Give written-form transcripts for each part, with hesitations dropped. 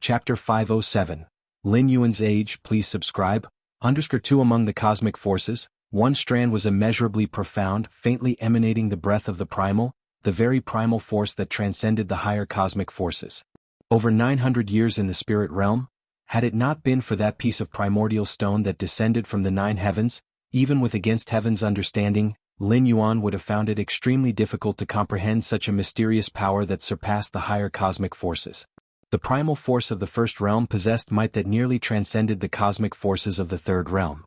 Chapter 507. Lin Yuan's Age. Please subscribe. _2 Among the cosmic forces, one strand was immeasurably profound, faintly emanating the breath of the primal, the very primal force that transcended the higher cosmic forces. Over 900 years in the spirit realm, had it not been for that piece of primordial stone that descended from the 9 heavens, even with against heaven's understanding, Lin Yuan would have found it extremely difficult to comprehend such a mysterious power that surpassed the higher cosmic forces. The primal force of the first realm possessed might that nearly transcended the cosmic forces of the third realm.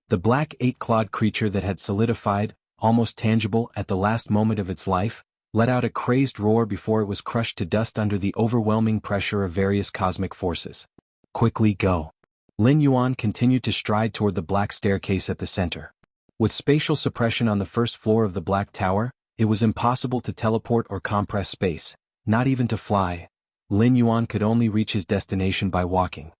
The black 8-clawed creature that had solidified, almost tangible at the last moment of its life, let out a crazed roar before it was crushed to dust under the overwhelming pressure of various cosmic forces. Quickly go. Lin Yuan continued to stride toward the black staircase at the center. With spatial suppression on the first floor of the black tower, it was impossible to teleport or compress space, not even to fly. Lin Yuan could only reach his destination by walking.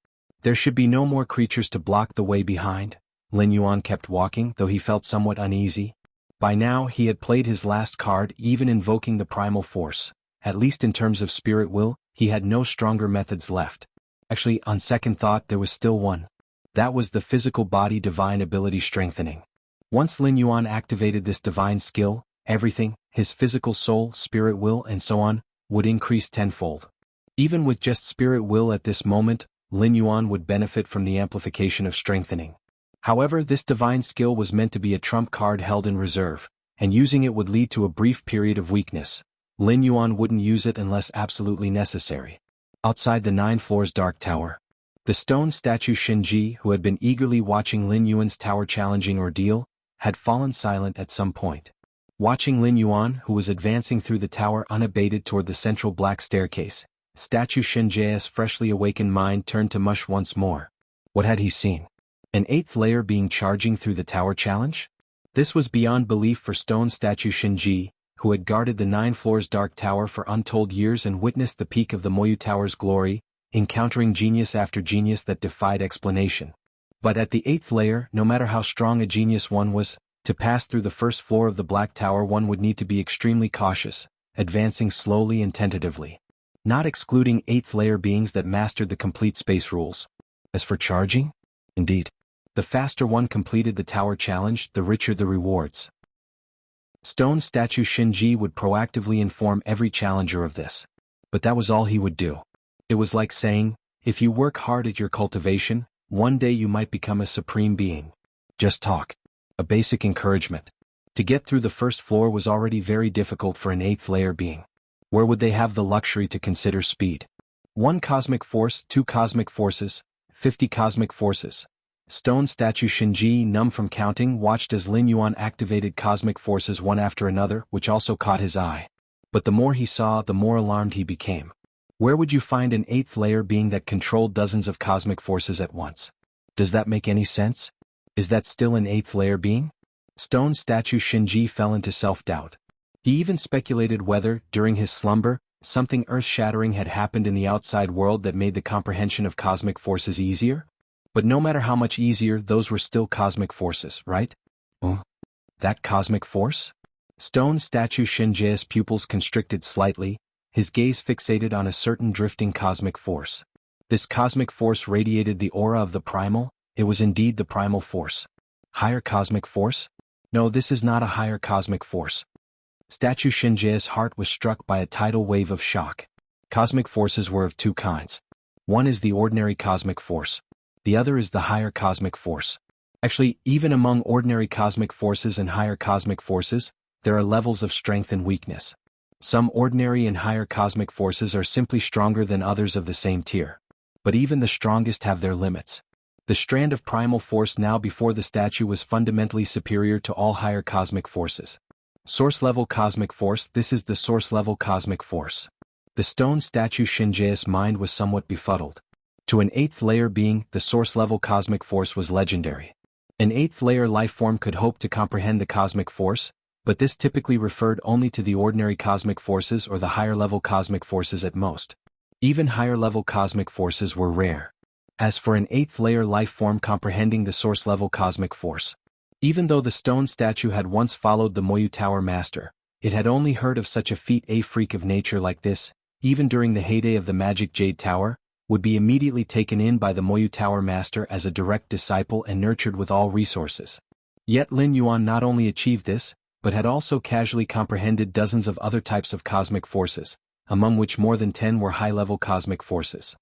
There should be no more creatures to block the way behind. Lin Yuan kept walking, though he felt somewhat uneasy. By now he had played his last card, even invoking the primal force. At least in terms of spirit will, he had no stronger methods left. Actually, on second thought, there was still one. That was the physical body divine ability strengthening. Once Lin Yuan activated this divine skill, everything, his physical soul, spirit will, and so on, would increase tenfold. Even with just spirit will at this moment, Lin Yuan would benefit from the amplification of strengthening. However, this divine skill was meant to be a trump card held in reserve, and using it would lead to a brief period of weakness. Lin Yuan wouldn't use it unless absolutely necessary. Outside the 9 floors dark tower, the stone statue Xianxia, who had been eagerly watching Lin Yuan's tower-challenging ordeal, had fallen silent at some point. Watching Lin Yuan, who was advancing through the tower unabated toward the central black staircase, statue Xianxia's freshly awakened mind turned to mush once more. What had he seen? An 8th layer being charging through the tower challenge? This was beyond belief for stone statue Xianxia, who had guarded the 9 floors dark tower for untold years and witnessed the peak of the Moyu Tower's glory, encountering genius after genius that defied explanation. But at the 8th layer, no matter how strong a genius one was, to pass through the first floor of the black tower one would need to be extremely cautious, advancing slowly and tentatively. Not excluding 8th layer beings that mastered the complete space rules. As for charging? Indeed. The faster one completed the tower challenge, the richer the rewards. Stone statue Xianxia would proactively inform every challenger of this. But that was all he would do. It was like saying, if you work hard at your cultivation, one day you might become a supreme being. Just talk. A basic encouragement. To get through the first floor was already very difficult for an 8th layer being. Where would they have the luxury to consider speed? 1 cosmic force, 2 cosmic forces, 50 cosmic forces. Stone statue Xianxia, numb from counting, watched as Lin Yuan activated cosmic forces one after another, which also caught his eye. But the more he saw, the more alarmed he became. Where would you find an 8th layer being that controlled dozens of cosmic forces at once? Does that make any sense? Is that still an 8th layer being? Stone statue Xianxia fell into self-doubt. He even speculated whether, during his slumber, something earth-shattering had happened in the outside world that made the comprehension of cosmic forces easier. But no matter how much easier, those were still cosmic forces, right? That cosmic force? Stone statue Xianxia's pupils constricted slightly, his gaze fixated on a certain drifting cosmic force. This cosmic force radiated the aura of the primal. It was indeed the primal force. Higher cosmic force? No, this is not a higher cosmic force. Statue Xianxia's heart was struck by a tidal wave of shock. Cosmic forces were of 2 kinds. One is the ordinary cosmic force. The other is the higher cosmic force. Actually, even among ordinary cosmic forces and higher cosmic forces, there are levels of strength and weakness. Some ordinary and higher cosmic forces are simply stronger than others of the same tier. But even the strongest have their limits. The strand of primal force now before the statue was fundamentally superior to all higher cosmic forces. Source-level cosmic force. This is the source-level cosmic force. The stone statue Xianxia's mind was somewhat befuddled. To an 8th layer being, the source-level cosmic force was legendary. An 8th layer life form could hope to comprehend the cosmic force, but this typically referred only to the ordinary cosmic forces or the higher-level cosmic forces at most. Even higher-level cosmic forces were rare. As for an 8th layer life form comprehending the source-level cosmic force, even though the stone statue had once followed the Moyu Tower master, it had only heard of such a feat. A freak of nature like this, even during the heyday of the magic Jade Tower, would be immediately taken in by the Moyu Tower Master as a direct disciple and nurtured with all resources. Yet Lin Yuan not only achieved this, but had also casually comprehended dozens of other types of cosmic forces, among which more than 10 were high-level cosmic forces.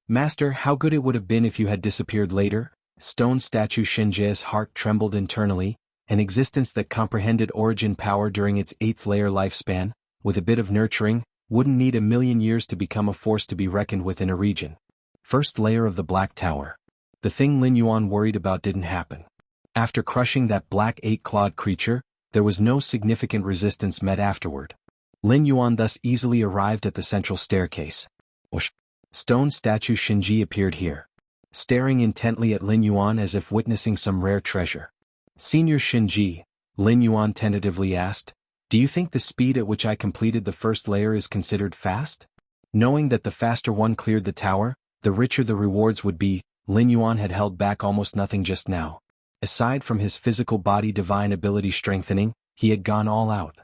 Master, how good it would have been if you had disappeared later. Stone statue Xianxia's heart trembled internally, an existence that comprehended origin power during its 8th layer lifespan, with a bit of nurturing, wouldn't need a million years to become a force to be reckoned with in a region. First layer of the Black Tower. The thing Lin Yuan worried about didn't happen. After crushing that black 8-clawed creature, there was no significant resistance met afterward. Lin Yuan thus easily arrived at the central staircase. Whoosh! Stone statue Xinji appeared here, staring intently at Lin Yuan as if witnessing some rare treasure. Senior Xinji, Lin Yuan tentatively asked, do you think the speed at which I completed the first layer is considered fast? Knowing that the faster one cleared the tower, the richer the rewards would be, Lin Yuan had held back almost nothing just now. Aside from his physical body divine ability strengthening, he had gone all out.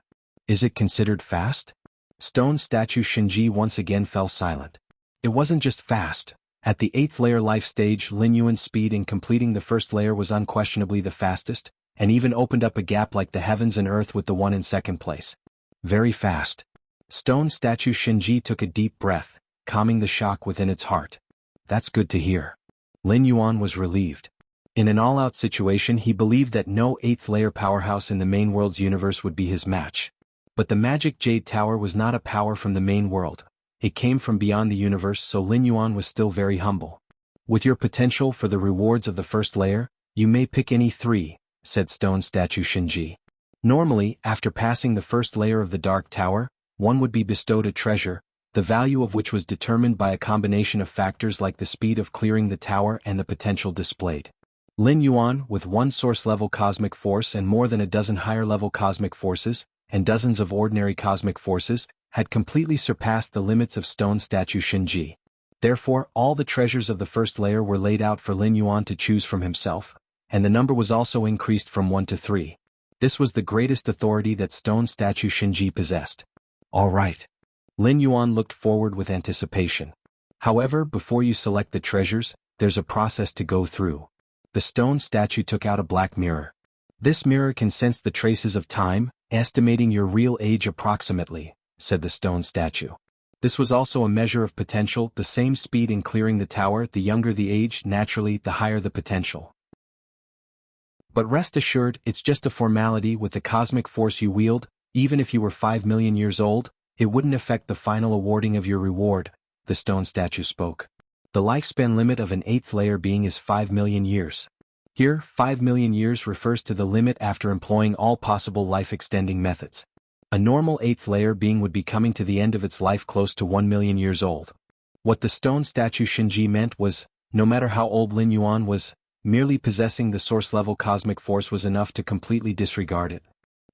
Is it considered fast? Stone statue Xinji once again fell silent. It wasn't just fast. At the 8th layer life stage, Lin Yuan's speed in completing the first layer was unquestionably the fastest, and even opened up a gap like the heavens and earth with the one in second place. Very fast. Stone statue Xinji took a deep breath, calming the shock within its heart. That's good to hear. Lin Yuan was relieved. In an all-out situation, he believed that no 8th layer powerhouse in the main world's universe would be his match. But the magic Jade Tower was not a power from the main world. It came from beyond the universe, so Lin Yuan was still very humble. With your potential for the rewards of the first layer, you may pick any 3, said Stone Statue Xinji. Normally, after passing the first layer of the Dark Tower, one would be bestowed a treasure, the value of which was determined by a combination of factors like the speed of clearing the tower and the potential displayed. Lin Yuan, with 1 source-level cosmic force and more than a dozen higher-level cosmic forces, and dozens of ordinary cosmic forces, had completely surpassed the limits of Stone Statue Xinji. Therefore, all the treasures of the first layer were laid out for Lin Yuan to choose from himself, and the number was also increased from 1 to 3. This was the greatest authority that Stone Statue Xinji possessed. All right. Lin Yuan looked forward with anticipation. However, before you select the treasures, there's a process to go through. The stone statue took out a black mirror. This mirror can sense the traces of time, estimating your real age approximately, said the stone statue. This was also a measure of potential, the same speed in clearing the tower, the younger the age, naturally, the higher the potential. But rest assured, it's just a formality. With the cosmic force you wield, even if you were 5 million years old, it wouldn't affect the final awarding of your reward, the stone statue spoke. The lifespan limit of an 8th layer being is 5 million years. Here, 5 million years refers to the limit after employing all possible life-extending methods. A normal 8th layer being would be coming to the end of its life close to 1 million years old. What the stone statue Xinji meant was, no matter how old Lin Yuan was, merely possessing the source-level cosmic force was enough to completely disregard it.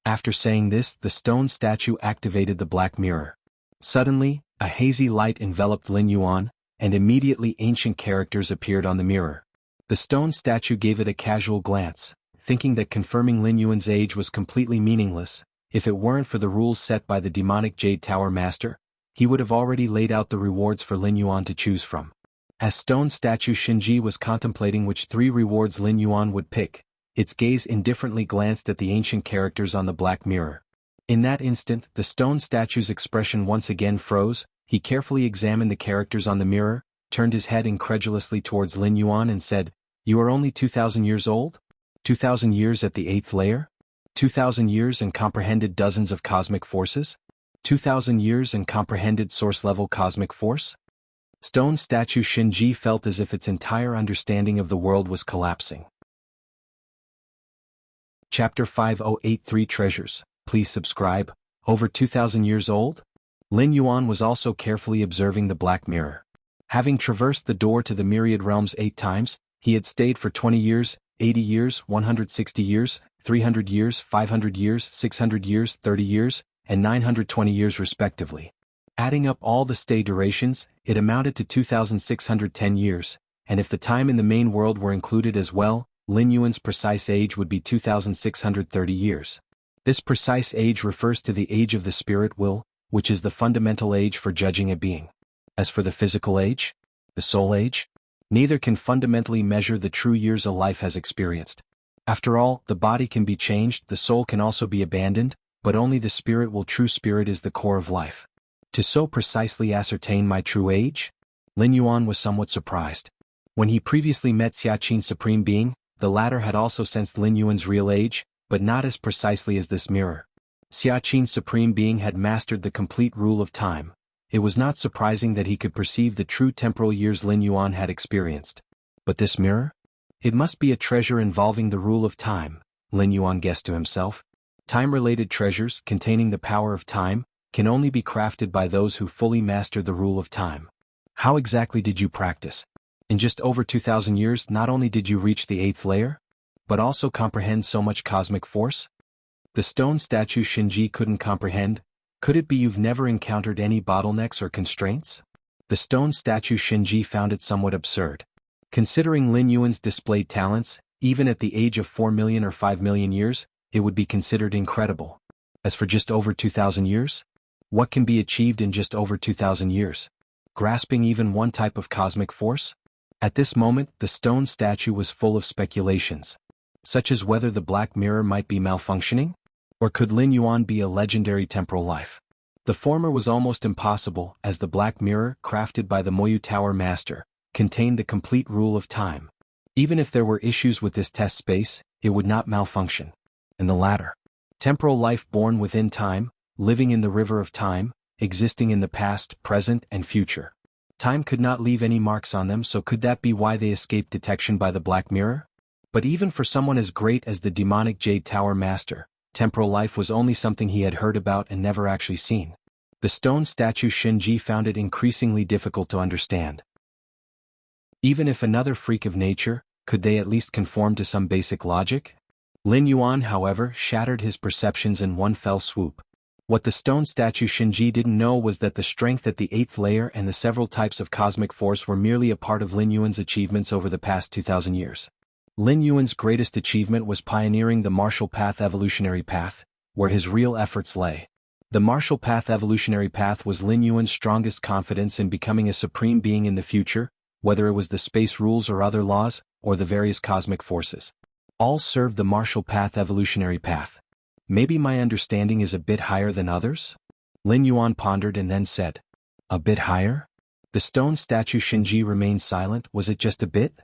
After saying this, the stone statue activated the black mirror. Suddenly, a hazy light enveloped Lin Yuan, and immediately ancient characters appeared on the mirror. The stone statue gave it a casual glance, thinking that confirming Lin Yuan's age was completely meaningless. If it weren't for the rules set by the demonic Jade Tower Master, he would have already laid out the rewards for Lin Yuan to choose from. As stone statue Xinji was contemplating which 3 rewards Lin Yuan would pick, its gaze indifferently glanced at the ancient characters on the black mirror. In that instant, the stone statue's expression once again froze. He carefully examined the characters on the mirror, turned his head incredulously towards Lin Yuan and said, "You are only 2,000 years old? 2,000 years at the 8th layer? 2,000 years and comprehended dozens of cosmic forces? 2,000 years and comprehended source-level cosmic force?" Stone statue Xinji felt as if its entire understanding of the world was collapsing. Chapter 5083 Treasures. Please subscribe. Over 2,000 years old? Lin Yuan was also carefully observing the black mirror. Having traversed the door to the myriad realms 8 times, he had stayed for 20 years, 80 years, 160 years, 300 years, 500 years, 600 years, 30 years, and 920 years respectively. Adding up all the stay durations, it amounted to 2,610 years, and if the time in the main world were included as well, Lin Yuan's precise age would be 2,630 years. This precise age refers to the age of the spirit will, which is the fundamental age for judging a being. As for the physical age, the soul age, neither can fundamentally measure the true years a life has experienced. After all, the body can be changed, the soul can also be abandoned, but only the spirit will. True spirit is the core of life. To so precisely ascertain my true age? Lin Yuan was somewhat surprised. When he previously met Xiaqian's supreme being, the latter had also sensed Lin Yuan's real age, but not as precisely as this mirror. Xiaqian's supreme being had mastered the complete rule of time. It was not surprising that he could perceive the true temporal years Lin Yuan had experienced. But this mirror? It must be a treasure involving the rule of time, Lin Yuan guessed to himself. Time-related treasures, containing the power of time, can only be crafted by those who fully master the rule of time. How exactly did you practice? In just over 2,000 years, not only did you reach the 8th layer, but also comprehend so much cosmic force? The stone statue Xinji couldn't comprehend. Could it be you've never encountered any bottlenecks or constraints? The stone statue Xinji found it somewhat absurd. Considering Lin Yuan's displayed talents, even at the age of 4 million or 5 million years, it would be considered incredible. As for just over 2,000 years? What can be achieved in just over 2,000 years? Grasping even one type of cosmic force? At this moment, the stone statue was full of speculations, such as whether the black mirror might be malfunctioning? Or could Lin Yuan be a legendary temporal life? The former was almost impossible, as the black mirror, crafted by the Moyu Tower Master, contained the complete rule of time. Even if there were issues with this test space, it would not malfunction. And the latter, temporal life born within time, living in the river of time, existing in the past, present, and future. Time could not leave any marks on them, so could that be why they escaped detection by the black mirror? But even for someone as great as the demonic Jade Tower Master, temporal life was only something he had heard about and never actually seen. The stone statue Xinji found it increasingly difficult to understand. Even if another freak of nature, could they at least conform to some basic logic? Lin Yuan, however, shattered his perceptions in one fell swoop. What the stone statue Xinji didn't know was that the strength at the 8th layer and the several types of cosmic force were merely a part of Lin Yuan's achievements over the past 2,000 years. Lin Yuan's greatest achievement was pioneering the martial path evolutionary path, where his real efforts lay. The martial path evolutionary path was Lin Yuan's strongest confidence in becoming a supreme being in the future, whether it was the space rules or other laws, or the various cosmic forces. All served the martial path evolutionary path. Maybe my understanding is a bit higher than others? Lin Yuan pondered and then said, "A bit higher?" The stone statue Xinji remained silent. Was it just a bit?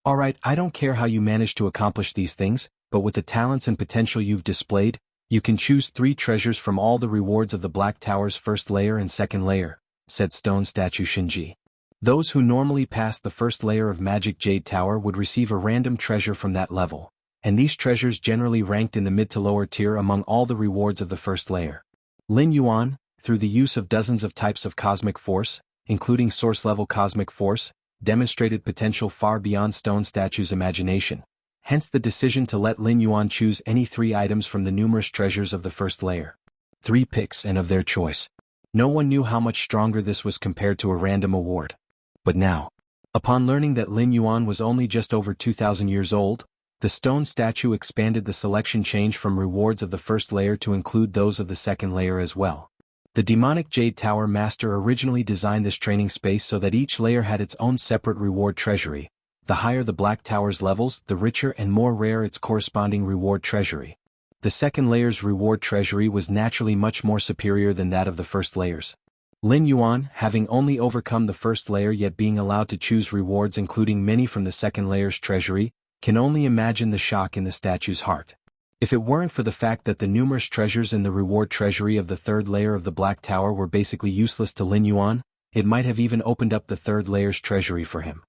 Alright, I don't care how you managed to accomplish these things, but with the talents and potential you've displayed, you can choose 3 treasures from all the rewards of the Black Tower's 1st layer and 2nd layer, said stone statue Xinji. Those who normally passed the 1st layer of Magic Jade Tower would receive a random treasure from that level, and these treasures generally ranked in the mid to lower tier among all the rewards of the 1st layer. Lin Yuan, through the use of dozens of types of cosmic force, including source-level cosmic force, demonstrated potential far beyond stone statue's imagination. Hence the decision to let Lin Yuan choose any 3 items from the numerous treasures of the 1st layer. 3 picks and of their choice. No one knew how much stronger this was compared to a random award. But now, upon learning that Lin Yuan was only just over 2,000 years old, the stone statue expanded the selection change from rewards of the 1st layer to include those of the 2nd layer as well. The demonic Jade Tower Master originally designed this training space so that each layer had its own separate reward treasury. The higher the Black Tower's levels, the richer and more rare its corresponding reward treasury. The 2nd layer's reward treasury was naturally much more superior than that of the 1st layers. Lin Yuan, having only overcome the 1st layer yet being allowed to choose rewards including many from the 2nd layer's treasury, can only imagine the shock in the statue's heart. If it weren't for the fact that the numerous treasures in the reward treasury of the 3rd layer of the Black Tower were basically useless to Lin Yuan, it might have even opened up the 3rd layer's treasury for him.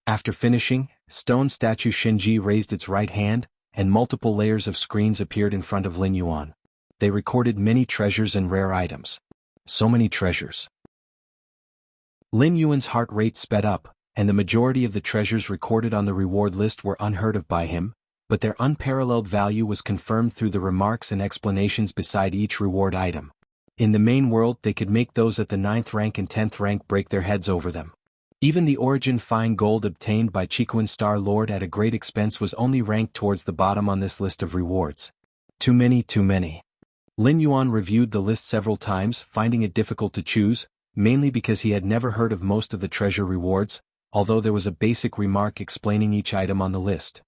After finishing, stone statue Xinji raised its right hand, and multiple layers of screens appeared in front of Lin Yuan. They recorded many treasures and rare items. So many treasures. Lin Yuan's heart rate sped up, and the majority of the treasures recorded on the reward list were unheard of by him, but their unparalleled value was confirmed through the remarks and explanations beside each reward item. In the main world, they could make those at the 9th rank and 10th rank break their heads over them. Even the origin fine gold obtained by Chiquan Star Lord at a great expense was only ranked towards the bottom on this list of rewards. Too many. Lin Yuan reviewed the list several times, finding it difficult to choose, mainly because he had never heard of most of the treasure rewards, although there was a basic remark explaining each item on the list.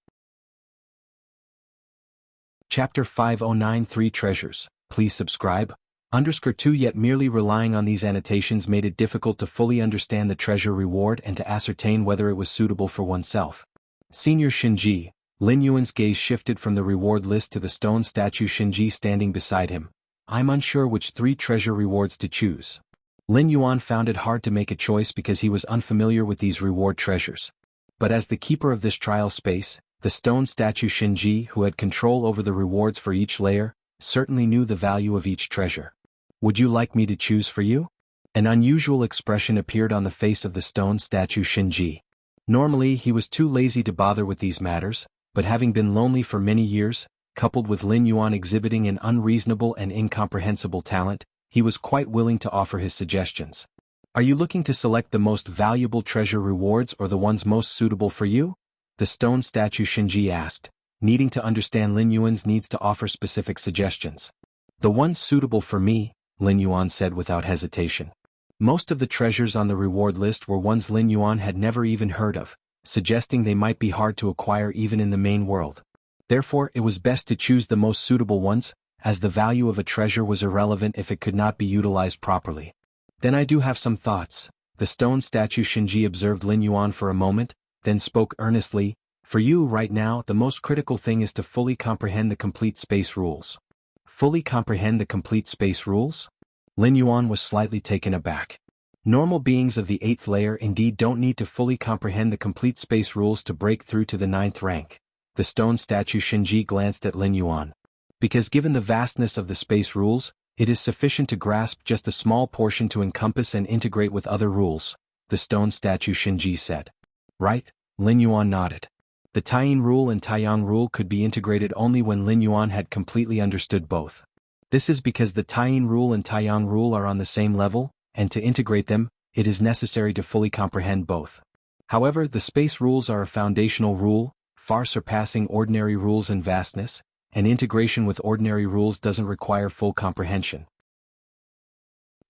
Chapter 5093 Treasures. Please subscribe. _2 Yet merely relying on these annotations made it difficult to fully understand the treasure reward and to ascertain whether it was suitable for oneself. Senior Xinji, Lin Yuan's gaze shifted from the reward list to the stone statue Xinji standing beside him. I'm unsure which 3 treasure rewards to choose. Lin Yuan found it hard to make a choice because he was unfamiliar with these reward treasures. But as the keeper of this trial space, the stone statue Xinji, who had control over the rewards for each layer, certainly knew the value of each treasure. Would you like me to choose for you? An unusual expression appeared on the face of the stone statue Xinji. Normally he was too lazy to bother with these matters, but having been lonely for many years, coupled with Lin Yuan exhibiting an unreasonable and incomprehensible talent, he was quite willing to offer his suggestions. Are you looking to select the most valuable treasure rewards or the ones most suitable for you? The stone statue Xinji asked, needing to understand Lin Yuan's needs to offer specific suggestions. The ones suitable for me, Lin Yuan said without hesitation. Most of the treasures on the reward list were ones Lin Yuan had never even heard of, suggesting they might be hard to acquire even in the main world. Therefore it was best to choose the most suitable ones, as the value of a treasure was irrelevant if it could not be utilized properly. Then I do have some thoughts. The stone statue Xinji observed Lin Yuan for a moment, then spoke earnestly. For you right now the most critical thing is to fully comprehend the complete space rules. Fully comprehend the complete space rules? Lin Yuan was slightly taken aback. Normal beings of the 8th layer indeed don't need to fully comprehend the complete space rules to break through to the 9th rank. The stone statue Xinji glanced at Lin Yuan. Because given the vastness of the space rules, it is sufficient to grasp just a small portion to encompass and integrate with other rules, the stone statue Xinji said. Right? Lin Yuan nodded. The Taiyin rule and Taiyang rule could be integrated only when Lin Yuan had completely understood both. This is because the Taiyin rule and Taiyang rule are on the same level, and to integrate them, it is necessary to fully comprehend both. However, the space rules are a foundational rule, far surpassing ordinary rules in vastness, and integration with ordinary rules doesn't require full comprehension.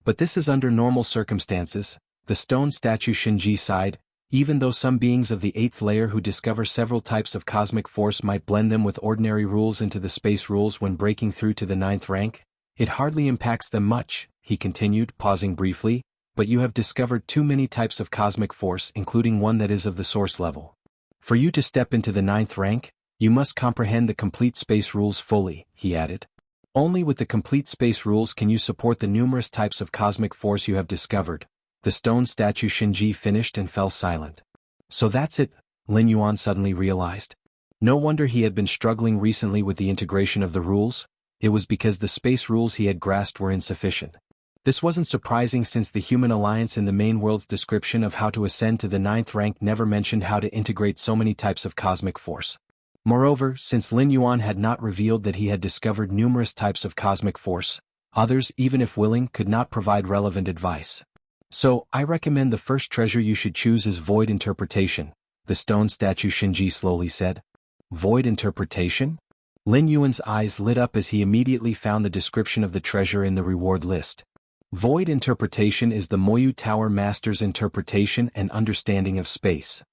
But this is under normal circumstances, the stone statue Xinji sighed. Even though some beings of the 8th layer who discover several types of cosmic force might blend them with ordinary rules into the space rules when breaking through to the 9th rank, it hardly impacts them much, he continued, pausing briefly, but you have discovered too many types of cosmic force including one that is of the source level. For you to step into the 9th rank, you must comprehend the complete space rules fully, he added. Only with the complete space rules can you support the numerous types of cosmic force you have discovered. The stone statue Xinji finished and fell silent. So that's it, Lin Yuan suddenly realized. No wonder he had been struggling recently with the integration of the rules. It was because the space rules he had grasped were insufficient. This wasn't surprising since the Human Alliance in the main world's description of how to ascend to the 9th rank never mentioned how to integrate so many types of cosmic force. Moreover, since Lin Yuan had not revealed that he had discovered numerous types of cosmic force, others, even if willing, could not provide relevant advice. So, I recommend the first treasure you should choose is Void Interpretation, the stone statue Xinji slowly said. Void Interpretation? Lin Yuan's eyes lit up as he immediately found the description of the treasure in the reward list. Void Interpretation is the Moyu Tower Master's interpretation and understanding of space.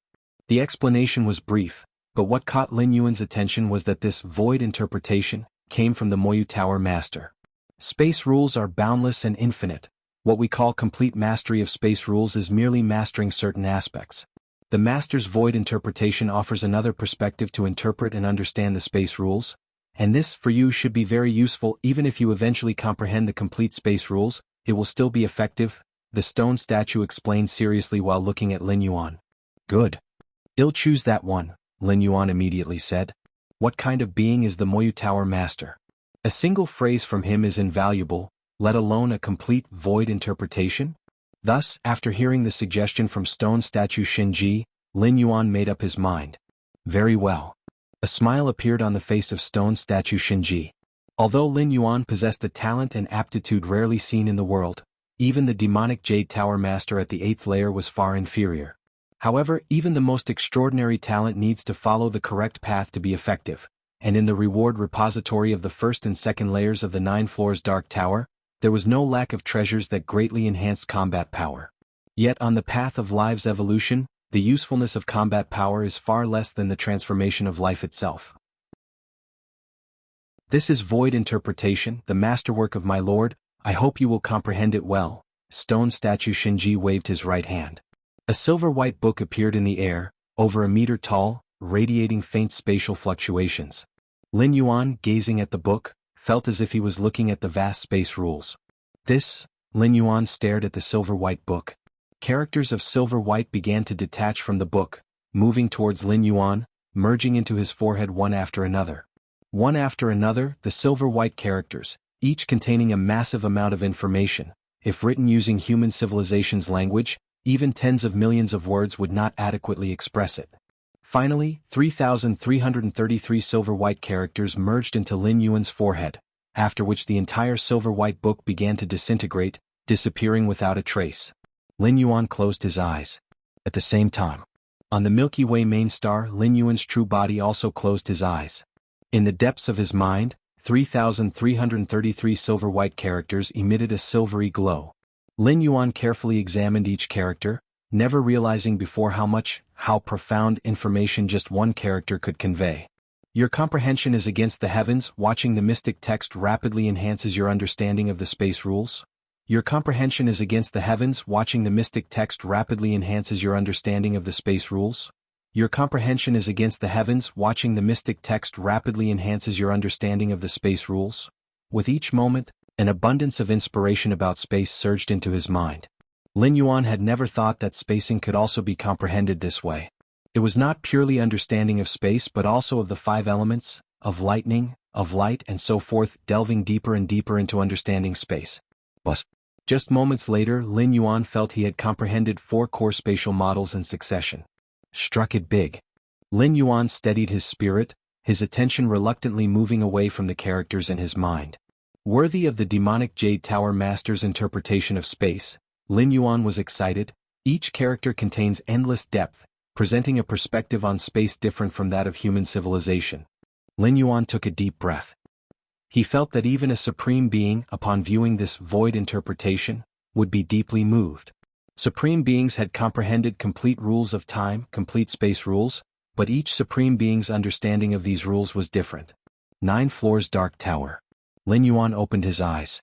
The explanation was brief, but what caught Lin Yuan's attention was that this Void Interpretation came from the Moyu Tower Master. Space rules are boundless and infinite. What we call complete mastery of space rules is merely mastering certain aspects. The Master's Void Interpretation offers another perspective to interpret and understand the space rules, and this, for you, should be very useful. Even if you eventually comprehend the complete space rules, it will still be effective, the stone statue explained seriously while looking at Lin Yuan. Good. I'll choose that one, Lin Yuan immediately said. What kind of being is the Moyu Tower Master? A single phrase from him is invaluable, let alone a complete void interpretation? Thus, after hearing the suggestion from stone statue Xinji, Lin Yuan made up his mind. Very well. A smile appeared on the face of stone statue Xinji. Although Lin Yuan possessed a talent and aptitude rarely seen in the world, even the demonic Jade Tower Master at the 8th layer was far inferior. However, even the most extraordinary talent needs to follow the correct path to be effective, and in the reward repository of the 1st and 2nd layers of the 9 floors Dark Tower, there was no lack of treasures that greatly enhanced combat power. Yet on the path of life's evolution, the usefulness of combat power is far less than the transformation of life itself. This is void interpretation, the masterwork of my lord. I hope you will comprehend it well. Stone statue Xianxia waved his right hand. A silver-white book appeared in the air, over a meter tall, radiating faint spatial fluctuations. Lin Yuan, gazing at the book, felt as if he was looking at the vast space rules. Lin Yuan stared at the silver-white book. Characters of silver-white began to detach from the book, moving towards Lin Yuan, merging into his forehead one after another. One after another, the silver-white characters, each containing a massive amount of information. If written using human civilization's language, even tens of millions of words would not adequately express it. Finally, 3,333 silver-white characters merged into Lin Yuan's forehead, after which the entire silver-white book began to disintegrate, disappearing without a trace. Lin Yuan closed his eyes. At the same time, on the Milky Way main star, Lin Yuan's true body also closed his eyes. In the depths of his mind, 3,333 silver-white characters emitted a silvery glow. Lin Yuan carefully examined each character, never realizing before how profound information just one character could convey. Your comprehension is against the heavens. Watching the mystic text rapidly enhances your understanding of the space rules. Your comprehension is against the heavens. Watching the mystic text rapidly enhances your understanding of the space rules. Your comprehension is against the heavens. Watching the mystic text rapidly enhances your understanding of the space rules. With each moment, an abundance of inspiration about space surged into his mind. Lin Yuan had never thought that spacing could also be comprehended this way. It was not purely understanding of space but also of the five elements, of lightning, of light and so forth, delving deeper and deeper into understanding space. But just moments later, Lin Yuan felt he had comprehended 4 core spatial models in succession. Struck it big. Lin Yuan steadied his spirit, his attention reluctantly moving away from the characters in his mind. Worthy of the demonic Jade Tower Master's interpretation of space, Lin Yuan was excited. Each character contains endless depth, presenting a perspective on space different from that of human civilization. Lin Yuan took a deep breath. He felt that even a supreme being, upon viewing this void interpretation, would be deeply moved. Supreme beings had comprehended complete rules of time, complete space rules, but each supreme being's understanding of these rules was different. 9 floors dark tower. Lin Yuan opened his eyes.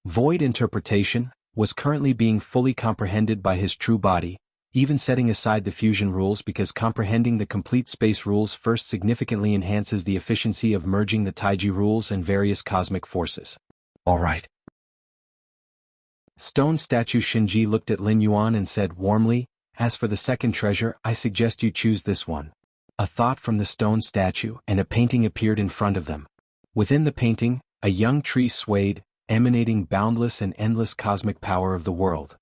Void interpretation was currently being fully comprehended by his true body, even setting aside the fusion rules because comprehending the complete space rules first significantly enhances the efficiency of merging the Taiji rules and various cosmic forces. All right. Stone statue Xianxia looked at Lin Yuan and said warmly, "As for the second treasure, I suggest you choose this one." A thought from the stone statue and a painting appeared in front of them. Within the painting, a young tree swayed, emanating boundless and endless cosmic power of the world.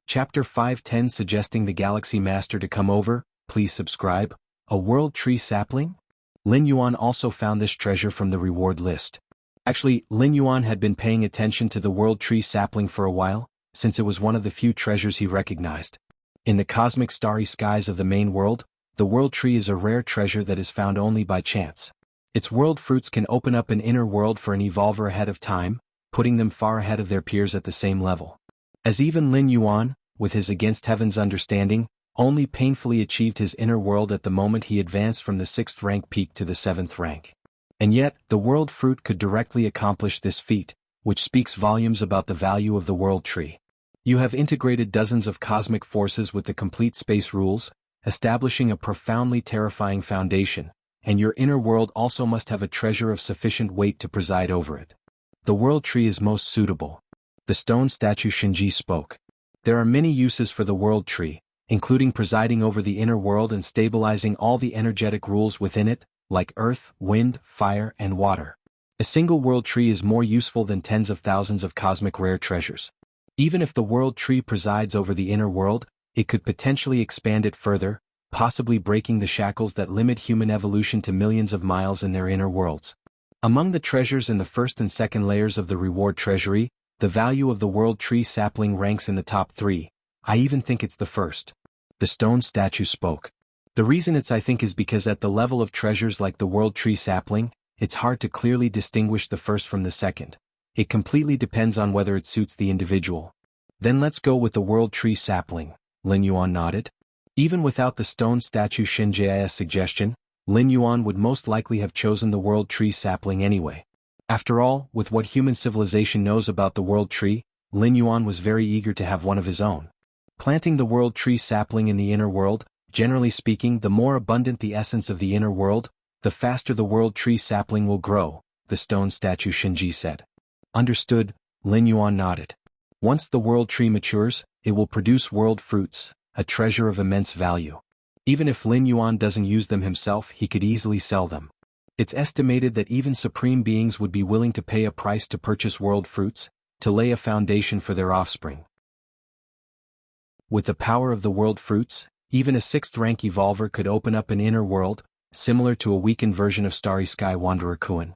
Chapter 510 Suggesting the Galaxy Master to come over, please subscribe. A world tree sapling? Lin Yuan also found this treasure from the reward list. Actually, Lin Yuan had been paying attention to the world tree sapling for a while, since it was one of the few treasures he recognized. In the cosmic starry skies of the main world, the world tree is a rare treasure that is found only by chance. Its world fruits can open up an inner world for an evolver ahead of time, putting them far ahead of their peers at the same level. As even Lin Yuan, with his against heaven's understanding, only painfully achieved his inner world at the moment he advanced from the 6th rank peak to the 7th rank. And yet, the world fruit could directly accomplish this feat, which speaks volumes about the value of the world tree. You have integrated dozens of cosmic forces with the complete space rules, establishing a profoundly terrifying foundation, and your inner world also must have a treasure of sufficient weight to preside over it. The world tree is most suitable. The stone statue Xianxia spoke. There are many uses for the world tree, including presiding over the inner world and stabilizing all the energetic rules within it, like earth, wind, fire, and water. A single world tree is more useful than tens of thousands of cosmic rare treasures. Even if the world tree presides over the inner world, it could potentially expand it further, possibly breaking the shackles that limit human evolution to millions of miles in their inner worlds. Among the treasures in the first and second layers of the reward treasury, the value of the world tree sapling ranks in the top 3. I even think it's the first. The stone statue spoke. The reason I think is because at the level of treasures like the world tree sapling, it's hard to clearly distinguish the first from the second. It completely depends on whether it suits the individual. Then let's go with the World Tree Sapling, Lin Yuan nodded. Even without the stone statue Xianxia's suggestion, Lin Yuan would most likely have chosen the World Tree Sapling anyway. After all, with what human civilization knows about the World Tree, Lin Yuan was very eager to have one of his own. Planting the World Tree Sapling in the inner world, generally speaking, the more abundant the essence of the inner world, the faster the World Tree Sapling will grow, the stone statue Xianxia said. Understood, Lin Yuan nodded. Once the World Tree matures, it will produce world fruits, a treasure of immense value. Even if Lin Yuan doesn't use them himself, he could easily sell them. It's estimated that even supreme beings would be willing to pay a price to purchase world fruits, to lay a foundation for their offspring. With the power of the world fruits, even a 6th rank evolver could open up an inner world, similar to a weakened version of Starry Sky Wanderer Kuan.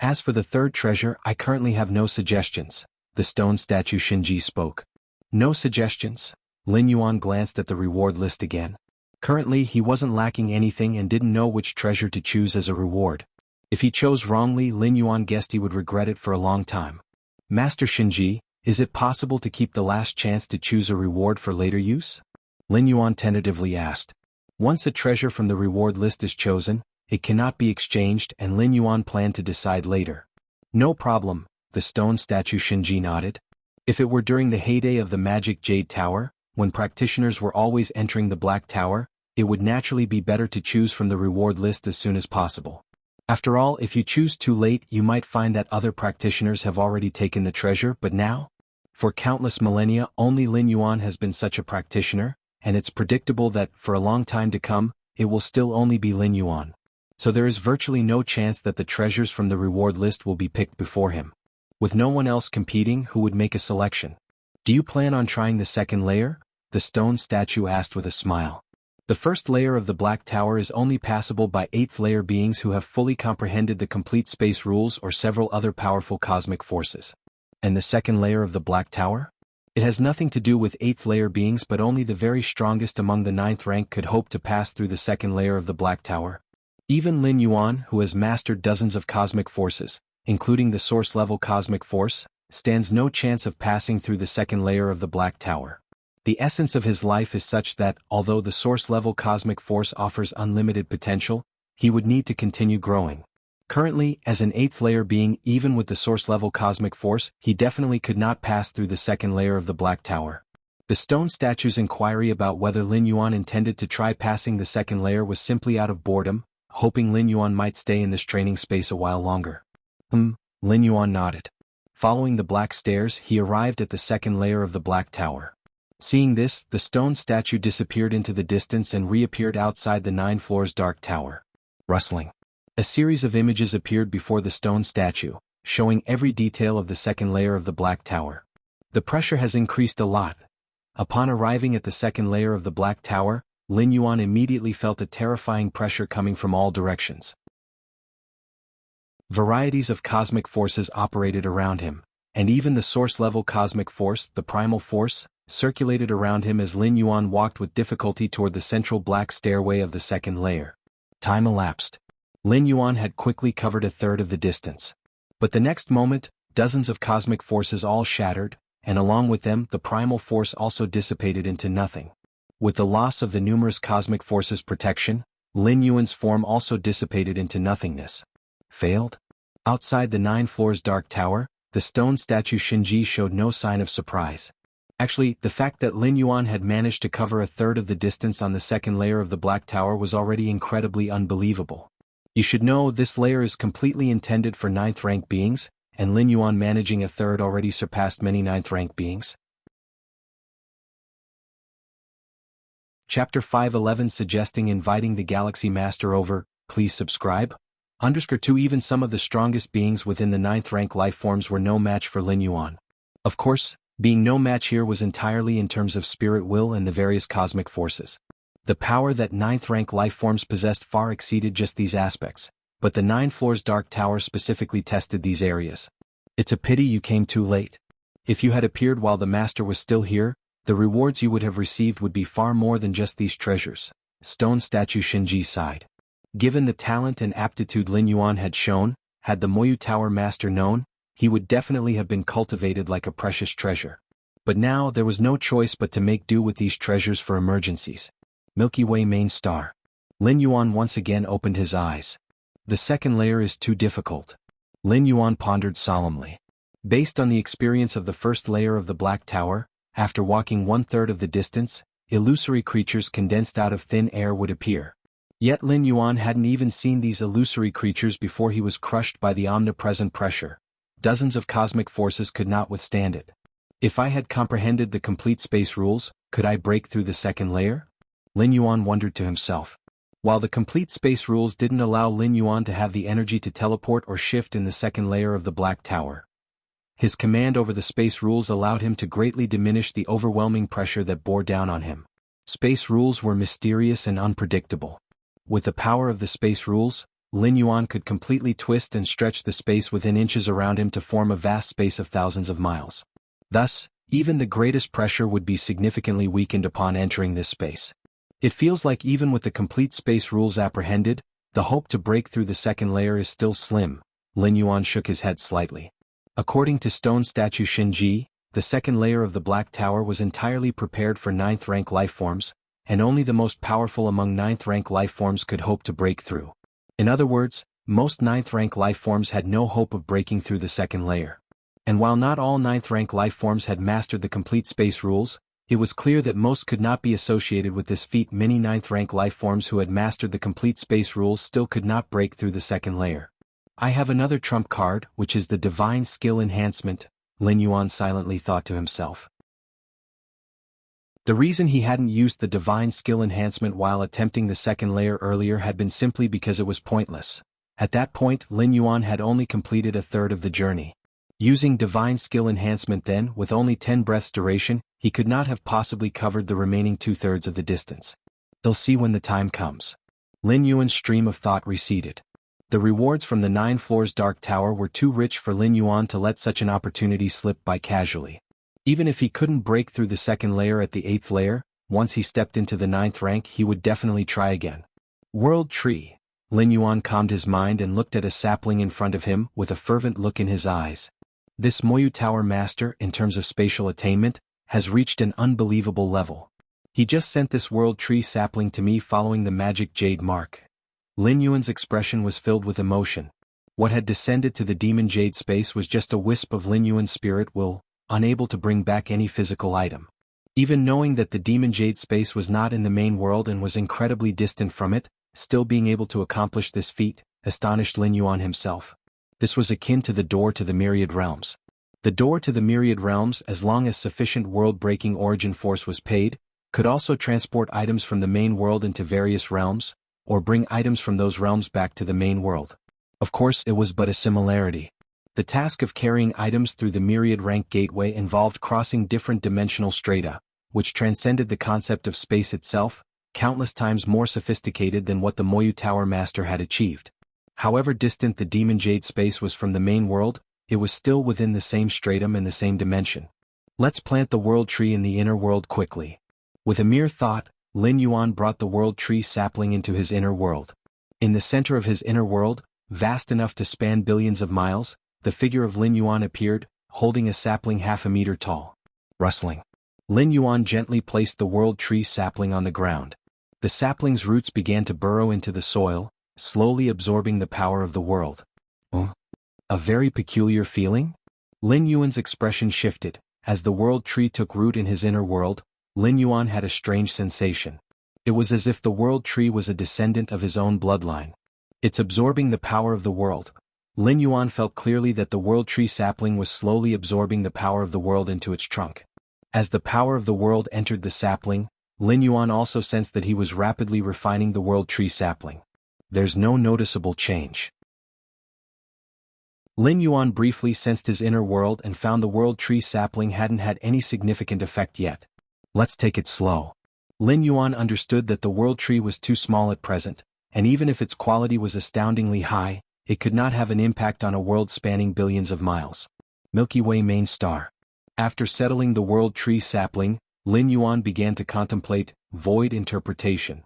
As for the third treasure, I currently have no suggestions, the stone statue Xianxia spoke. No suggestions? Lin Yuan glanced at the reward list again. Currently he wasn't lacking anything and didn't know which treasure to choose as a reward. If he chose wrongly, Lin Yuan guessed he would regret it for a long time. Master Xianxia, is it possible to keep the last chance to choose a reward for later use? Lin Yuan tentatively asked. Once a treasure from the reward list is chosen, it cannot be exchanged, and Lin Yuan planned to decide later. No problem, the stone statue Xianxia nodded. If it were during the heyday of the Magic Jade Tower, when practitioners were always entering the Black Tower, it would naturally be better to choose from the reward list as soon as possible. After all, if you choose too late, you might find that other practitioners have already taken the treasure, but now? For countless millennia, only Lin Yuan has been such a practitioner, and it's predictable that, for a long time to come, it will still only be Lin Yuan. So there is virtually no chance that the treasures from the reward list will be picked before him. With no one else competing, who would make a selection? Do you plan on trying the second layer? The stone statue asked with a smile. The first layer of the Black Tower is only passable by 8th layer beings who have fully comprehended the complete space rules or several other powerful cosmic forces. And the second layer of the Black Tower? It has nothing to do with 8th layer beings, but only the very strongest among the 9th rank could hope to pass through the second layer of the Black Tower. Even Lin Yuan, who has mastered dozens of cosmic forces, including the source-level cosmic force, stands no chance of passing through the second layer of the Black Tower. The essence of his life is such that, although the source-level cosmic force offers unlimited potential, he would need to continue growing. Currently, as an 8th layer being, even with the source-level cosmic force, he definitely could not pass through the second layer of the Black Tower. The stone statue's inquiry about whether Lin Yuan intended to try passing the second layer was simply out of boredom, hoping Lin Yuan might stay in this training space a while longer. Lin Yuan nodded. Following the black stairs, he arrived at the second layer of the Black Tower. Seeing this, the stone statue disappeared into the distance and reappeared outside the 9 floors dark tower. Rustling. A series of images appeared before the stone statue, showing every detail of the second layer of the Black Tower. The pressure has increased a lot. Upon arriving at the second layer of the Black Tower, Lin Yuan immediately felt a terrifying pressure coming from all directions. Varieties of cosmic forces operated around him, and even the source-level cosmic force, the primal force, circulated around him as Lin Yuan walked with difficulty toward the central black stairway of the second layer. Time elapsed. Lin Yuan had quickly covered a third of the distance. But the next moment, dozens of cosmic forces all shattered, and along with them the primal force also dissipated into nothing. With the loss of the numerous cosmic forces' protection, Lin Yuan's form also dissipated into nothingness. Failed? Outside the 9 floors dark tower, the stone statue Xianxia showed no sign of surprise. Actually, the fact that Lin Yuan had managed to cover a third of the distance on the second layer of the Black Tower was already incredibly unbelievable. You should know this layer is completely intended for 9th rank beings, and Lin Yuan managing a third already surpassed many 9th rank beings. Chapter 511 suggesting inviting the Galaxy Master over, please subscribe. _2 Even some of the strongest beings within the 9th rank life forms were no match for Lin Yuan. Of course, being no match here was entirely in terms of spirit will and the various cosmic forces. The power that 9th rank life forms possessed far exceeded just these aspects, but the 9 floors dark tower specifically tested these areas. It's a pity you came too late. If you had appeared while the master was still here, the rewards you would have received would be far more than just these treasures. Stone statue Xianxia sighed. Given the talent and aptitude Lin Yuan had shown, Had the Moyu Tower Master known, he would definitely have been cultivated like a precious treasure. But now there was no choice but to make do with these treasures for emergencies. Milky Way main star. Lin Yuan once again opened his eyes. The second layer is too difficult. Lin Yuan pondered solemnly. Based on the experience of the first layer of the Black Tower, after walking 1/3 of the distance, illusory creatures condensed out of thin air would appear. Yet Lin Yuan hadn't even seen these illusory creatures before he was crushed by the omnipresent pressure. Dozens of cosmic forces could not withstand it. If I had comprehended the complete space rules, could I break through the second layer? Lin Yuan wondered to himself. While the complete space rules didn't allow Lin Yuan to have the energy to teleport or shift in the second layer of the Black Tower, his command over the space rules allowed him to greatly diminish the overwhelming pressure that bore down on him. Space rules were mysterious and unpredictable. With the power of the space rules, Lin Yuan could completely twist and stretch the space within inches around him to form a vast space of thousands of miles. Thus, even the greatest pressure would be significantly weakened upon entering this space. It feels like even with the complete space rules apprehended, the hope to break through the second layer is still slim. Lin Yuan shook his head slightly. According to stone statue Xinji, the second layer of the Black Tower was entirely prepared for 9th-rank lifeforms, and only the most powerful among 9th-rank lifeforms could hope to break through. In other words, most 9th-rank lifeforms had no hope of breaking through the second layer. And while not all 9th-rank lifeforms had mastered the complete space rules, it was clear that most could not be associated with this feat. Many 9th-rank lifeforms who had mastered the complete space rules still could not break through the second layer. I have another trump card, which is the Divine Skill Enhancement, Lin Yuan silently thought to himself. The reason he hadn't used the Divine Skill Enhancement while attempting the second layer earlier had been simply because it was pointless. At that point, Lin Yuan had only completed 1/3 of the journey. Using Divine Skill Enhancement then, with only 10 breaths duration, he could not have possibly covered the remaining 2/3 of the distance. They'll see when the time comes. Lin Yuan's stream of thought receded. The rewards from the 9 floors Dark Tower were too rich for Lin Yuan to let such an opportunity slip by casually. Even if he couldn't break through the second layer at the 8th layer, once he stepped into the 9th rank he would definitely try again. World Tree. Lin Yuan calmed his mind and looked at a sapling in front of him with a fervent look in his eyes. This Moyu Tower Master, in terms of spatial attainment, has reached an unbelievable level. He just sent this World Tree sapling to me following the magic jade mark. Lin Yuan's expression was filled with emotion. What had descended to the demon jade space was just a wisp of Lin Yuan's spirit will, unable to bring back any physical item. Even knowing that the demon jade space was not in the main world and was incredibly distant from it, still being able to accomplish this feat, astonished Lin Yuan himself. This was akin to the door to the myriad realms. The door to the myriad realms, as long as sufficient world-breaking origin force was paid, could also transport items from the main world into various realms, or bring items from those realms back to the main world. Of course, it was but a similarity. The task of carrying items through the myriad rank gateway involved crossing different dimensional strata, which transcended the concept of space itself, countless times more sophisticated than what the Moyu Tower Master had achieved. However distant the demon jade space was from the main world, it was still within the same stratum and the same dimension. Let's plant the world tree in the inner world quickly. With a mere thought, Lin Yuan brought the world tree sapling into his inner world. In the center of his inner world, vast enough to span billions of miles, the figure of Lin Yuan appeared, holding a sapling 1/2 meter tall. Rustling. Lin Yuan gently placed the world tree sapling on the ground. The sapling's roots began to burrow into the soil, slowly absorbing the power of the world. A very peculiar feeling? Lin Yuan's expression shifted. As the world tree took root in his inner world, Lin Yuan had a strange sensation. It was as if the world tree was a descendant of his own bloodline. It's absorbing the power of the world. Lin Yuan felt clearly that the world tree sapling was slowly absorbing the power of the world into its trunk. As the power of the world entered the sapling, Lin Yuan also sensed that he was rapidly refining the world tree sapling. There's no noticeable change. Lin Yuan briefly sensed his inner world and found the world tree sapling hadn't had any significant effect yet. Let's take it slow. Lin Yuan understood that the world tree was too small at present, and even if its quality was astoundingly high, it could not have an impact on a world spanning billions of miles. Milky Way main star. After settling the world tree sapling, Lin Yuan began to contemplate void interpretation.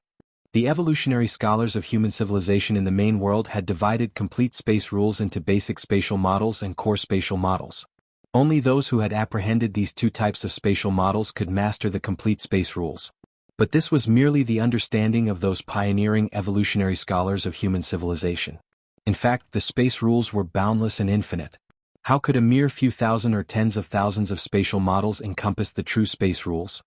The evolutionary scholars of human civilization in the main world had divided complete space rules into basic spatial models and core spatial models. Only those who had apprehended these two types of spatial models could master the complete space rules. But this was merely the understanding of those pioneering evolutionary scholars of human civilization. In fact, the space rules were boundless and infinite. How could a mere few thousand or tens of thousands of spatial models encompass the true space rules?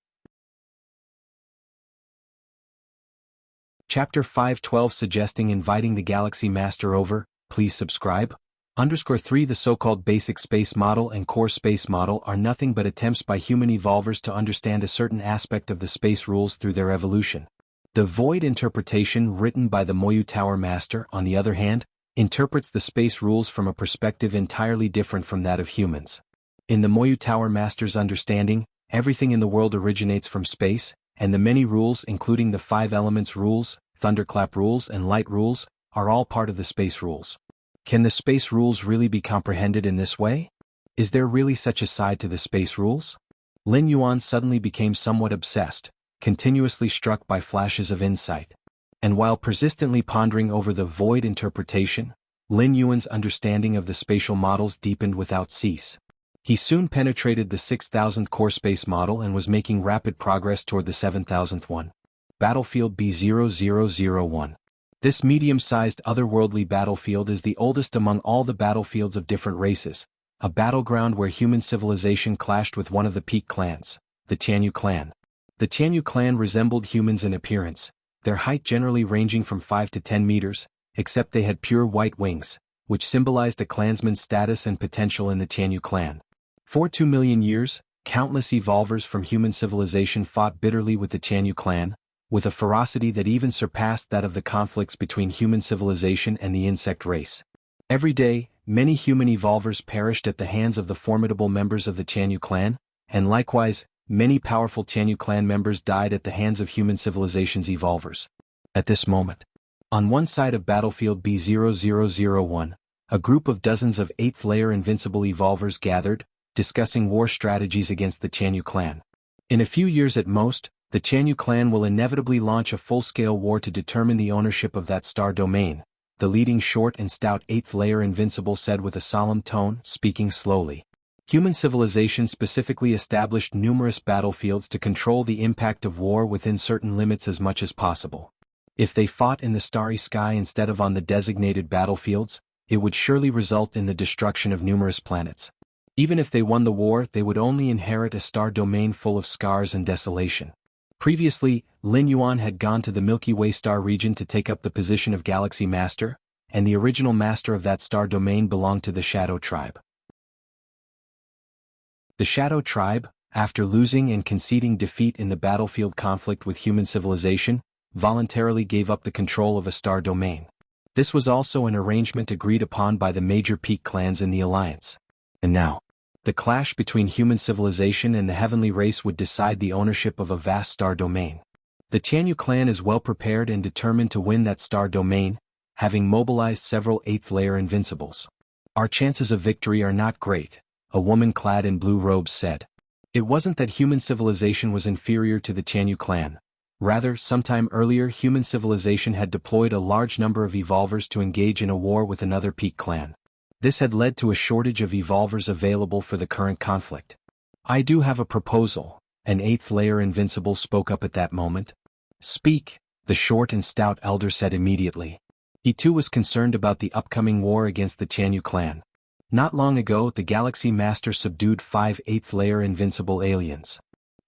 Chapter 5:12 Suggesting inviting the Galaxy Master over, please subscribe. _3 The so-called basic space model and core space model are nothing but attempts by human evolvers to understand a certain aspect of the space rules through their evolution. The void interpretation written by the Moyu Tower Master, on the other hand, interprets the space rules from a perspective entirely different from that of humans. In the Moyu Tower Master's understanding, everything in the world originates from space, and the many rules, including the 5 elements rules, thunderclap rules and light rules, are all part of the space rules. Can the space rules really be comprehended in this way? Is there really such a side to the space rules? Lin Yuan suddenly became somewhat obsessed, continuously struck by flashes of insight. And while persistently pondering over the void interpretation, Lin Yuan's understanding of the spatial models deepened without cease. He soon penetrated the 6,000th core space model and was making rapid progress toward the 7,000th one. Battlefield B0001. This medium-sized otherworldly battlefield is the oldest among all the battlefields of different races, a battleground where human civilization clashed with one of the peak clans, the Tianyu clan. The Tianyu clan resembled humans in appearance, their height generally ranging from 5 to 10 meters, except they had pure white wings, which symbolized a clansman's status and potential in the Tianyu clan. For 2 million years, countless evolvers from human civilization fought bitterly with the Tianyu clan, with a ferocity that even surpassed that of the conflicts between human civilization and the insect race. Every day, many human evolvers perished at the hands of the formidable members of the Tianyu clan, and likewise, many powerful Tianyu clan members died at the hands of human civilization's evolvers. At this moment, on one side of battlefield B0001, a group of dozens of 8th-layer invincible evolvers gathered, discussing war strategies against the Tianyu clan. In a few years at most, the Tianyu clan will inevitably launch a full-scale war to determine the ownership of that star domain, the leading short and stout 8th-layer invincible said with a solemn tone, speaking slowly. Human civilization specifically established numerous battlefields to control the impact of war within certain limits as much as possible. If they fought in the starry sky instead of on the designated battlefields, it would surely result in the destruction of numerous planets. Even if they won the war, they would only inherit a star domain full of scars and desolation. Previously, Lin Yuan had gone to the Milky Way star region to take up the position of Galaxy Master, and the original master of that star domain belonged to the Shadow Tribe. The Shadow Tribe, after losing and conceding defeat in the battlefield conflict with human civilization, voluntarily gave up the control of a star domain. This was also an arrangement agreed upon by the major peak clans in the alliance. And now, the clash between human civilization and the heavenly race would decide the ownership of a vast star domain. The Tianyu clan is well prepared and determined to win that star domain, having mobilized several 8th-layer invincibles. Our chances of victory are not great, a woman clad in blue robes said. It wasn't that human civilization was inferior to the Tianyu clan. Rather, sometime earlier human civilization had deployed a large number of evolvers to engage in a war with another peak clan. This had led to a shortage of evolvers available for the current conflict. I do have a proposal, an 8th-layer invincible spoke up at that moment. Speak, the short and stout elder said immediately. He too was concerned about the upcoming war against the Tianyu clan. Not long ago, the Galaxy Master subdued 5 8th-layer invincible aliens.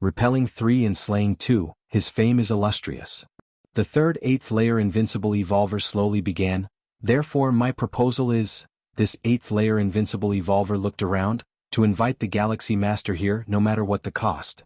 Repelling 3 and slaying 2, his fame is illustrious. The third 8th-layer invincible evolver slowly began, therefore my proposal is, this 8th-layer invincible evolver looked around, to invite the Galaxy Master here no matter what the cost.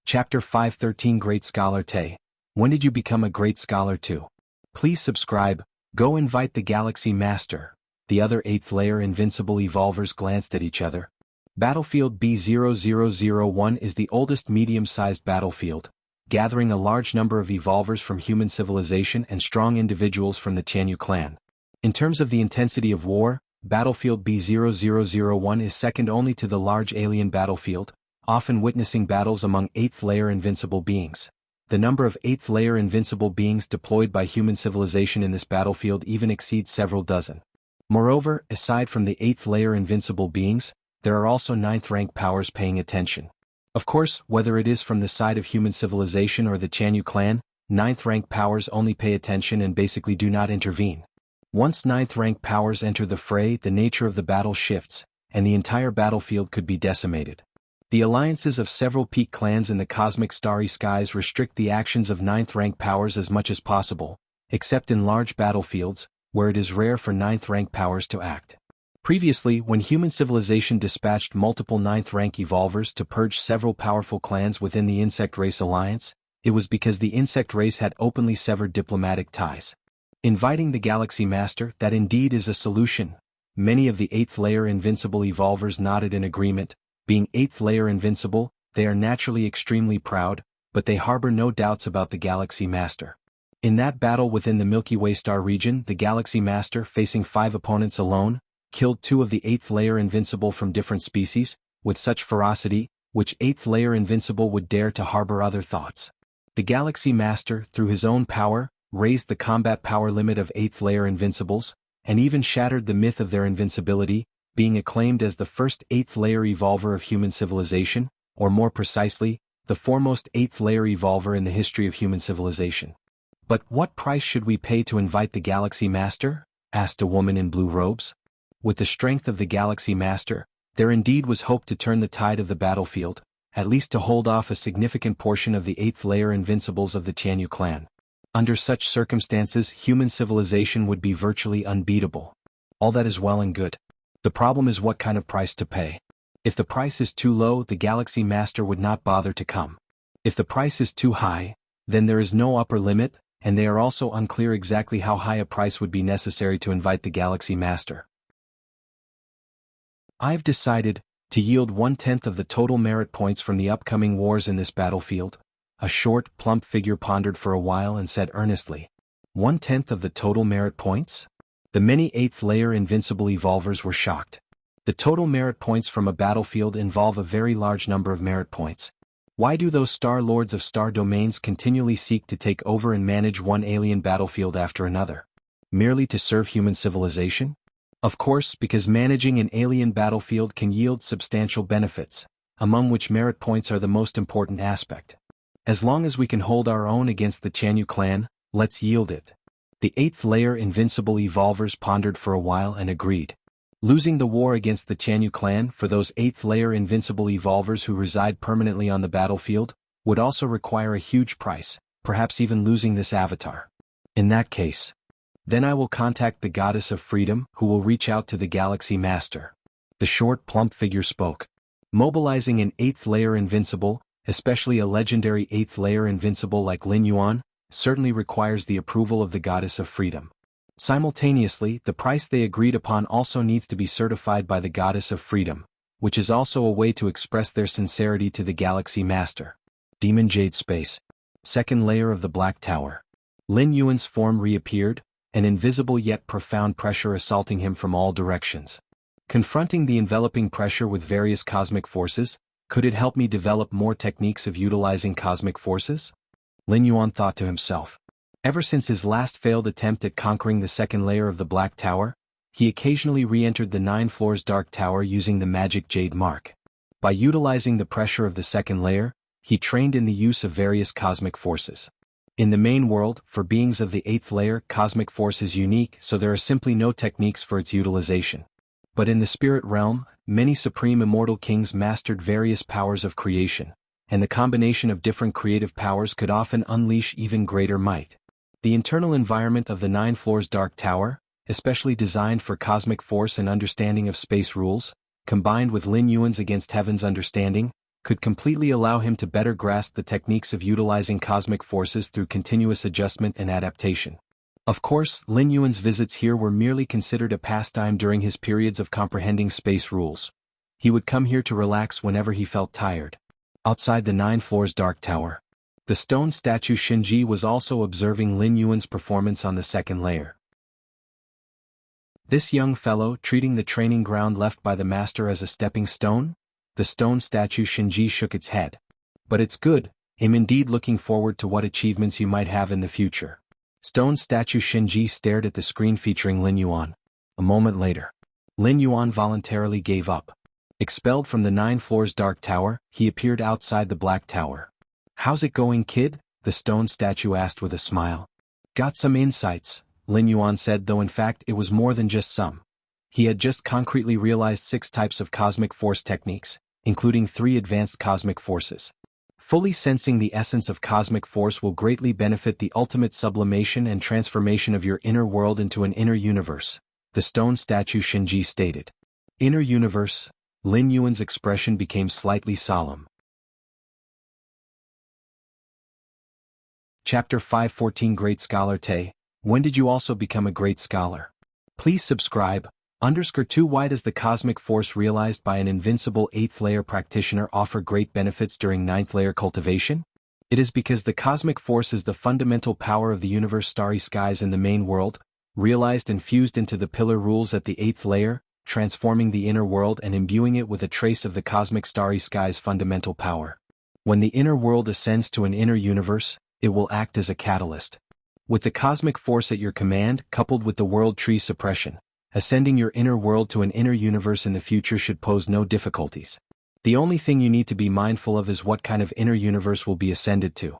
Chapter 5:13 Great Scholar Te. When did you become a great scholar too? Please subscribe, go invite the Galaxy Master. The other 8th-layer invincible evolvers glanced at each other. Battlefield B0001 is the oldest medium-sized battlefield, gathering a large number of evolvers from human civilization and strong individuals from the Tianyu clan. In terms of the intensity of war, Battlefield B0001 is second only to the large alien battlefield, often witnessing battles among 8th layer invincible beings. The number of 8th layer invincible beings deployed by human civilization in this battlefield even exceeds several dozen. Moreover, aside from the 8th layer invincible beings, there are also 9th rank powers paying attention. Of course, whether it is from the side of human civilization or the Jianghu clan, 9th rank powers only pay attention and basically do not intervene. Once 9th rank powers enter the fray, the nature of the battle shifts, and the entire battlefield could be decimated. The alliances of several peak clans in the cosmic starry skies restrict the actions of 9th rank powers as much as possible, except in large battlefields, where it is rare for 9th rank powers to act. Previously, when human civilization dispatched multiple 9th rank evolvers to purge several powerful clans within the insect race alliance, it was because the insect race had openly severed diplomatic ties. Inviting the Galaxy Master, that indeed is a solution. Many of the 8th layer invincible evolvers nodded in agreement. Being 8th layer invincible, they are naturally extremely proud, but they harbor no doubts about the Galaxy Master. In that battle within the Milky Way star region, the Galaxy Master, facing 5 opponents alone, killed 2 of the 8th layer invincible from different species, with such ferocity, which 8th layer invincible would dare to harbor other thoughts. The Galaxy Master, through his own power, raised the combat power limit of 8th layer invincibles, and even shattered the myth of their invincibility, being acclaimed as the first 8th layer evolver of human civilization, or more precisely, the foremost 8th layer evolver in the history of human civilization. But what price should we pay to invite the Galaxy Master? Asked a woman in blue robes. With the strength of the Galaxy Master, there indeed was hope to turn the tide of the battlefield, at least to hold off a significant portion of the 8th layer invincibles of the Jianghu clan. Under such circumstances, human civilization would be virtually unbeatable. All that is well and good. The problem is what kind of price to pay. If the price is too low, the Galaxy Master would not bother to come. If the price is too high, then there is no upper limit, and they are also unclear exactly how high a price would be necessary to invite the Galaxy Master. I've decided to yield 1/10 of the total merit points from the upcoming wars in this battlefield. A short, plump figure pondered for a while and said earnestly, 1/10 of the total merit points? The many 8th layer invincible evolvers were shocked. The total merit points from a battlefield involve a very large number of merit points. Why do those star lords of star domains continually seek to take over and manage one alien battlefield after another? Merely to serve human civilization? Of course, because managing an alien battlefield can yield substantial benefits, among which merit points are the most important aspect. As long as we can hold our own against the Jianghu clan, let's yield it. The 8th layer invincible evolvers pondered for a while and agreed. Losing the war against the Jianghu clan for those 8th layer invincible evolvers who reside permanently on the battlefield would also require a huge price, perhaps even losing this avatar. In that case, then I will contact the Goddess of Freedom, who will reach out to the Galaxy Master. The short, plump figure spoke. Mobilizing an 8th layer invincible, especially a legendary 8th layer invincible like Lin Yuan, certainly requires the approval of the Goddess of Freedom. Simultaneously, the price they agreed upon also needs to be certified by the Goddess of Freedom, which is also a way to express their sincerity to the Galaxy Master. Demon Jade Space. Second layer of the Black Tower. Lin Yuan's form reappeared, an invisible yet profound pressure assaulting him from all directions. Confronting the enveloping pressure with various cosmic forces, could it help me develop more techniques of utilizing cosmic forces? Lin Yuan thought to himself. Ever since his last failed attempt at conquering the second layer of the Black Tower, he occasionally re-entered the 9 floors Dark Tower using the magic Jade Mark. By utilizing the pressure of the second layer, he trained in the use of various cosmic forces. In the main world, for beings of the 8th layer, cosmic force is unique, so there are simply no techniques for its utilization. But in the spirit realm, many supreme immortal kings mastered various powers of creation, and the combination of different creative powers could often unleash even greater might. The internal environment of the 9 floors Dark Tower, especially designed for cosmic force and understanding of space rules, combined with Lin Yuan's against heaven's understanding, could completely allow him to better grasp the techniques of utilizing cosmic forces through continuous adjustment and adaptation. Of course, Lin Yuan's visits here were merely considered a pastime during his periods of comprehending space rules. He would come here to relax whenever he felt tired. Outside the 9 floors Dark Tower, the stone statue Shinji was also observing Lin Yuan's performance on the second layer. This young fellow treating the training ground left by the master as a stepping stone? The stone statue Xianxia shook its head. But it's good, I'm indeed looking forward to what achievements you might have in the future. Stone statue Xianxia stared at the screen featuring Lin Yuan. A moment later, Lin Yuan voluntarily gave up. Expelled from the 9 floors dark tower, he appeared outside the black tower. How's it going, kid? The stone statue asked with a smile. Got some insights, Lin Yuan said, though in fact it was more than just some. He had just concretely realized 6 types of cosmic force techniques, including 3 advanced cosmic forces. Fully sensing the essence of cosmic force will greatly benefit the ultimate sublimation and transformation of your inner world into an inner universe, the stone statue Xianxia stated. Inner universe? Lin Yuan's expression became slightly solemn. Chapter 514 Great Scholar Te, when did you also become a great scholar? Please subscribe. _2 Why does the cosmic force realized by an invincible 8th layer practitioner offer great benefits during 9th layer cultivation? It is because the cosmic force is the fundamental power of the universe starry skies in the main world, realized and fused into the pillar rules at the 8th layer, transforming the inner world and imbuing it with a trace of the cosmic starry skies fundamental power. When the inner world ascends to an inner universe, it will act as a catalyst. With the cosmic force at your command, coupled with the world tree suppression, ascending your inner world to an inner universe in the future should pose no difficulties. The only thing you need to be mindful of is what kind of inner universe will be ascended to.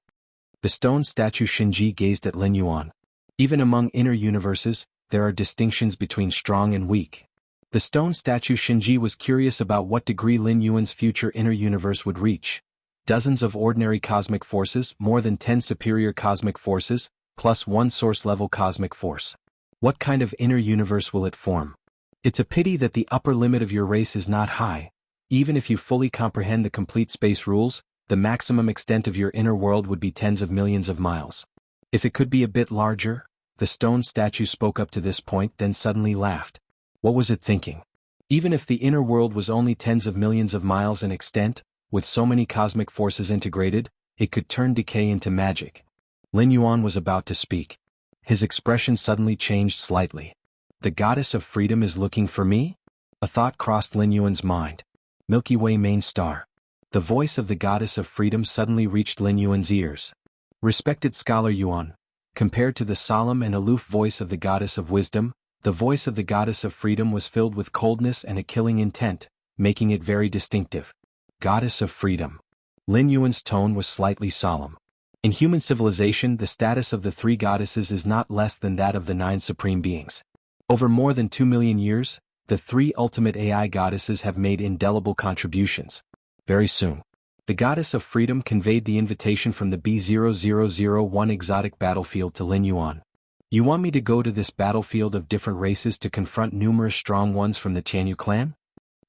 The stone statue Xianxia gazed at Lin Yuan. Even among inner universes, there are distinctions between strong and weak. The stone statue Xianxia was curious about what degree Lin Yuan's future inner universe would reach. Dozens of ordinary cosmic forces, more than 10 superior cosmic forces, plus 1 source-level cosmic force. What kind of inner universe will it form? It's a pity that the upper limit of your race is not high. Even if you fully comprehend the complete space rules, the maximum extent of your inner world would be tens of millions of miles. If it could be a bit larger, the stone statue spoke up to this point, then suddenly laughed. What was it thinking? Even if the inner world was only tens of millions of miles in extent, with so many cosmic forces integrated, it could turn decay into magic. Lin Yuan was about to speak. His expression suddenly changed slightly. The goddess of freedom is looking for me? A thought crossed Lin Yuan's mind. Milky Way main star. The voice of the goddess of freedom suddenly reached Lin Yuan's ears. Respected scholar Yuan, compared to the solemn and aloof voice of the goddess of wisdom, the voice of the goddess of freedom was filled with coldness and a killing intent, making it very distinctive. Goddess of freedom. Lin Yuan's tone was slightly solemn. In human civilization, the status of the 3 goddesses is not less than that of the 9 supreme beings. Over more than 2 million years, the 3 ultimate AI goddesses have made indelible contributions. Very soon, the goddess of freedom conveyed the invitation from the B0001 exotic battlefield to Lin Yuan. You want me to go to this battlefield of different races to confront numerous strong ones from the Jianghu clan?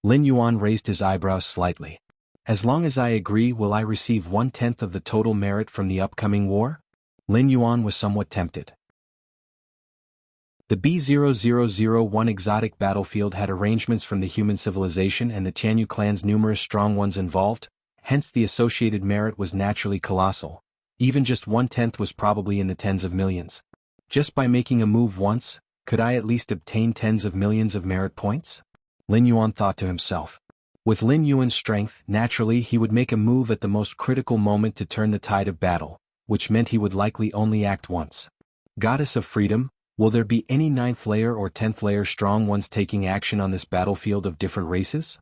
Lin Yuan raised his eyebrows slightly. As long as I agree, will I receive 1/10 of the total merit from the upcoming war? Lin Yuan was somewhat tempted. The B0001 exotic battlefield had arrangements from the human civilization and the Jianghu clan's numerous strong ones involved, hence the associated merit was naturally colossal. Even just 1/10 was probably in the tens of millions. Just by making a move once, could I at least obtain tens of millions of merit points? Lin Yuan thought to himself. With Lin Yuan's strength, naturally he would make a move at the most critical moment to turn the tide of battle, which meant he would likely only act once. Goddess of freedom, will there be any 9th layer or 10th layer strong ones taking action on this battlefield of different races?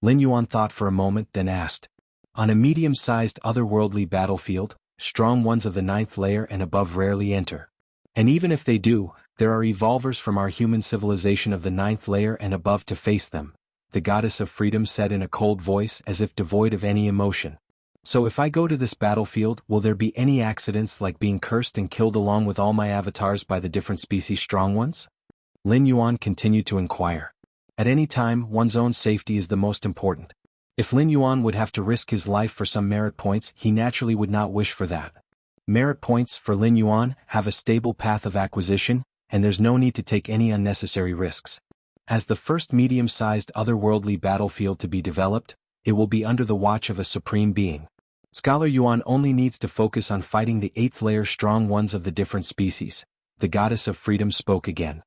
Lin Yuan thought for a moment, then asked. On a medium-sized otherworldly battlefield, strong ones of the 9th layer and above rarely enter. And even if they do, there are evolvers from our human civilization of the 9th layer and above to face them, the goddess of freedom said in a cold voice as if devoid of any emotion. So if I go to this battlefield, will there be any accidents like being cursed and killed along with all my avatars by the different species strong ones? Lin Yuan continued to inquire. At any time, one's own safety is the most important. If Lin Yuan would have to risk his life for some merit points, he naturally would not wish for that. Merit points, for Lin Yuan, have a stable path of acquisition, and there's no need to take any unnecessary risks. As the first medium-sized otherworldly battlefield to be developed, it will be under the watch of a supreme being. Scholar Yuan only needs to focus on fighting the 8th layer strong ones of the different species. The goddess of freedom spoke again.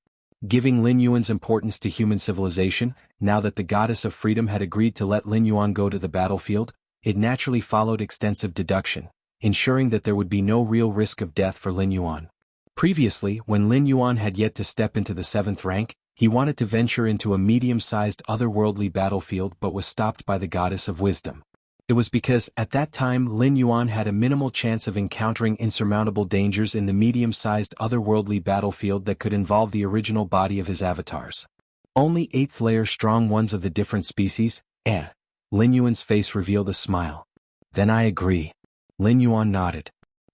Giving Lin Yuan's importance to human civilization, now that the goddess of freedom had agreed to let Lin Yuan go to the battlefield, it naturally followed extensive deduction, ensuring that there would be no real risk of death for Lin Yuan. Previously, when Lin Yuan had yet to step into the 7th rank, he wanted to venture into a medium-sized otherworldly battlefield but was stopped by the goddess of wisdom. It was because, at that time, Lin Yuan had a minimal chance of encountering insurmountable dangers in the medium-sized otherworldly battlefield that could involve the original body of his avatars. Only 8th layer strong ones of the different species, Lin Yuan's face revealed a smile. Then I agree. Lin Yuan nodded.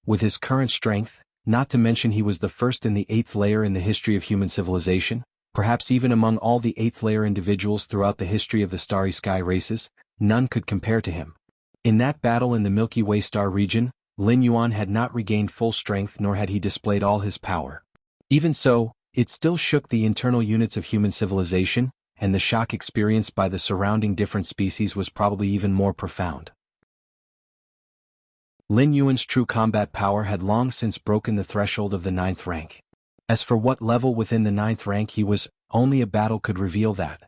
With his current strength, not to mention he was the first in the 8th layer in the history of human civilization, perhaps even among all the 8th layer individuals throughout the history of the Starry Sky races, none could compare to him. In that battle in the Milky Way star region, Lin Yuan had not regained full strength nor had he displayed all his power. Even so, it still shook the internal units of human civilization, and the shock experienced by the surrounding different species was probably even more profound. Lin Yuan's true combat power had long since broken the threshold of the 9th rank. As for what level within the 9th rank he was, only a battle could reveal that.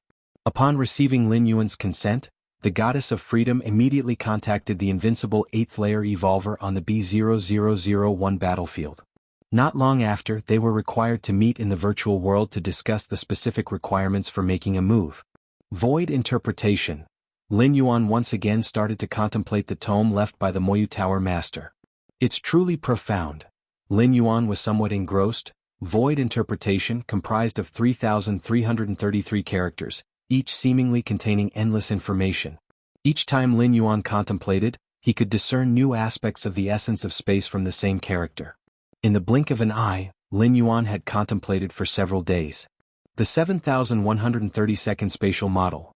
Upon receiving Lin Yuan's consent, the goddess of freedom immediately contacted the invincible 8th layer evolver on the B0001 battlefield. Not long after, they were required to meet in the virtual world to discuss the specific requirements for making a move. Void interpretation. Lin Yuan once again started to contemplate the tome left by the Moyu Tower Master. It's truly profound. Lin Yuan was somewhat engrossed. Void interpretation comprised of 3,333 characters, each seemingly containing endless information. Each time Lin Yuan contemplated, he could discern new aspects of the essence of space from the same character. In the blink of an eye, Lin Yuan had contemplated for several days. The 7,132nd spatial model.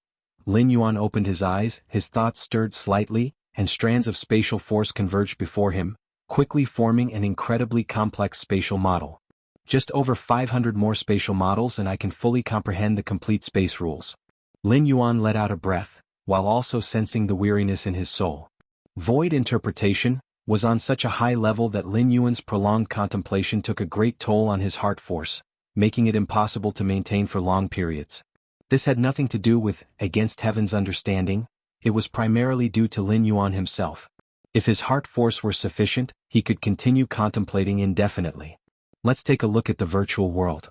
Lin Yuan opened his eyes, his thoughts stirred slightly, and strands of spatial force converged before him, quickly forming an incredibly complex spatial model. Just over 500 more spatial models and I can fully comprehend the complete space rules. Lin Yuan let out a breath, while also sensing the weariness in his soul. Void interpretation was on such a high level that Lin Yuan's prolonged contemplation took a great toll on his heart force, making it impossible to maintain for long periods. This had nothing to do with against heaven's understanding, it was primarily due to Lin Yuan himself. If his heart force were sufficient, he could continue contemplating indefinitely. Let's take a look at the virtual world.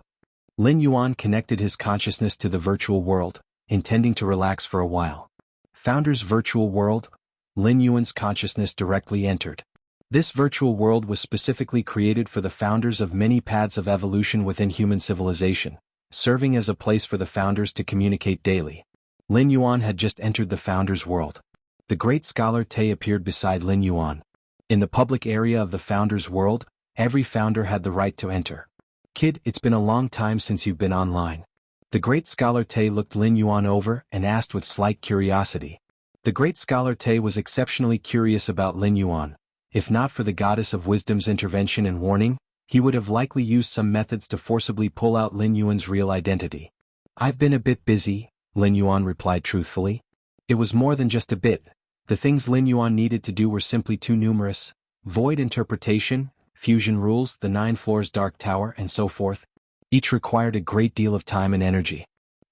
Lin Yuan connected his consciousness to the virtual world, intending to relax for a while. Founder's virtual world. Lin Yuan's consciousness directly entered. This virtual world was specifically created for the founders of many paths of evolution within human civilization, serving as a place for the founders to communicate daily. Lin Yuan had just entered the founder's world. The great scholar Te appeared beside Lin Yuan. In the public area of the founder's world, every founder had the right to enter. Kid, it's been a long time since you've been online. The great scholar Te looked Lin Yuan over and asked with slight curiosity. The great scholar Te was exceptionally curious about Lin Yuan. If not for the goddess of wisdom's intervention and warning, he would have likely used some methods to forcibly pull out Lin Yuan's real identity. I've been a bit busy, Lin Yuan replied truthfully. It was more than just a bit. The things Lin Yuan needed to do were simply too numerous. Void interpretation, fusion rules, the 9 floors dark tower, and so forth. Each required a great deal of time and energy.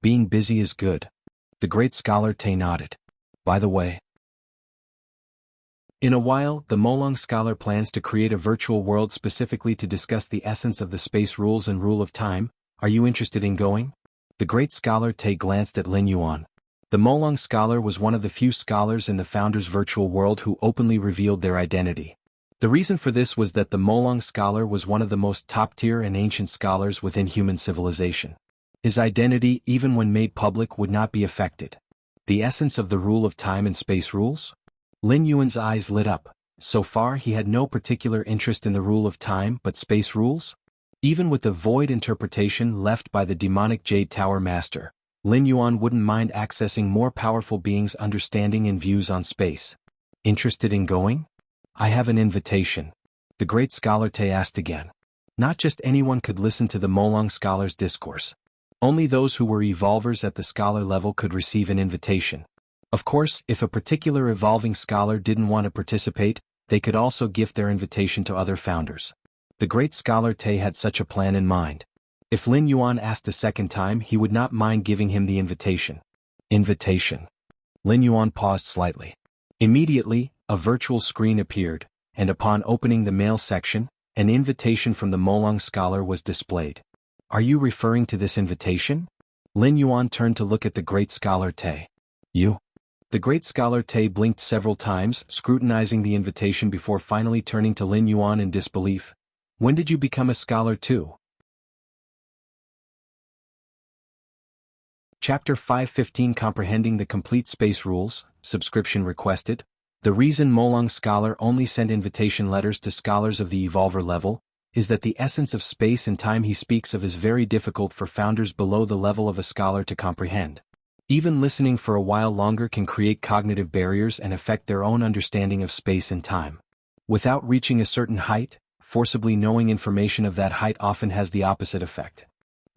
Being busy is good. The great scholar Te nodded. By the way, in a while, the Molong scholar plans to create a virtual world specifically to discuss the essence of the space rules and rule of time. Are you interested in going? The great scholar Te glanced at Lin Yuan. The Molong scholar was one of the few scholars in the founder's virtual world who openly revealed their identity. The reason for this was that the Molong scholar was one of the most top-tier and ancient scholars within human civilization. His identity, even when made public, would not be affected. The essence of the rule of time and space rules? Lin Yuan's eyes lit up. So far he had no particular interest in the rule of time but space rules? Even with the void interpretation left by the demonic Jade Tower Master, Lin Yuan wouldn't mind accessing more powerful beings' understanding and views on space. Interested in going? I have an invitation. The great scholar Te asked again. Not just anyone could listen to the Molong scholar's discourse. Only those who were evolvers at the scholar level could receive an invitation. Of course, if a particular evolving scholar didn't want to participate, they could also gift their invitation to other founders. The great scholar Te had such a plan in mind. If Lin Yuan asked a second time, he would not mind giving him the invitation. Invitation. Lin Yuan paused slightly. Immediately, a virtual screen appeared, and upon opening the mail section, an invitation from the Molong scholar was displayed. Are you referring to this invitation? Lin Yuan turned to look at the great scholar Te. You? The great scholar Te blinked several times, scrutinizing the invitation before finally turning to Lin Yuan in disbelief. When did you become a scholar too? Chapter 515 Comprehending the Complete Space Rules, Subscription Requested. The reason Molong Scholar only sent invitation letters to scholars of the Evolver level is that the essence of space and time he speaks of is very difficult for founders below the level of a scholar to comprehend. Even listening for a while longer can create cognitive barriers and affect their own understanding of space and time. Without reaching a certain height, forcibly knowing information of that height often has the opposite effect.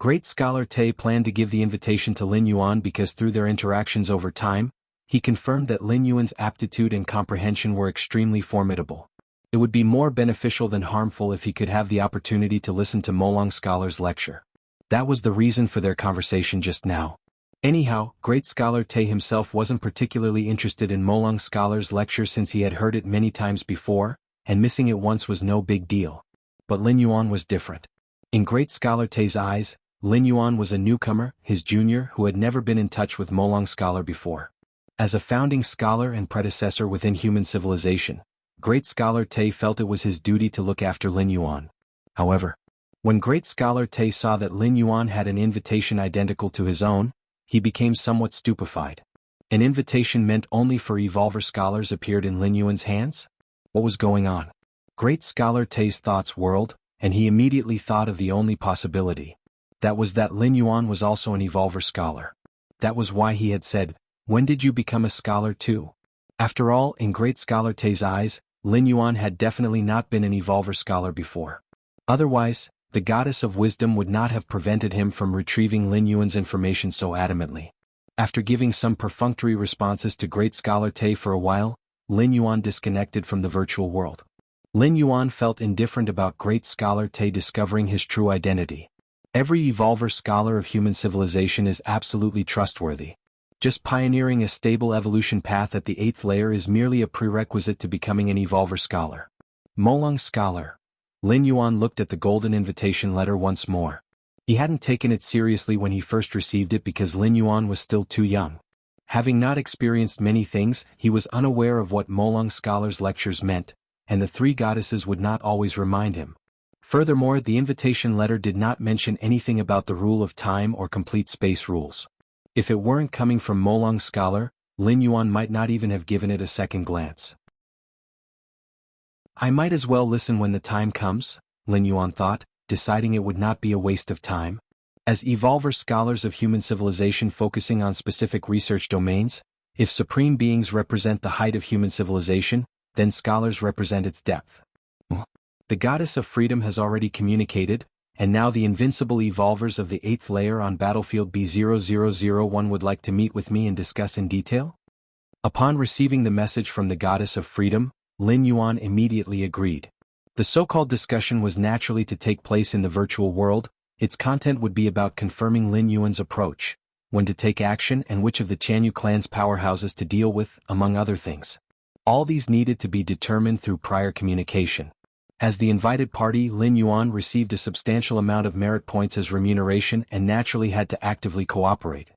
Great Scholar Te planned to give the invitation to Lin Yuan because through their interactions over time, he confirmed that Lin Yuan's aptitude and comprehension were extremely formidable. It would be more beneficial than harmful if he could have the opportunity to listen to Molong Scholar's lecture. That was the reason for their conversation just now. Anyhow, Great Scholar Te himself wasn't particularly interested in Molong Scholar's lecture since he had heard it many times before, and missing it once was no big deal. But Lin Yuan was different. In Great Scholar Te's eyes, Lin Yuan was a newcomer, his junior who had never been in touch with Molong Scholar before. As a founding scholar and predecessor within human civilization, Great Scholar Te felt it was his duty to look after Lin Yuan. However, when Great Scholar Te saw that Lin Yuan had an invitation identical to his own, he became somewhat stupefied. An invitation meant only for Evolver scholars appeared in Lin Yuan's hands? What was going on? Great Scholar Te's thoughts whirled, and he immediately thought of the only possibility. That was that Lin Yuan was also an Evolver scholar. That was why he had said, "When did you become a scholar too?" After all, in Great Scholar Te's eyes, Lin Yuan had definitely not been an Evolver scholar before. Otherwise, the goddess of wisdom would not have prevented him from retrieving Lin Yuan's information so adamantly. After giving some perfunctory responses to Great Scholar Te for a while, Lin Yuan disconnected from the virtual world. Lin Yuan felt indifferent about Great Scholar Te discovering his true identity. Every Evolver scholar of human civilization is absolutely trustworthy. Just pioneering a stable evolution path at the 8th layer is merely a prerequisite to becoming an Evolver scholar. Molong Scholar. Lin Yuan looked at the golden invitation letter once more. He hadn't taken it seriously when he first received it because Lin Yuan was still too young. Having not experienced many things, he was unaware of what Molong Scholar's lectures meant, and the three goddesses would not always remind him. Furthermore, the invitation letter did not mention anything about the rule of time or complete space rules. If it weren't coming from Molong Scholar, Lin Yuan might not even have given it a second glance. I might as well listen when the time comes, Lin Yuan thought, deciding it would not be a waste of time. As Evolver scholars of human civilization focusing on specific research domains, if supreme beings represent the height of human civilization, then scholars represent its depth. The goddess of freedom has already communicated, and now the invincible Evolvers of the 8th layer on battlefield B0001 would like to meet with me and discuss in detail? Upon receiving the message from the goddess of freedom, Lin Yuan immediately agreed. The so-called discussion was naturally to take place in the virtual world. Its content would be about confirming Lin Yuan's approach, when to take action and which of the Jianghu clan's powerhouses to deal with, among other things. All these needed to be determined through prior communication. As the invited party, Lin Yuan received a substantial amount of merit points as remuneration and naturally had to actively cooperate.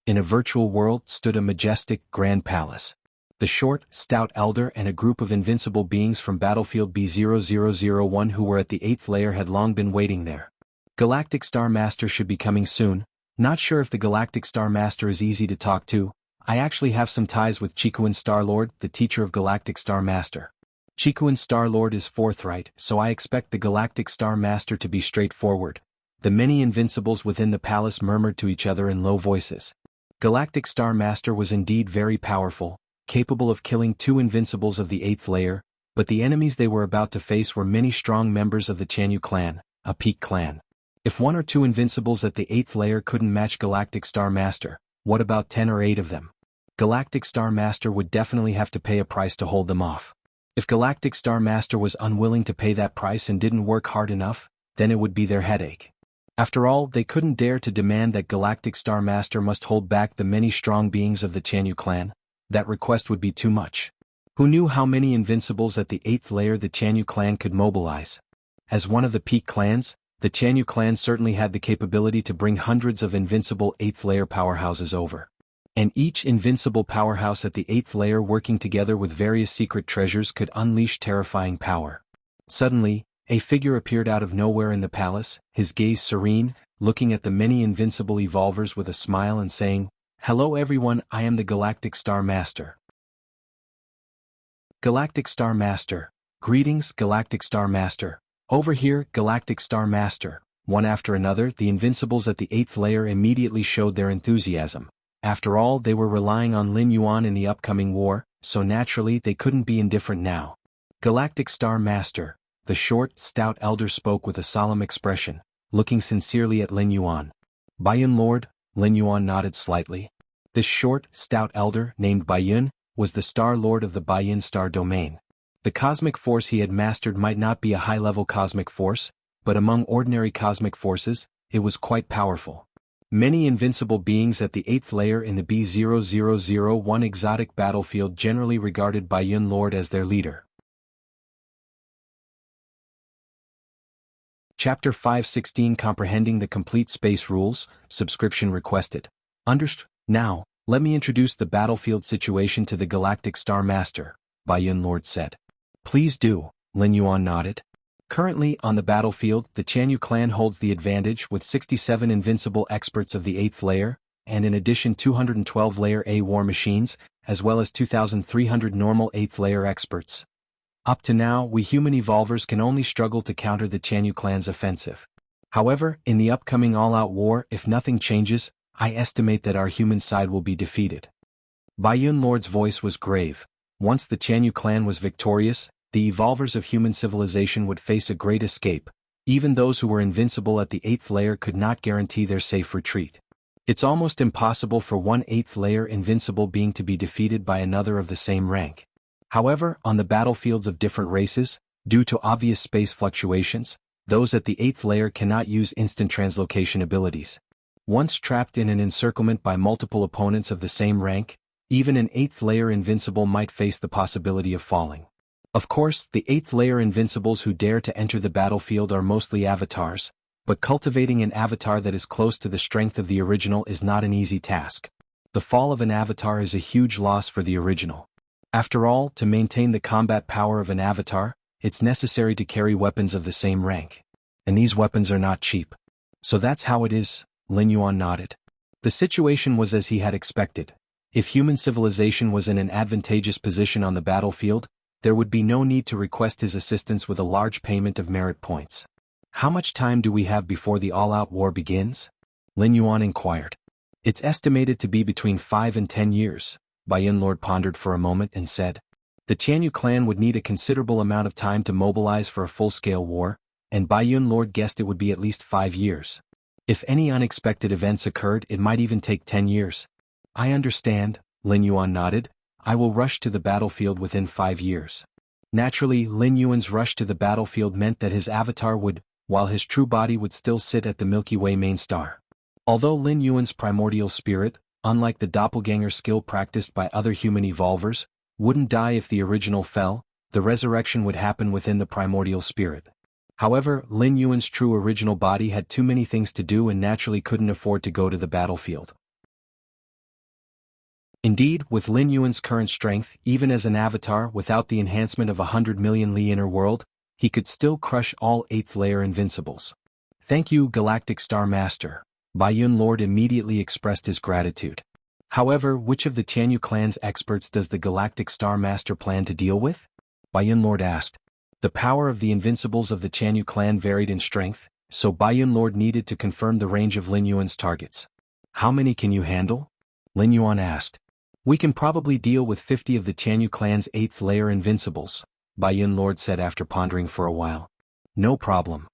In a virtual world stood a majestic, grand palace. The short, stout elder and a group of invincible beings from battlefield B0001 who were at the 8th layer had long been waiting there. Galactic Star Master should be coming soon. Not sure if the Galactic Star Master is easy to talk to. I actually have some ties with Chikuan Starlord, the teacher of Galactic Star Master. Chikuan Starlord is forthright, so I expect the Galactic Star Master to be straightforward. The many invincibles within the palace murmured to each other in low voices. Galactic Star Master was indeed very powerful, capable of killing 2 invincibles of the 8th layer, but the enemies they were about to face were many strong members of the Jianghu clan, a peak clan. If 1 or 2 invincibles at the 8th layer couldn't match Galactic Star Master, what about 10 or 8 of them? Galactic Star Master would definitely have to pay a price to hold them off. If Galactic Star Master was unwilling to pay that price and didn't work hard enough, then it would be their headache. After all, they couldn't dare to demand that Galactic Star Master must hold back the many strong beings of the Jianghu clan. That request would be too much. Who knew how many invincibles at the 8th layer the Jianghu clan could mobilize? As one of the peak clans, the Jianghu clan certainly had the capability to bring hundreds of invincible 8th layer powerhouses over. And each invincible powerhouse at the 8th layer working together with various secret treasures could unleash terrifying power. Suddenly, a figure appeared out of nowhere in the palace, his gaze serene, looking at the many invincible evolvers with a smile and saying, "Hello everyone, I am the Galactic Star Master." Galactic Star Master. Greetings, Galactic Star Master. Over here, Galactic Star Master. One after another, the invincibles at the 8th layer immediately showed their enthusiasm. After all, they were relying on Lin Yuan in the upcoming war, so naturally they couldn't be indifferent now. Galactic Star Master. The short, stout elder spoke with a solemn expression, looking sincerely at Lin Yuan. Baiyun Lord, Lin Yuan nodded slightly. This short, stout elder, named Baiyun, was the Star Lord of the Baiyun Star Domain. The cosmic force he had mastered might not be a high-level cosmic force, but among ordinary cosmic forces, it was quite powerful. Many invincible beings at the 8th layer in the B0001 exotic battlefield generally regarded Baiyun Lord as their leader. Chapter 516 Comprehending the Complete Space Rules, Subscription Requested. Now, let me introduce the battlefield situation to the Galactic Star Master, Baiyun Lord said. Please do, Lin Yuan nodded. Currently, on the battlefield, the Jianghu clan holds the advantage with 67 invincible experts of the 8th layer, and in addition 212 layer A war machines, as well as 2,300 normal 8th layer experts. Up to now, we human evolvers can only struggle to counter the Jianghu clan's offensive. However, in the upcoming all-out war, if nothing changes, I estimate that our human side will be defeated. Baiyun Lord's voice was grave. Once the Jianghu clan was victorious, the evolvers of human civilization would face a great escape. Even those who were invincible at the 8th layer could not guarantee their safe retreat. It's almost impossible for one 8th layer invincible being to be defeated by another of the same rank. However, on the battlefields of different races, due to obvious space fluctuations, those at the 8th layer cannot use instant translocation abilities. Once trapped in an encirclement by multiple opponents of the same rank, even an 8th layer invincible might face the possibility of falling. Of course, the 8th layer invincibles who dare to enter the battlefield are mostly avatars, but cultivating an avatar that is close to the strength of the original is not an easy task. The fall of an avatar is a huge loss for the original. After all, to maintain the combat power of an avatar, it's necessary to carry weapons of the same rank. And these weapons are not cheap. So that's how it is, Lin Yuan nodded. The situation was as he had expected. If human civilization was in an advantageous position on the battlefield, there would be no need to request his assistance with a large payment of merit points. How much time do we have before the all-out war begins? Lin Yuan inquired. It's estimated to be between 5 and 10 years. Baiyun Lord pondered for a moment and said. The Jianghu clan would need a considerable amount of time to mobilize for a full-scale war, and Baiyun Lord guessed it would be at least 5 years. If any unexpected events occurred, it might even take 10 years. I understand, Lin Yuan nodded. I will rush to the battlefield within 5 years. Naturally, Lin Yuan's rush to the battlefield meant that his avatar would, while his true body would still sit at the Milky Way main star. Although Lin Yuan's primordial spirit, unlike the doppelganger skill practiced by other human evolvers, wouldn't die if the original fell, the resurrection would happen within the primordial spirit. However, Lin Yuan's true original body had too many things to do and naturally couldn't afford to go to the battlefield. Indeed, with Lin Yuan's current strength, even as an avatar without the enhancement of 100 million Li inner world, he could still crush all 8th layer invincibles. Thank you, Galactic Star Master. Baiyun Lord immediately expressed his gratitude. However, which of the Jianghu clan's experts does the Galactic Star Master plan to deal with? Baiyun Lord asked. The power of the invincibles of the Jianghu clan varied in strength, so Baiyun Lord needed to confirm the range of Lin Yuan's targets. How many can you handle? Lin Yuan asked. We can probably deal with 50 of the Jianghu clan's 8th layer invincibles, Baiyun Lord said after pondering for a while. No problem.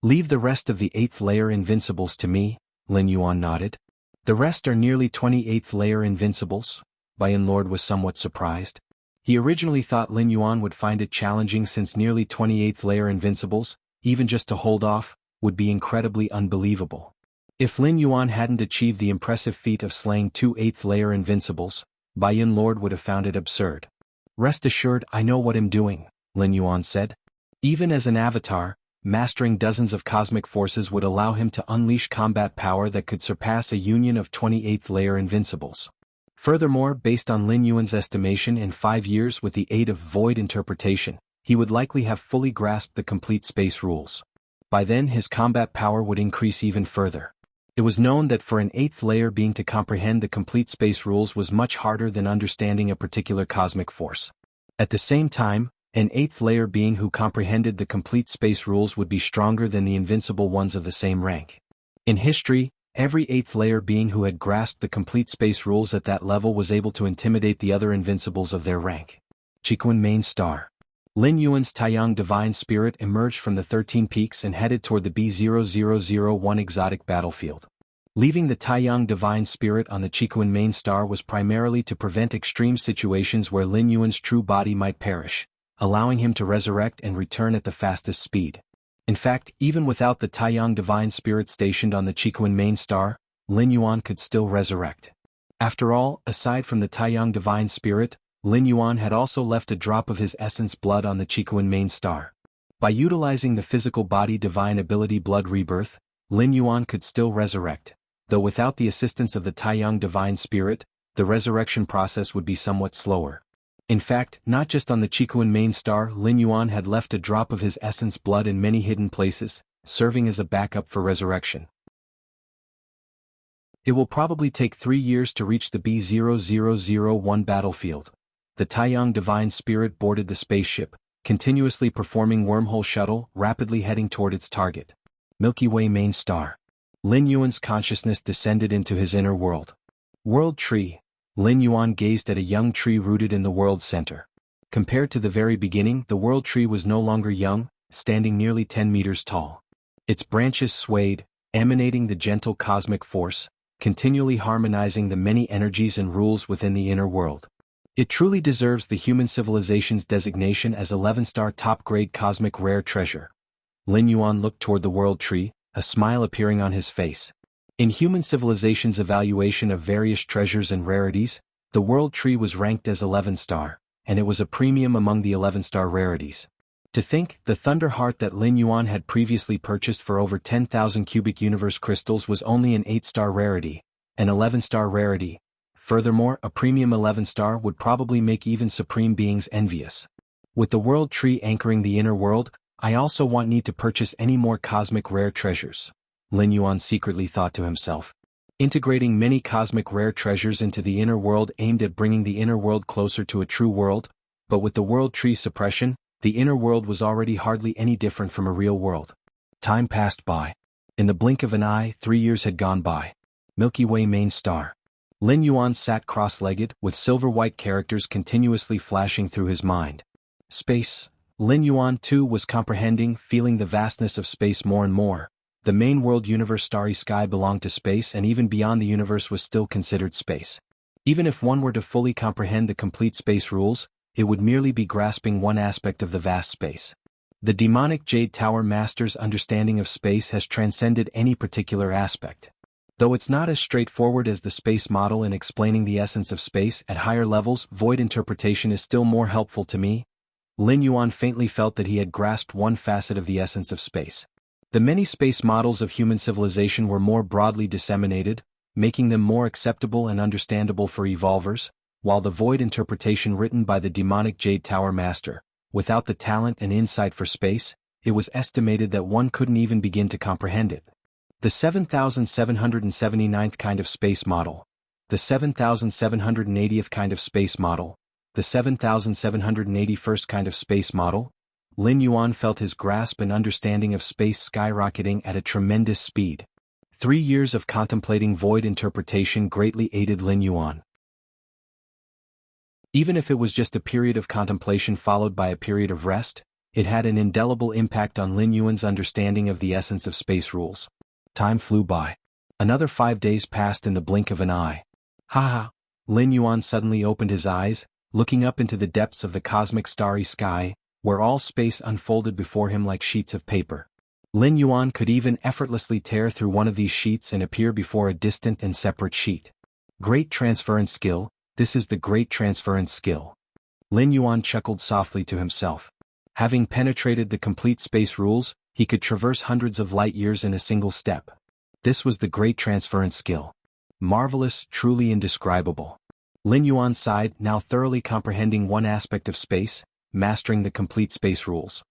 Leave the rest of the 8th layer invincibles to me, Lin Yuan nodded. The rest are nearly 28th layer invincibles? Baiyun Lord was somewhat surprised. He originally thought Lin Yuan would find it challenging since nearly 28th layer invincibles, even just to hold off, would be incredibly unbelievable. If Lin Yuan hadn't achieved the impressive feat of slaying 2 8th-layer invincibles, Baiyan Lord would have found it absurd. "Rest assured, I know what I'm doing," Lin Yuan said. Even as an avatar, mastering dozens of cosmic forces would allow him to unleash combat power that could surpass a union of 28th-layer invincibles. Furthermore, based on Lin Yuan's estimation, in 5 years with the aid of void interpretation, he would likely have fully grasped the complete space rules. By then his combat power would increase even further. It was known that for an 8th-layer being to comprehend the complete space rules was much harder than understanding a particular cosmic force. At the same time, an 8th-layer being who comprehended the complete space rules would be stronger than the invincible ones of the same rank. In history, every 8th-layer being who had grasped the complete space rules at that level was able to intimidate the other invincibles of their rank. Chiquan Main Star. Lin Yuan's Taiyang Divine Spirit emerged from the 13 peaks and headed toward the B0001 exotic battlefield. Leaving the Taiyang Divine Spirit on the Chiquan Main Star was primarily to prevent extreme situations where Lin Yuan's true body might perish, allowing him to resurrect and return at the fastest speed. In fact, even without the Taiyang Divine Spirit stationed on the Chiquan Main Star, Lin Yuan could still resurrect. After all, aside from the Taiyang Divine Spirit, Lin Yuan had also left a drop of his essence blood on the Chiquan Main Star. By utilizing the physical body divine ability Blood Rebirth, Lin Yuan could still resurrect, though without the assistance of the Taiyang Divine Spirit, the resurrection process would be somewhat slower. In fact, not just on the Chiquan Main Star, Lin Yuan had left a drop of his essence blood in many hidden places, serving as a backup for resurrection. It will probably take 3 years to reach the B0001 battlefield. The Taiyang Divine Spirit boarded the spaceship, continuously performing wormhole shuttle, rapidly heading toward its target. Milky Way Main Star. Lin Yuan's consciousness descended into his inner world. World Tree. Lin Yuan gazed at a young tree rooted in the world's center. Compared to the very beginning, the world tree was no longer young, standing nearly 10 meters tall. Its branches swayed, emanating the gentle cosmic force, continually harmonizing the many energies and rules within the inner world. It truly deserves the human civilization's designation as 11-star top-grade cosmic rare treasure. Lin Yuan looked toward the world tree, a smile appearing on his face. In human civilization's evaluation of various treasures and rarities, the world tree was ranked as 11-star, and it was a premium among the 11-star rarities. To think, the Thunder Heart that Lin Yuan had previously purchased for over 10,000 cubic universe crystals was only an 8-star rarity, an 11-star rarity. Furthermore, a premium 11-star would probably make even supreme beings envious. With the world tree anchoring the inner world, I also won't need to purchase any more cosmic rare treasures, Lin Yuan secretly thought to himself. Integrating many cosmic rare treasures into the inner world aimed at bringing the inner world closer to a true world, but with the world tree suppression, the inner world was already hardly any different from a real world. Time passed by. In the blink of an eye, 3 years had gone by. Milky Way Main Star. Lin Yuan sat cross-legged, with silver-white characters continuously flashing through his mind. Space. Lin Yuan too was comprehending, feeling the vastness of space more and more. The main world universe starry sky belonged to space, and even beyond the universe was still considered space. Even if one were to fully comprehend the complete space rules, it would merely be grasping one aspect of the vast space. The demonic Jade Tower Master's understanding of space has transcended any particular aspect. Though it's not as straightforward as the space model in explaining the essence of space at higher levels, void interpretation is still more helpful to me. Lin Yuan faintly felt that he had grasped one facet of the essence of space. The many space models of human civilization were more broadly disseminated, making them more acceptable and understandable for evolvers, while the void interpretation written by the demonic Jade Tower Master, without the talent and insight for space, it was estimated that one couldn't even begin to comprehend it. The 7,779th kind of space model, the 7,780th kind of space model, the 7,781st kind of space model. Lin Yuan felt his grasp and understanding of space skyrocketing at a tremendous speed. 3 years of contemplating void interpretation greatly aided Lin Yuan. Even if it was just a period of contemplation followed by a period of rest, it had an indelible impact on Lin Yuan's understanding of the essence of space rules. Time flew by. Another 5 days passed in the blink of an eye. Ha! Lin Yuan suddenly opened his eyes, looking up into the depths of the cosmic starry sky, where all space unfolded before him like sheets of paper. Lin Yuan could even effortlessly tear through one of these sheets and appear before a distant and separate sheet. Great transference skill, this is the great transference skill. Lin Yuan chuckled softly to himself. Having penetrated the complete space rules, he could traverse hundreds of light years in a single step. This was the great transference skill. Marvelous, truly indescribable. Lin Yuan sighed, now thoroughly comprehending one aspect of space, mastering the complete space rules.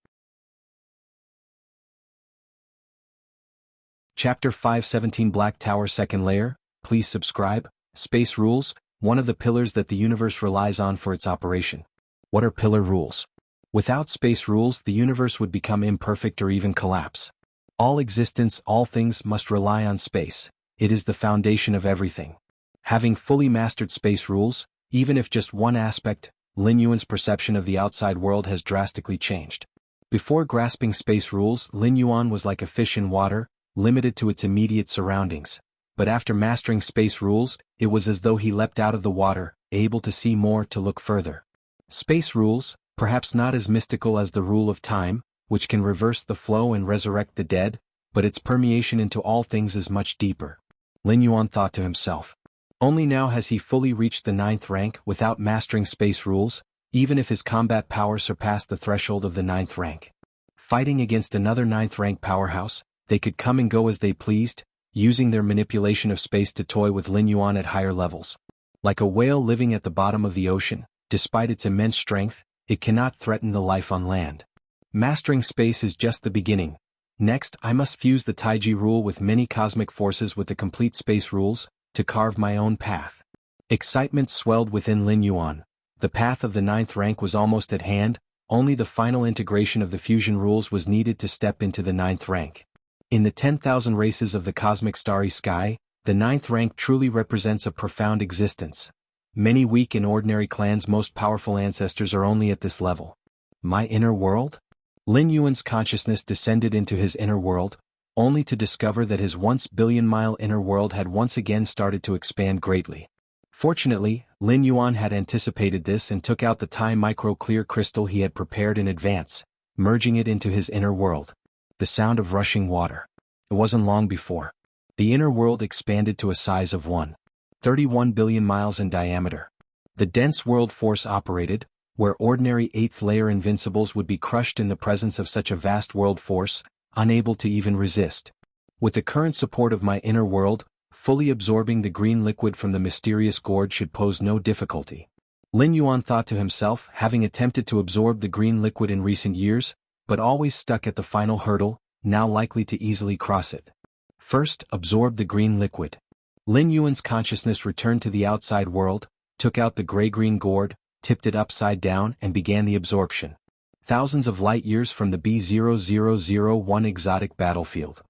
Chapter 517 Black Tower Second Layer, please subscribe. Space rules, one of the pillars that the universe relies on for its operation. What are pillar rules? Without space rules, the universe would become imperfect or even collapse. All existence, all things must rely on space. It is the foundation of everything. Having fully mastered space rules, even if just one aspect, Lin Yuan's perception of the outside world has drastically changed. Before grasping space rules, Lin Yuan was like a fish in water, limited to its immediate surroundings. But after mastering space rules, it was as though he leapt out of the water, able to see more, to look further. Space rules, perhaps not as mystical as the rule of time, which can reverse the flow and resurrect the dead, but its permeation into all things is much deeper. Lin Yuan thought to himself. Only now has he fully reached the 9th rank without mastering space rules, even if his combat power surpassed the threshold of the 9th rank. Fighting against another 9th rank powerhouse, they could come and go as they pleased, using their manipulation of space to toy with Lin Yuan at higher levels. Like a whale living at the bottom of the ocean, despite its immense strength, it cannot threaten the life on land. Mastering space is just the beginning. Next, I must fuse the Taiji rule with many cosmic forces with the complete space rules, to carve my own path. Excitement swelled within Lin Yuan. The path of the 9th rank was almost at hand, only the final integration of the fusion rules was needed to step into the 9th rank. In the 10,000 races of the cosmic starry sky, the 9th rank truly represents a profound existence. Many weak and ordinary clans' most powerful ancestors are only at this level. My inner world? Lin Yuan's consciousness descended into his inner world, only to discover that his once billion-mile inner world had once again started to expand greatly. Fortunately, Lin Yuan had anticipated this and took out the Time micro-clear crystal he had prepared in advance, merging it into his inner world. The sound of rushing water. It wasn't long before. The inner world expanded to a size of 1.31 billion miles in diameter. The dense world force operated, where ordinary 8th layer invincibles would be crushed in the presence of such a vast world force, unable to even resist. With the current support of my inner world, fully absorbing the green liquid from the mysterious gourd should pose no difficulty. Lin Yuan thought to himself, having attempted to absorb the green liquid in recent years, but always stuck at the final hurdle, now likely to easily cross it. First, absorb the green liquid. Lin Yuan's consciousness returned to the outside world, took out the gray-green gourd, tipped it upside down and began the absorption. Thousands of light years from the B0001 exotic battlefield.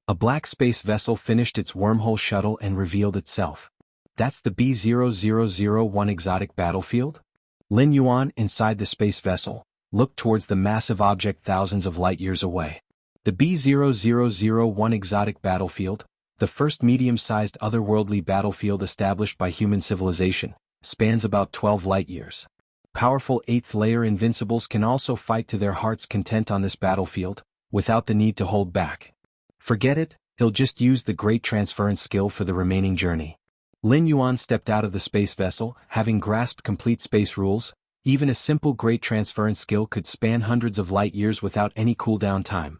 A black space vessel finished its wormhole shuttle and revealed itself. That's the B0001 exotic battlefield? Lin Yuan, inside the space vessel, looked towards the massive object thousands of light years away. The B0001 exotic battlefield, the first medium-sized otherworldly battlefield established by human civilization, spans about 12 light years. Powerful 8th layer invincibles can also fight to their heart's content on this battlefield, without the need to hold back. Forget it, he'll just use the great transference skill for the remaining journey. Lin Yuan stepped out of the space vessel, having grasped complete space rules. Even a simple great transference skill could span hundreds of light years without any cooldown time.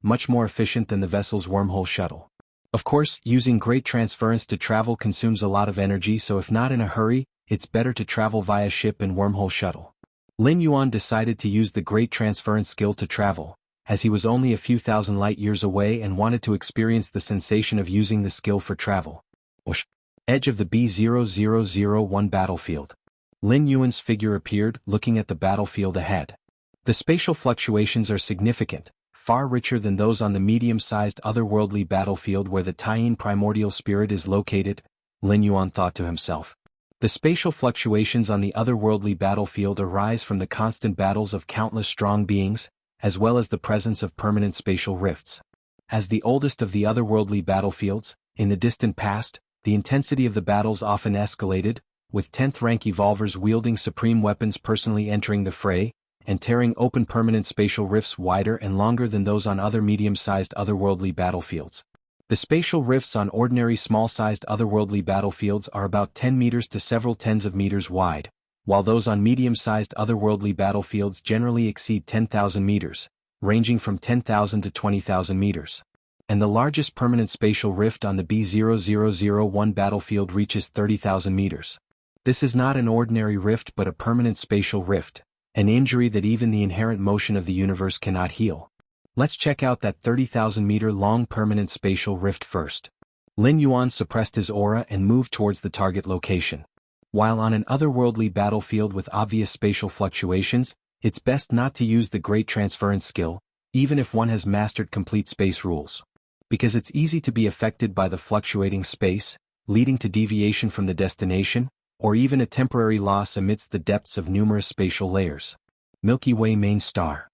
Much more efficient than the vessel's wormhole shuttle. Of course, using great transference to travel consumes a lot of energy, so if not in a hurry, it's better to travel via ship and wormhole shuttle. Lin Yuan decided to use the great transference skill to travel, as he was only a few thousand light years away and wanted to experience the sensation of using the skill for travel. Whoosh. Edge of the B0001 battlefield. Lin Yuan's figure appeared, looking at the battlefield ahead. The spatial fluctuations are significant, far richer than those on the medium-sized otherworldly battlefield where the Taiyin primordial spirit is located, Lin Yuan thought to himself. The spatial fluctuations on the otherworldly battlefield arise from the constant battles of countless strong beings, as well as the presence of permanent spatial rifts. As the oldest of the otherworldly battlefields, in the distant past, the intensity of the battles often escalated, with 10th rank evolvers wielding supreme weapons personally entering the fray, and tearing open permanent spatial rifts wider and longer than those on other medium-sized otherworldly battlefields. The spatial rifts on ordinary small-sized otherworldly battlefields are about 10 meters to several tens of meters wide, while those on medium-sized otherworldly battlefields generally exceed 10,000 meters, ranging from 10,000 to 20,000 meters. And the largest permanent spatial rift on the B0001 battlefield reaches 30,000 meters. This is not an ordinary rift but a permanent spatial rift, an injury that even the inherent motion of the universe cannot heal. Let's check out that 30,000-meter-long permanent spatial rift first. Lin Yuan suppressed his aura and moved towards the target location. While on an otherworldly battlefield with obvious spatial fluctuations, it's best not to use the great transference skill, even if one has mastered complete space rules. Because it's easy to be affected by the fluctuating space, leading to deviation from the destination, or even a temporary loss amidst the depths of numerous spatial layers. Milky Way main star.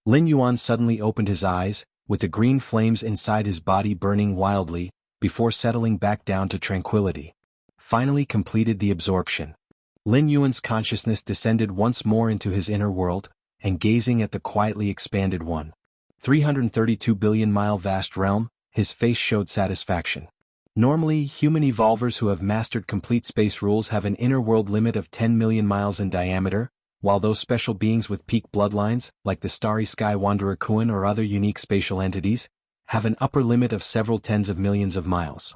Lin Yuan suddenly opened his eyes, with the green flames inside his body burning wildly, before settling back down to tranquility. Finally completed the absorption. Lin Yuan's consciousness descended once more into his inner world, and gazing at the quietly expanded 332 billion mile vast realm, his face showed satisfaction. Normally, human evolvers who have mastered complete space rules have an inner world limit of 10 million miles in diameter, while those special beings with peak bloodlines, like the Starry Sky Wanderer Kuan or other unique spatial entities, have an upper limit of several tens of millions of miles.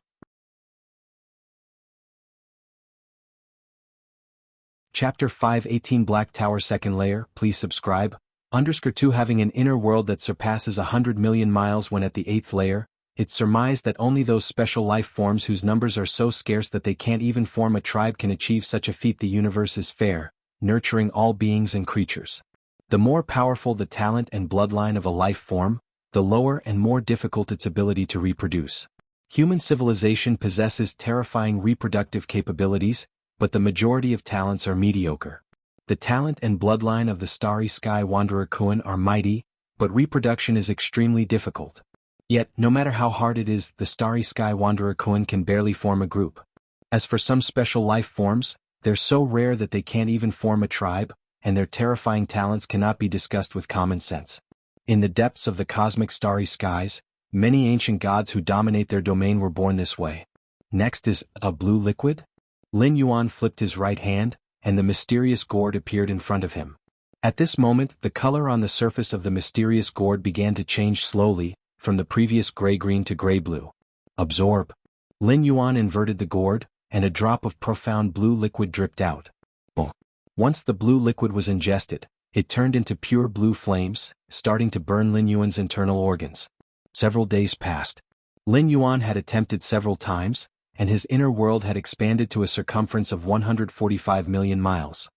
Chapter 518 Black Tower Second Layer, please subscribe. _2 Having an inner world that surpasses 100 million miles when at the 8th layer, it's surmised that only those special life forms whose numbers are so scarce that they can't even form a tribe can achieve such a feat. The universe is fair, nurturing all beings and creatures. The more powerful the talent and bloodline of a life form, the lower and more difficult its ability to reproduce. Human civilization possesses terrifying reproductive capabilities, but the majority of talents are mediocre. The talent and bloodline of the Starry Sky Wanderer Kuan are mighty, but reproduction is extremely difficult. Yet, no matter how hard it is, the Starry Sky Wanderer Kuan can barely form a group. As for some special life forms, they're so rare that they can't even form a tribe, and their terrifying talents cannot be discussed with common sense. In the depths of the cosmic starry skies, many ancient gods who dominate their domain were born this way. Next is a blue liquid? Lin Yuan flipped his right hand, and the mysterious gourd appeared in front of him. At this moment, the color on the surface of the mysterious gourd began to change slowly, from the previous gray-green to gray-blue. Absorb. Lin Yuan inverted the gourd, and a drop of profound blue liquid dripped out. Boom. Once the blue liquid was ingested, it turned into pure blue flames, starting to burn Lin Yuan's internal organs. Several days passed. Lin Yuan had attempted several times, and his inner world had expanded to a circumference of 145 million miles.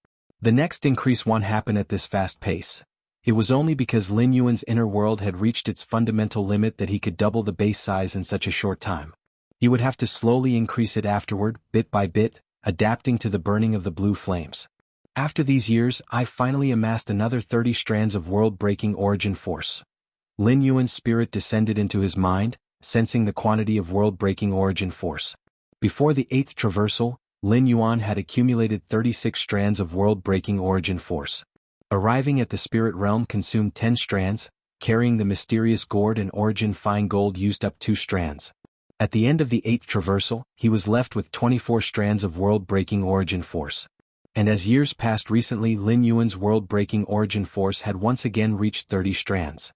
The next increase won't happen at this fast pace. It was only because Lin Yuan's inner world had reached its fundamental limit that he could double the base size in such a short time. He would have to slowly increase it afterward, bit by bit, adapting to the burning of the blue flames. After these years, I finally amassed another 30 strands of world-breaking origin force. Lin Yuan's spirit descended into his mind, sensing the quantity of world-breaking origin force. Before the 8th traversal, Lin Yuan had accumulated 36 strands of world-breaking origin force. Arriving at the spirit realm consumed 10 strands, carrying the mysterious gourd and origin fine gold used up 2 strands. At the end of the 8th traversal, he was left with 24 strands of world-breaking origin force. And as years passed recently, Lin Yuan's world-breaking origin force had once again reached 30 strands.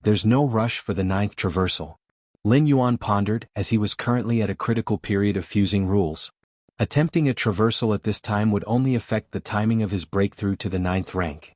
There's no rush for the 9th traversal. Lin Yuan pondered, as he was currently at a critical period of fusing rules. Attempting a traversal at this time would only affect the timing of his breakthrough to the 9th rank.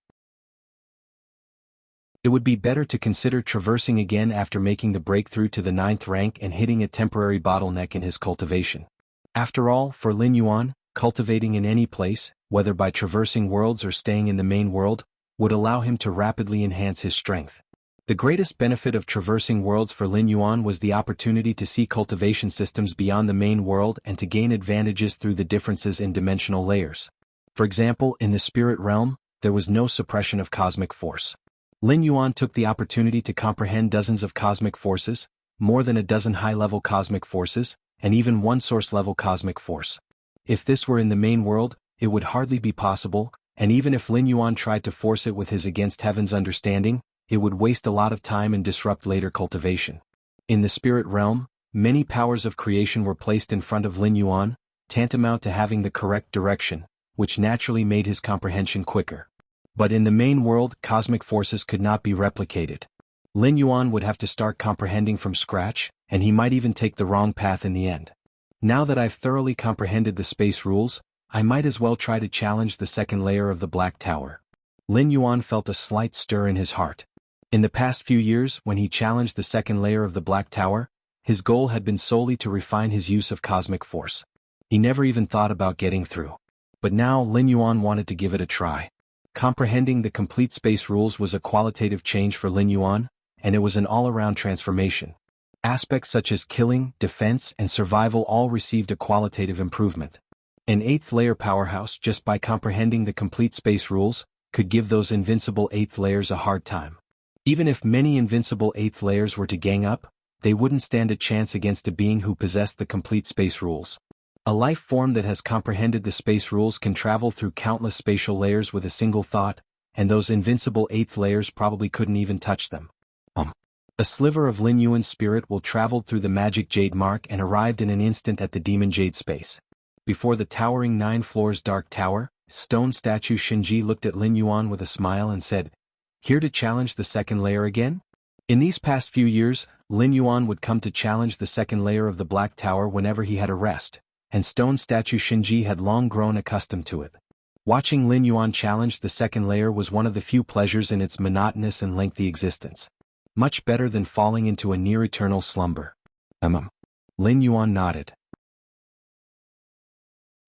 It would be better to consider traversing again after making the breakthrough to the 9th rank and hitting a temporary bottleneck in his cultivation. After all, for Lin Yuan, cultivating in any place, whether by traversing worlds or staying in the main world, would allow him to rapidly enhance his strength. The greatest benefit of traversing worlds for Lin Yuan was the opportunity to see cultivation systems beyond the main world and to gain advantages through the differences in dimensional layers. For example, in the spirit realm, there was no suppression of cosmic force. Lin Yuan took the opportunity to comprehend dozens of cosmic forces, more than a dozen high-level cosmic forces, and even one source-level cosmic force. If this were in the main world, it would hardly be possible, and even if Lin Yuan tried to force it with his against heaven's understanding, it would waste a lot of time and disrupt later cultivation. In the spirit realm, many powers of creation were placed in front of Lin Yuan, tantamount to having the correct direction, which naturally made his comprehension quicker. But in the main world, cosmic forces could not be replicated. Lin Yuan would have to start comprehending from scratch, and he might even take the wrong path in the end. Now that I've thoroughly comprehended the space rules, I might as well try to challenge the second layer of the Black Tower. Lin Yuan felt a slight stir in his heart. In the past few years, when he challenged the second layer of the Black Tower, his goal had been solely to refine his use of cosmic force. He never even thought about getting through. But now Lin Yuan wanted to give it a try. Comprehending the complete space rules was a qualitative change for Lin Yuan, and it was an all-around transformation. Aspects such as killing, defense, and survival all received a qualitative improvement. An 8th layer powerhouse, just by comprehending the complete space rules, could give those invincible 8th layers a hard time. Even if many invincible 8th layers were to gang up, they wouldn't stand a chance against a being who possessed the complete space rules. A life form that has comprehended the space rules can travel through countless spatial layers with a single thought, and those invincible 8th layers probably couldn't even touch them. A sliver of Lin Yuan's spirit will traveled through the magic jade mark and arrived in an instant at the demon jade space. Before the towering 9 floors dark tower, stone statue Xianxia looked at Lin Yuan with a smile and said, "Here to challenge the second layer again?" In these past few years, Lin Yuan would come to challenge the second layer of the Black Tower whenever he had a rest, and stone statue Xianxia had long grown accustomed to it. Watching Lin Yuan challenge the second layer was one of the few pleasures in its monotonous and lengthy existence. Much better than falling into a near-eternal slumber. Lin Yuan nodded.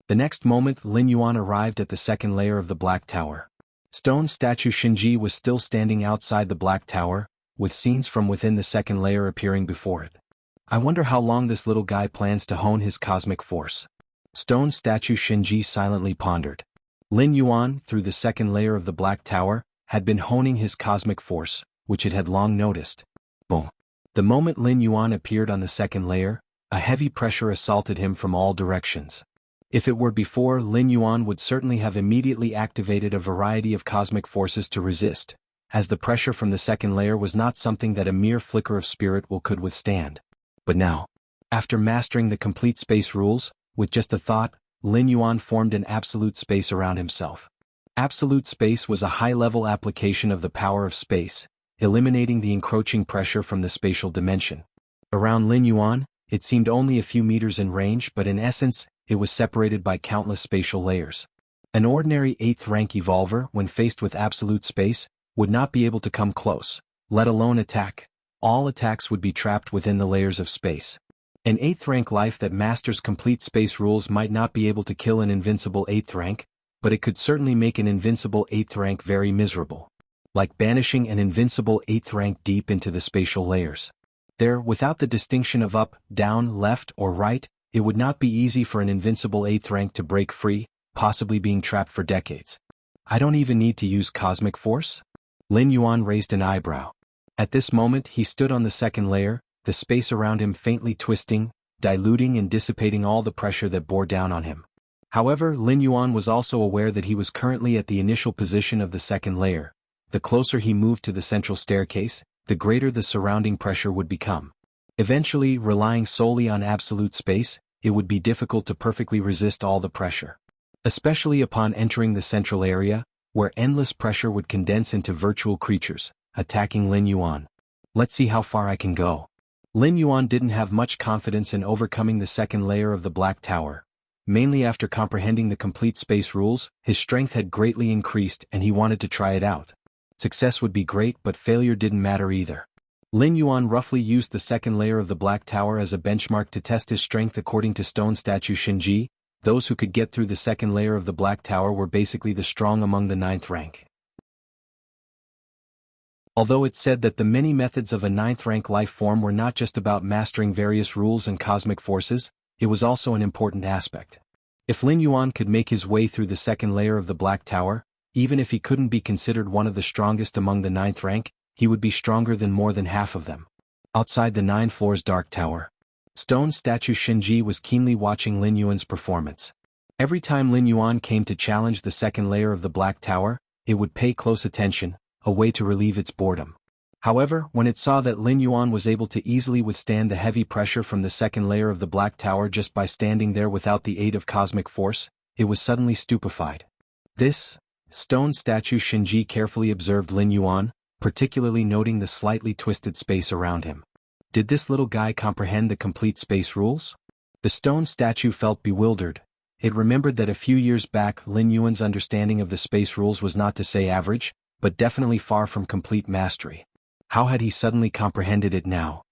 The next moment Lin Yuan arrived at the second layer of the Black Tower. Stone statue Xianxia was still standing outside the Black Tower, with scenes from within the second layer appearing before it. I wonder how long this little guy plans to hone his cosmic force. Stone statue Xianxia silently pondered. Lin Yuan, through the second layer of the Black Tower, had been honing his cosmic force, which it had long noticed. Boom. The moment Lin Yuan appeared on the second layer, a heavy pressure assaulted him from all directions. If it were before, Lin Yuan would certainly have immediately activated a variety of cosmic forces to resist, as the pressure from the second layer was not something that a mere flicker of spirit will could withstand. But now, after mastering the complete space rules, with just a thought, Lin Yuan formed an absolute space around himself. Absolute space was a high-level application of the power of space, eliminating the encroaching pressure from the spatial dimension. Around Lin Yuan, it seemed only a few meters in range, but in essence, it was separated by countless spatial layers. An ordinary 8th rank evolver, when faced with absolute space, would not be able to come close, let alone attack. All attacks would be trapped within the layers of space. An 8th rank life that masters complete space rules might not be able to kill an invincible 8th rank, but it could certainly make an invincible 8th rank very miserable. Like banishing an invincible 8th rank deep into the spatial layers. There, without the distinction of up, down, left, or right, it would not be easy for an invincible 8th rank to break free, possibly being trapped for decades. I don't even need to use cosmic force? Lin Yuan raised an eyebrow. At this moment he stood on the second layer, the space around him faintly twisting, diluting and dissipating all the pressure that bore down on him. However, Lin Yuan was also aware that he was currently at the initial position of the second layer. The closer he moved to the central staircase, the greater the surrounding pressure would become. Eventually, relying solely on absolute space, it would be difficult to perfectly resist all the pressure. Especially upon entering the central area, where endless pressure would condense into virtual creatures, attacking Lin Yuan. Let's see how far I can go. Lin Yuan didn't have much confidence in overcoming the second layer of the Black Tower. Mainly after comprehending the complete space rules, his strength had greatly increased and he wanted to try it out. Success would be great, but failure didn't matter either. Lin Yuan roughly used the second layer of the Black Tower as a benchmark to test his strength according to stone statue Xianxia. Those who could get through the second layer of the Black Tower were basically the strong among the 9th rank. Although it's said that the many methods of a 9th rank life form were not just about mastering various rules and cosmic forces, it was also an important aspect. If Lin Yuan could make his way through the second layer of the Black Tower, even if he couldn't be considered one of the strongest among the 9th rank, he would be stronger than more than half of them. Outside the 9 floors dark tower, stone statue Xianxia was keenly watching Lin Yuan's performance. Every time Lin Yuan came to challenge the second layer of the Black Tower, it would pay close attention, a way to relieve its boredom. However, when it saw that Lin Yuan was able to easily withstand the heavy pressure from the second layer of the Black Tower just by standing there without the aid of cosmic force, it was suddenly stupefied. This stone statue Xianxia carefully observed Lin Yuan, particularly noting the slightly twisted space around him. Did this little guy comprehend the complete space rules? The stone statue felt bewildered. It remembered that a few years back Lin Yuan's understanding of the space rules was not to say average, but definitely far from complete mastery. How had he suddenly comprehended it now?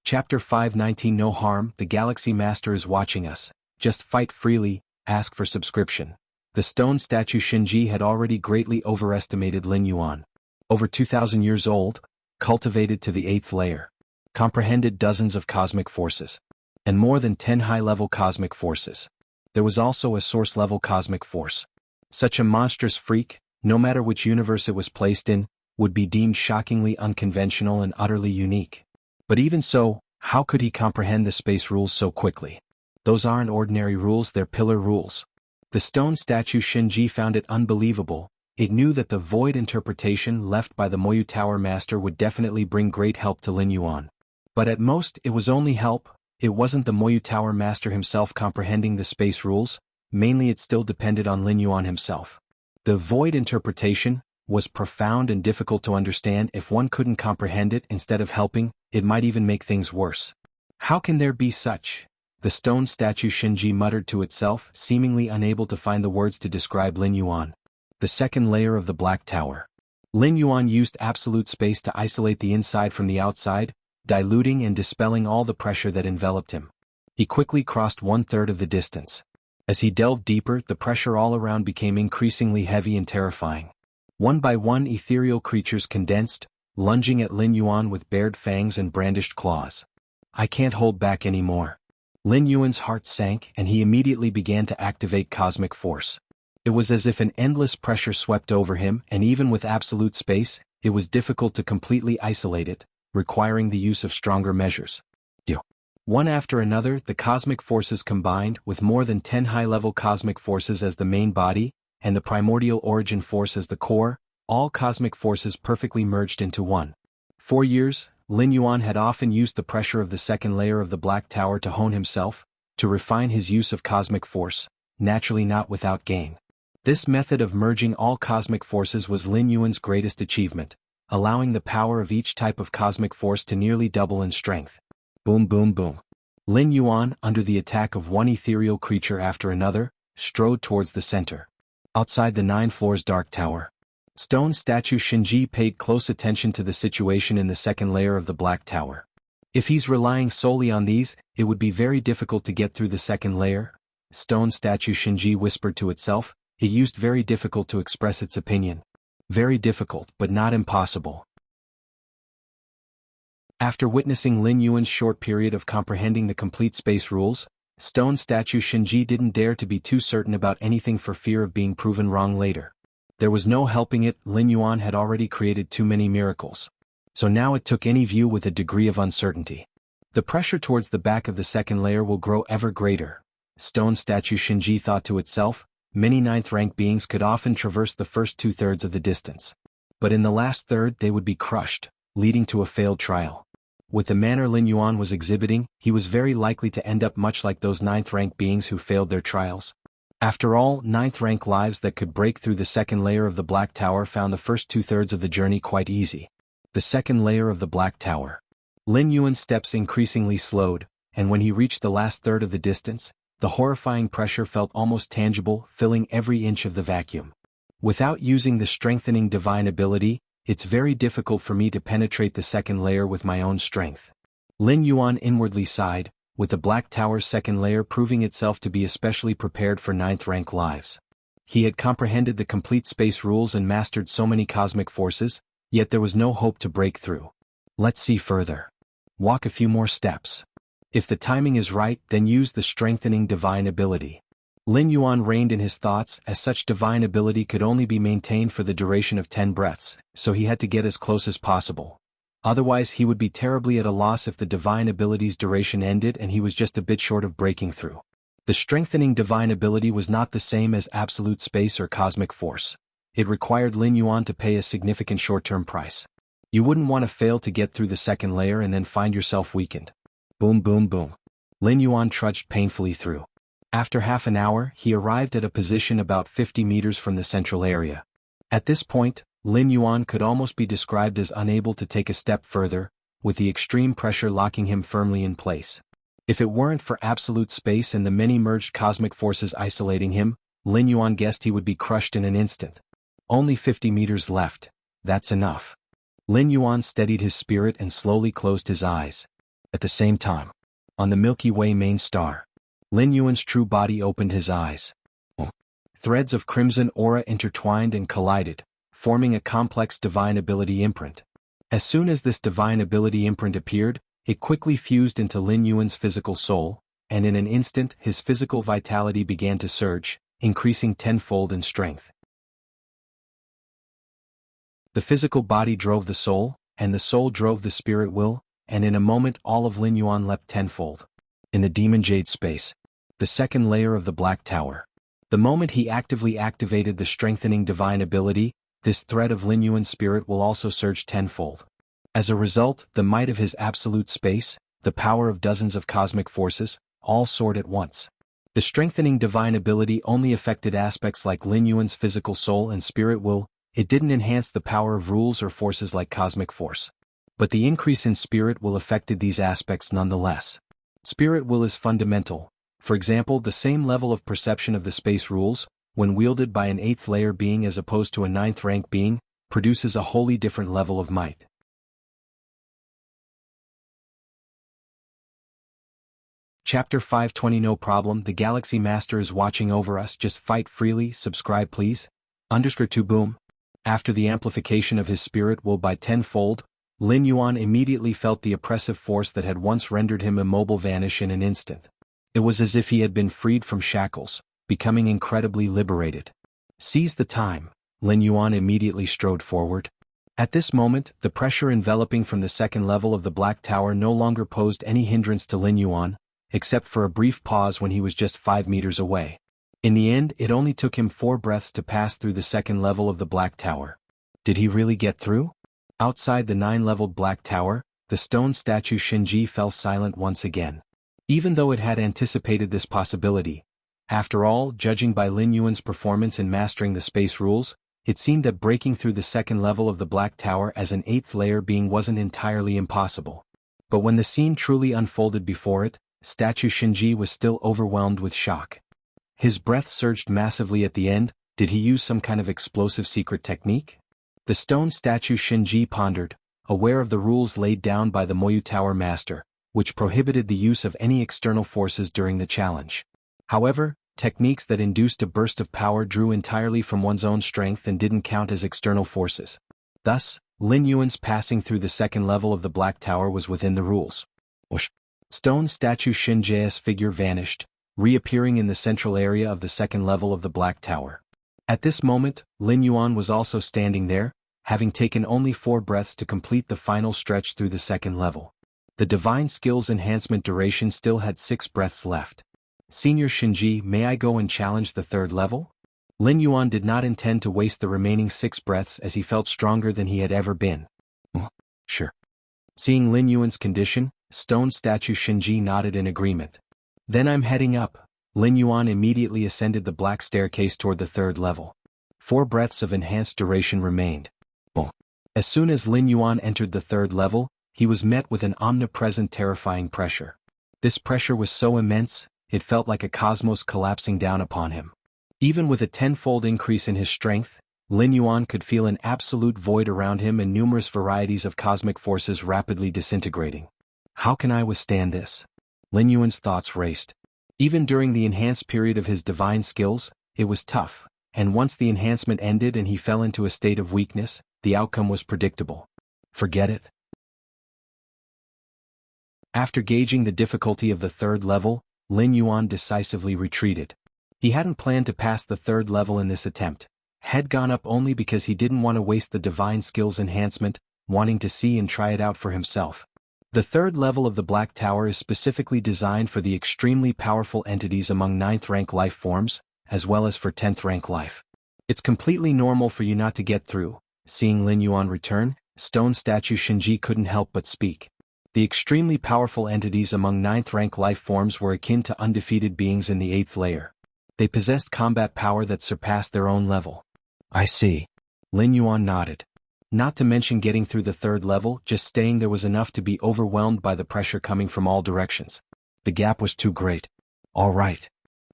Chapter 519 No harm, the Galaxy Master is watching us. Just fight freely, ask for subscription. The stone statue Xianxia had already greatly overestimated Lin Yuan. Over 2,000 years old, cultivated to the 8th layer. Comprehended dozens of cosmic forces. And more than 10 high-level cosmic forces. There was also a source-level cosmic force. Such a monstrous freak, no matter which universe it was placed in, would be deemed shockingly unconventional and utterly unique. But even so, how could he comprehend the space rules so quickly? Those aren't ordinary rules, they're pillar rules. The stone statue Xianxia found it unbelievable. It knew that the void interpretation left by the Moyu Tower Master would definitely bring great help to Lin Yuan. But at most, it was only help. It wasn't the Moyu Tower Master himself comprehending the space rules, mainly it still depended on Lin Yuan himself. The void interpretation was profound and difficult to understand. If one couldn't comprehend it instead of helping, it might even make things worse. How can there be such? The stone statue Xianxia muttered to itself, seemingly unable to find the words to describe Lin Yuan. The second layer of the Black Tower. Lin Yuan used absolute space to isolate the inside from the outside, diluting and dispelling all the pressure that enveloped him. He quickly crossed 1/3 of the distance. As he delved deeper, the pressure all around became increasingly heavy and terrifying. One by one ethereal creatures condensed, lunging at Lin Yuan with bared fangs and brandished claws. I can't hold back anymore. Lin Yuan's heart sank and he immediately began to activate cosmic force. It was as if an endless pressure swept over him, and even with absolute space, it was difficult to completely isolate it, requiring the use of stronger measures. One after another, the cosmic forces combined, with more than 10 high-level cosmic forces as the main body, and the primordial origin force as the core, all cosmic forces perfectly merged into one. For years, Lin Yuan had often used the pressure of the second layer of the Black Tower to hone himself, to refine his use of cosmic force, naturally not without gain. This method of merging all cosmic forces was Lin Yuan's greatest achievement, allowing the power of each type of cosmic force to nearly double in strength. Boom boom boom. Lin Yuan, under the attack of one ethereal creature after another, strode towards the center. Outside the 9 floors dark tower. Stone statue Xianxia paid close attention to the situation in the second layer of the Black Tower. If he's relying solely on these, it would be very difficult to get through the second layer. Stone statue Xianxia whispered to itself. It used very difficult to express its opinion. Very difficult, but not impossible. After witnessing Lin Yuan's short period of comprehending the complete space rules, stone statue Xianxia didn't dare to be too certain about anything for fear of being proven wrong later. There was no helping it, Lin Yuan had already created too many miracles. So now it took any view with a degree of uncertainty. The pressure towards the back of the second layer will grow ever greater. Stone statue Xianxia thought to itself, many 9th rank beings could often traverse the first 2/3 of the distance. But in the last third they would be crushed, leading to a failed trial. With the manner Lin Yuan was exhibiting, he was very likely to end up much like those 9th rank beings who failed their trials. After all, 9th rank lives that could break through the second layer of the Black Tower found the first 2/3 of the journey quite easy. The second layer of the Black Tower. Lin Yuan's steps increasingly slowed, and when he reached the last third of the distance, the horrifying pressure felt almost tangible, filling every inch of the vacuum. Without using the strengthening divine ability, it's very difficult for me to penetrate the second layer with my own strength. Lin Yuan inwardly sighed, with the Black Tower's second layer proving itself to be especially prepared for 9th rank lives. He had comprehended the complete space rules and mastered so many cosmic forces, yet there was no hope to break through. Let's see further. Walk a few more steps. If the timing is right, then use the strengthening divine ability. Lin Yuan reined in his thoughts, as such divine ability could only be maintained for the duration of 10 breaths, so he had to get as close as possible. Otherwise he would be terribly at a loss if the divine ability's duration ended and he was just a bit short of breaking through. The strengthening divine ability was not the same as absolute space or cosmic force. It required Lin Yuan to pay a significant short-term price. You wouldn't want to fail to get through the second layer and then find yourself weakened. Boom boom boom. Lin Yuan trudged painfully through. After half an hour, he arrived at a position about 50 meters from the central area. At this point, Lin Yuan could almost be described as unable to take a step further, with the extreme pressure locking him firmly in place. If it weren't for absolute space and the many merged cosmic forces isolating him, Lin Yuan guessed he would be crushed in an instant. Only 50 meters left. That's enough. Lin Yuan steadied his spirit and slowly closed his eyes. At the same time, on the Milky Way main star, Lin Yuan's true body opened his eyes. Threads of crimson aura intertwined and collided, forming a complex divine ability imprint. As soon as this divine ability imprint appeared, it quickly fused into Lin Yuan's physical soul, and in an instant his physical vitality began to surge, increasing tenfold in strength. The physical body drove the soul, and the soul drove the spirit will, and in a moment all of Lin Yuan leapt tenfold. In the demon jade space, the second layer of the Black Tower. The moment he actively activated the strengthening divine ability, this thread of Lin Yuan's spirit will also surge tenfold. As a result, the might of his absolute space, the power of dozens of cosmic forces, all soared at once. The strengthening divine ability only affected aspects like Lin Yuan's physical soul and spirit will. It didn't enhance the power of rules or forces like cosmic force. But the increase in spirit will affected these aspects nonetheless. Spirit will is fundamental. For example, the same level of perception of the space rules, when wielded by an 8th layer being as opposed to a 9th rank being, produces a wholly different level of might. Chapter 520 No problem, the Galaxy Master is watching over us, just fight freely, subscribe please. _2 boom. After the amplification of his spirit will by tenfold, Lin Yuan immediately felt the oppressive force that had once rendered him immobile vanish in an instant. It was as if he had been freed from shackles, becoming incredibly liberated. Seize the time, Lin Yuan immediately strode forward. At this moment, the pressure enveloping from the second level of the Black Tower no longer posed any hindrance to Lin Yuan, except for a brief pause when he was just 5 meters away. In the end, it only took him 4 breaths to pass through the second level of the Black Tower. Did he really get through? Outside the 9-leveled Black Tower, the stone statue Xianxia fell silent once again. Even though it had anticipated this possibility, after all, judging by Lin Yuan's performance in mastering the space rules, it seemed that breaking through the second level of the Black Tower as an 8th layer being wasn't entirely impossible. But when the scene truly unfolded before it, statue Xianxia was still overwhelmed with shock. His breath surged massively at the end. Did he use some kind of explosive secret technique? The stone statue Xianxia pondered, aware of the rules laid down by the Moyu Tower Master, which prohibited the use of any external forces during the challenge. However, techniques that induced a burst of power drew entirely from one's own strength and didn't count as external forces. Thus, Lin Yuan's passing through the second level of the Black Tower was within the rules. Whoosh! Stone statue Xianxia's figure vanished, reappearing in the central area of the second level of the Black Tower. At this moment, Lin Yuan was also standing there, having taken only 4 breaths to complete the final stretch through the second level. The Divine Skills Enhancement duration still had 6 breaths left. Senior Xianxia, may I go and challenge the 3rd level? Lin Yuan did not intend to waste the remaining 6 breaths as he felt stronger than he had ever been. Sure. Seeing Lin Yuan's condition, stone statue Xianxia nodded in agreement. Then I'm heading up. Lin Yuan immediately ascended the black staircase toward the 3rd level. 4 breaths of enhanced duration remained. Boom. As soon as Lin Yuan entered the 3rd level, he was met with an omnipresent terrifying pressure. This pressure was so immense, it felt like a cosmos collapsing down upon him. Even with a tenfold increase in his strength, Lin Yuan could feel an absolute void around him and numerous varieties of cosmic forces rapidly disintegrating. How can I withstand this? Lin Yuan's thoughts raced. Even during the enhanced period of his divine skills, it was tough, and once the enhancement ended and he fell into a state of weakness, the outcome was predictable. Forget it. After gauging the difficulty of the 3rd level, Lin Yuan decisively retreated. He hadn't planned to pass the 3rd level in this attempt, had gone up only because he didn't want to waste the divine skills enhancement, wanting to see and try it out for himself. The third level of the Black Tower is specifically designed for the extremely powerful entities among 9th rank life forms, as well as for 10th rank life. It's completely normal for you not to get through. Seeing Lin Yuan return, stone statue Xianxia couldn't help but speak. The extremely powerful entities among 9th rank life forms were akin to undefeated beings in the 8th layer. They possessed combat power that surpassed their own level. I see. Lin Yuan nodded. Not to mention getting through the 3rd level, just staying there was enough to be overwhelmed by the pressure coming from all directions. The gap was too great. All right.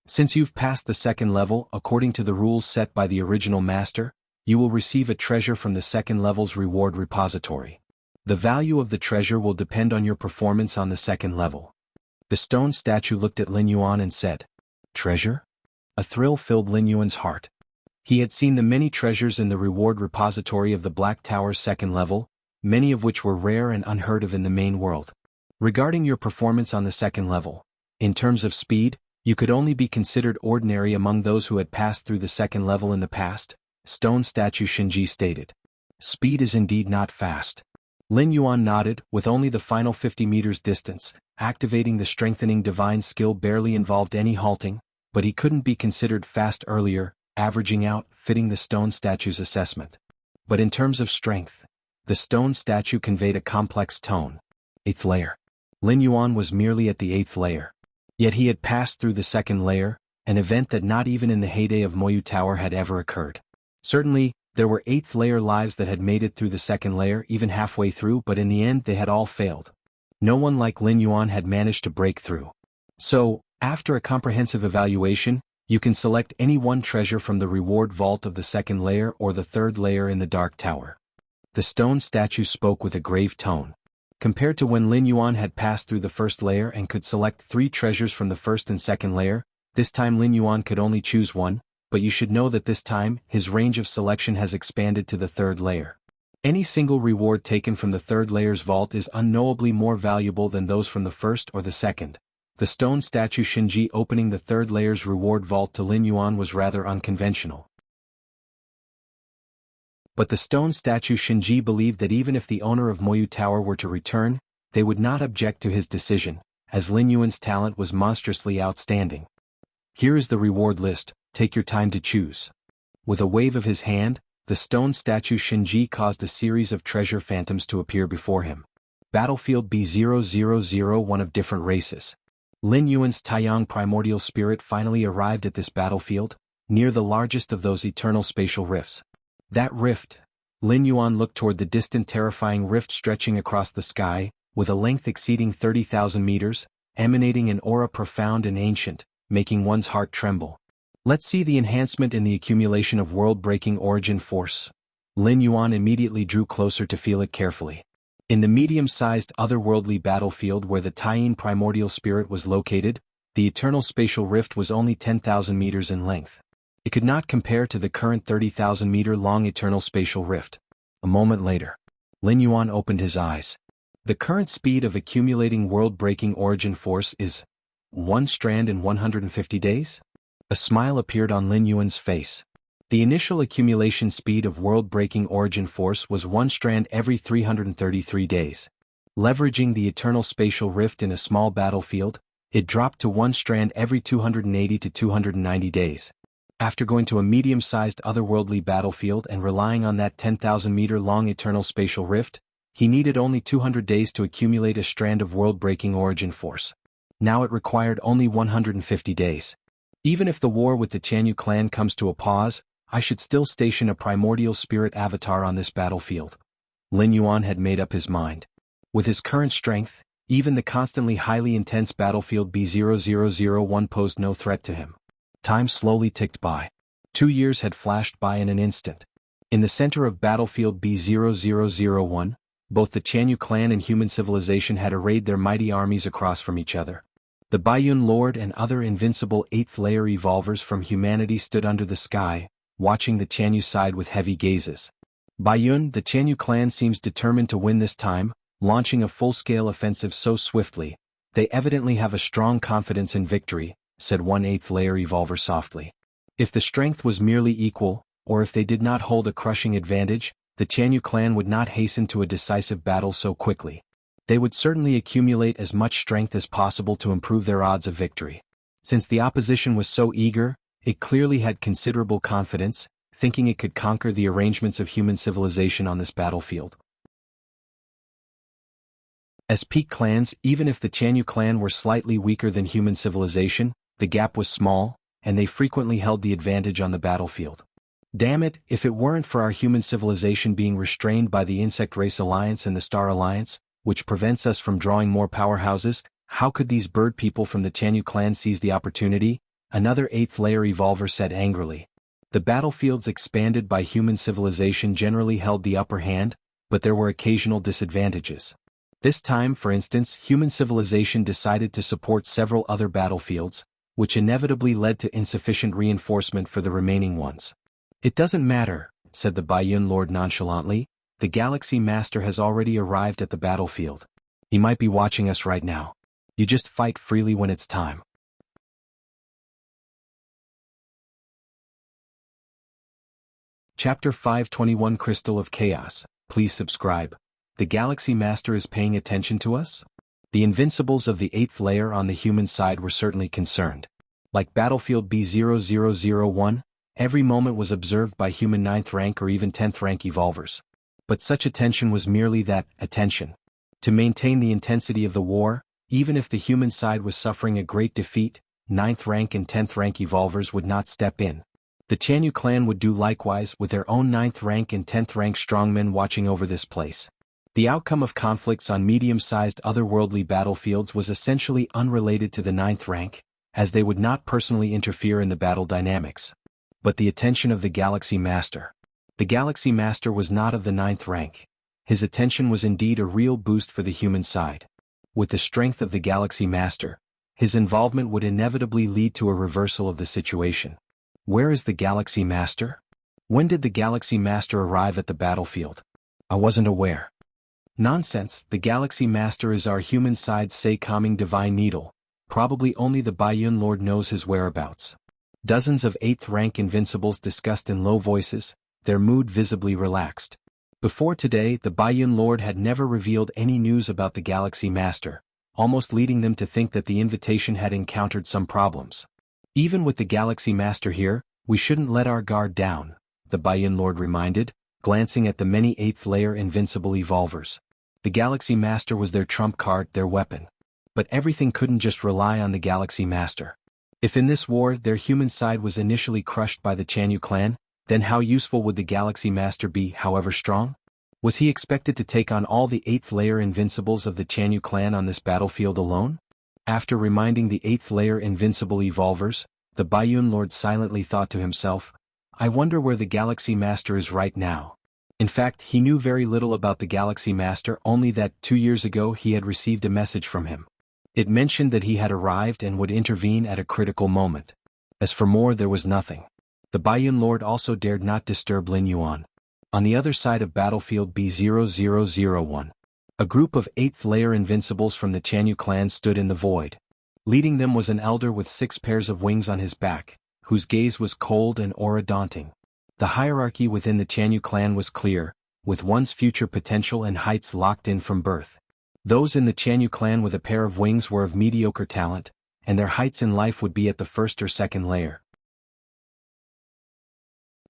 Since you've passed the 2nd level, according to the rules set by the original master, you will receive a treasure from the 2nd level's reward repository. The value of the treasure will depend on your performance on the 2nd level. The stone statue looked at Lin Yuan and said, "Treasure?" A thrill filled Lin Yuan's heart. He had seen the many treasures in the reward repository of the Black Tower's 2nd level, many of which were rare and unheard of in the main world. Regarding your performance on the 2nd level, in terms of speed, you could only be considered ordinary among those who had passed through the 2nd level in the past, stone statue Xianxia stated. Speed is indeed not fast. Lin Yuan nodded, with only the final 50 meters distance. Activating the strengthening divine skill barely involved any halting, but he couldn't be considered fast earlier, averaging out, fitting the stone statue's assessment. But in terms of strength, the stone statue conveyed a complex tone. 8th layer. Lin Yuan was merely at the 8th layer. Yet he had passed through the 2nd layer, an event that not even in the heyday of Moyu Tower had ever occurred. Certainly, there were 8th layer lives that had made it through the 2nd layer even halfway through, but in the end they had all failed. No one like Lin Yuan had managed to break through. So, after a comprehensive evaluation, you can select any one treasure from the reward vault of the 2nd layer or the 3rd layer in the Dark Tower. The stone statue spoke with a grave tone. Compared to when Lin Yuan had passed through the 1st layer and could select 3 treasures from the 1st and 2nd layer, this time Lin Yuan could only choose one, but you should know that this time, his range of selection has expanded to the 3rd layer. Any single reward taken from the 3rd layer's vault is unknowably more valuable than those from the 1st or the 2nd. The stone statue Xianxia opening the 3rd layer's reward vault to Lin Yuan was rather unconventional. But the stone statue Xianxia believed that even if the owner of Moyu Tower were to return, they would not object to his decision, as Lin Yuan's talent was monstrously outstanding. Here is the reward list, take your time to choose. With a wave of his hand, the stone statue Xianxia caused a series of treasure phantoms to appear before him. Battlefield B0001 of different races. Lin Yuan's Taiyang primordial spirit finally arrived at this battlefield, near the largest of those eternal spatial rifts. That rift. Lin Yuan looked toward the distant terrifying rift stretching across the sky, with a length exceeding 30,000 meters, emanating an aura profound and ancient, making one's heart tremble. Let's see the enhancement in the accumulation of world-breaking origin force. Lin Yuan immediately drew closer to feel it carefully. In the medium-sized otherworldly battlefield where the Taiyang primordial spirit was located, the eternal spatial rift was only 10,000 meters in length. It could not compare to the current 30,000-meter-long eternal spatial rift. A moment later, Lin Yuan opened his eyes. The current speed of accumulating world-breaking origin force is 1 strand in 150 days? A smile appeared on Lin Yuan's face. The initial accumulation speed of world-breaking origin force was 1 strand every 333 days. Leveraging the eternal spatial rift in a small battlefield, it dropped to 1 strand every 280 to 290 days. After going to a medium-sized otherworldly battlefield and relying on that 10,000-meter-long eternal spatial rift, he needed only 200 days to accumulate a strand of world-breaking origin force. Now it required only 150 days. Even if the war with the Jianghu clan comes to a pause, I should still station a primordial spirit avatar on this battlefield. Lin Yuan had made up his mind. With his current strength, even the constantly highly intense battlefield B0001 posed no threat to him. Time slowly ticked by. 2 years had flashed by in an instant. In the center of battlefield B0001, both the Jianghu clan and human civilization had arrayed their mighty armies across from each other. The Baiyun Lord and other invincible 8th-layer evolvers from humanity stood under the sky, watching the Jianghu side with heavy gazes. Baiyun, the Jianghu clan seems determined to win this time, launching a full-scale offensive so swiftly. They evidently have a strong confidence in victory, said one 8th-layer evolver softly. If the strength was merely equal, or if they did not hold a crushing advantage, the Qianyu clan would not hasten to a decisive battle so quickly. They would certainly accumulate as much strength as possible to improve their odds of victory. Since the opposition was so eager, it clearly had considerable confidence, thinking it could conquer the arrangements of human civilization on this battlefield. As peak clans, even if the Qianyu clan were slightly weaker than human civilization, the gap was small, and they frequently held the advantage on the battlefield. Damn it, if it weren't for our human civilization being restrained by the Insect Race Alliance and the Star Alliance, which prevents us from drawing more powerhouses, how could these bird people from the Qianyu clan seize the opportunity? Another 8th layer evolver said angrily. The battlefields expanded by human civilization generally held the upper hand, but there were occasional disadvantages. This time, for instance, human civilization decided to support several other battlefields, which inevitably led to insufficient reinforcement for the remaining ones. It doesn't matter, said the Baiyun Lord nonchalantly, the Galaxy Master has already arrived at the battlefield. He might be watching us right now. You just fight freely when it's time. Chapter 521 Crystal of Chaos. Please subscribe. The Galaxy Master is paying attention to us? The Invincibles of the 8th layer on the human side were certainly concerned. Like Battlefield B0001, every moment was observed by human 9th rank or even 10th rank evolvers. But such attention was merely that, attention. To maintain the intensity of the war, even if the human side was suffering a great defeat, 9th rank and 10th rank evolvers would not step in. The Qianyu clan would do likewise with their own 9th rank and 10th rank strongmen watching over this place. The outcome of conflicts on medium-sized otherworldly battlefields was essentially unrelated to the 9th rank, as they would not personally interfere in the battle dynamics. But the attention of the Galaxy Master. The Galaxy Master was not of the 9th rank. His attention was indeed a real boost for the human side. With the strength of the Galaxy Master, his involvement would inevitably lead to a reversal of the situation. Where is the Galaxy Master? When did the Galaxy Master arrive at the battlefield? I wasn't aware. Nonsense, the Galaxy Master is our human side's say-calming divine needle. Probably only the Baiyun Lord knows his whereabouts. Dozens of 8th rank invincibles discussed in low voices, their mood visibly relaxed. Before today, the Baiyun Lord had never revealed any news about the Galaxy Master, almost leading them to think that the invitation had encountered some problems. Even with the Galaxy Master here, we shouldn't let our guard down, the Baiyun Lord reminded, glancing at the many 8th layer invincible evolvers. The Galaxy Master was their trump card, their weapon. But everything couldn't just rely on the Galaxy Master. If in this war their human side was initially crushed by the Qianyu clan, then how useful would the Galaxy Master be, however strong? Was he expected to take on all the 8th layer invincibles of the Qianyu clan on this battlefield alone? After reminding the 8th layer invincible evolvers, the Baiyun Lord silently thought to himself, I wonder where the Galaxy Master is right now. In fact, he knew very little about the Galaxy Master, only that 2 years ago he had received a message from him. It mentioned that he had arrived and would intervene at a critical moment. As for more, there was nothing. The Baiyun Lord also dared not disturb Lin Yuan. On the other side of battlefield B0001, a group of 8th layer invincibles from the Qianyu clan stood in the void. Leading them was an elder with 6 pairs of wings on his back, whose gaze was cold and aura daunting. The hierarchy within the Qianyu clan was clear, with one's future potential and heights locked in from birth. Those in the Qianyu clan with a pair of wings were of mediocre talent, and their heights in life would be at the 1st or 2nd layer.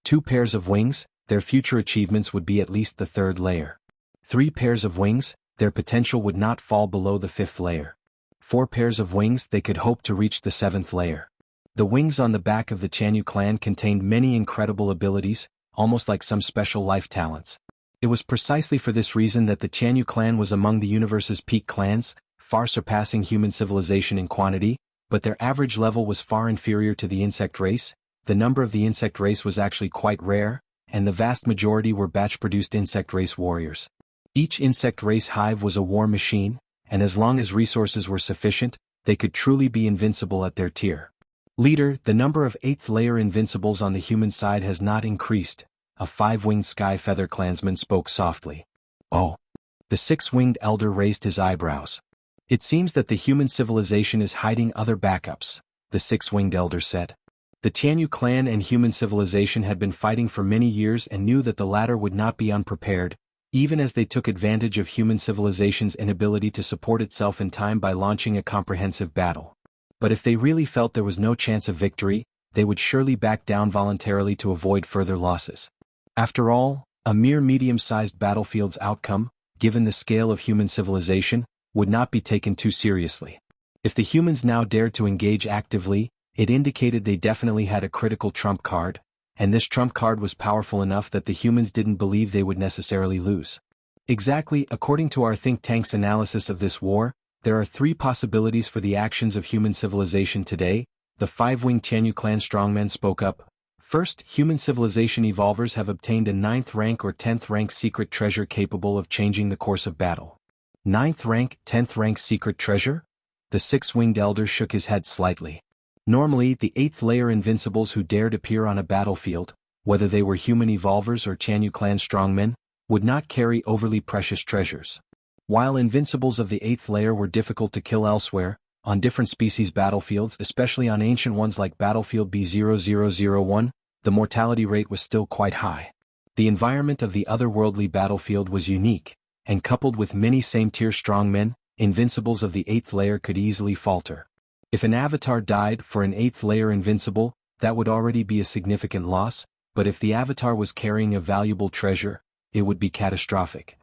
2 pairs of wings, their future achievements would be at least the 3rd layer. 3 pairs of wings, their potential would not fall below the 5th layer. 4 pairs of wings, they could hope to reach the 7th layer. The wings on the back of the Qianyu clan contained many incredible abilities, almost like some special life talents. It was precisely for this reason that the Qianyu clan was among the universe's peak clans, far surpassing human civilization in quantity, but their average level was far inferior to the insect race. The number of the insect race was actually quite rare, and the vast majority were batch-produced insect race warriors. Each insect race hive was a war machine, and as long as resources were sufficient, they could truly be invincible at their tier. Leader, the number of 8th layer invincibles on the human side has not increased, a 5-winged sky feather clansman spoke softly. Oh. The 6-winged elder raised his eyebrows. It seems that the human civilization is hiding other backups, the 6-winged elder said. The Tianyu clan and human civilization had been fighting for many years and knew that the latter would not be unprepared, even as they took advantage of human civilization's inability to support itself in time by launching a comprehensive battle. But if they really felt there was no chance of victory, they would surely back down voluntarily to avoid further losses. After all, a mere medium-sized battlefield's outcome, given the scale of human civilization, would not be taken too seriously. If the humans now dared to engage actively, it indicated they definitely had a critical trump card, and this trump card was powerful enough that the humans didn't believe they would necessarily lose. Exactly, according to our think tank's analysis of this war, there are three possibilities for the actions of human civilization today. The five-winged Tianyu clan strongmen spoke up. First, human civilization evolvers have obtained a 9th rank or 10th rank secret treasure capable of changing the course of battle. 9th rank, 10th rank secret treasure? The six-winged elder shook his head slightly. Normally, the 8th layer invincibles who dared appear on a battlefield, whether they were human evolvers or Tianyu clan strongmen, would not carry overly precious treasures. While invincibles of the 8th layer were difficult to kill elsewhere, on different species battlefields, especially on ancient ones like battlefield B0001, the mortality rate was still quite high. The environment of the otherworldly battlefield was unique, and coupled with many same-tier strongmen, invincibles of the 8th layer could easily falter. If an avatar died for an 8th layer invincible, that would already be a significant loss, but if the avatar was carrying a valuable treasure, it would be catastrophic.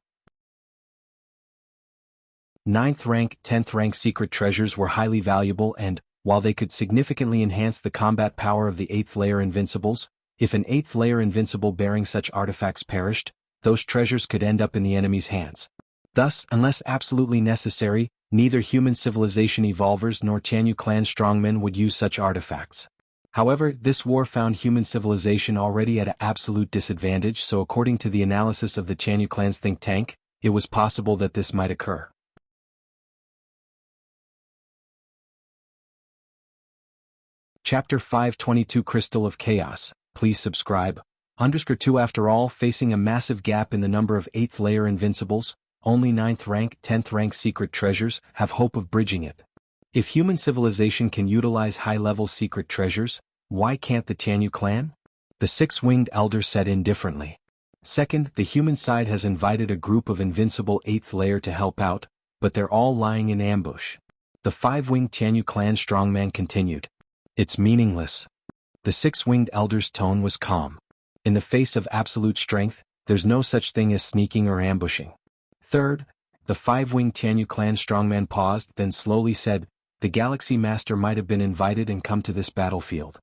9th rank, 10th rank secret treasures were highly valuable and, while they could significantly enhance the combat power of the 8th layer invincibles, if an 8th layer invincible bearing such artifacts perished, those treasures could end up in the enemy's hands. Thus, unless absolutely necessary, neither human civilization evolvers nor Tianyu clan strongmen would use such artifacts. However, this war found human civilization already at an absolute disadvantage, so according to the analysis of the Tianyu clan's think tank, it was possible that this might occur. Chapter 522 Crystal of Chaos. Please subscribe. _2 After all, facing a massive gap in the number of 8th layer invincibles, only 9th rank, 10th rank secret treasures have hope of bridging it. If human civilization can utilize high-level secret treasures, why can't the Tianyu clan? The six-winged elder said indifferently. Second, the human side has invited a group of invincible 8th layer to help out, but they're all lying in ambush. The five-winged Tianyu clan strongman continued. It's meaningless. The six-winged elder's tone was calm. In the face of absolute strength, there's no such thing as sneaking or ambushing. Third, the five-winged Tianyu clan strongman paused, then slowly said, the Galaxy Master might have been invited and come to this battlefield.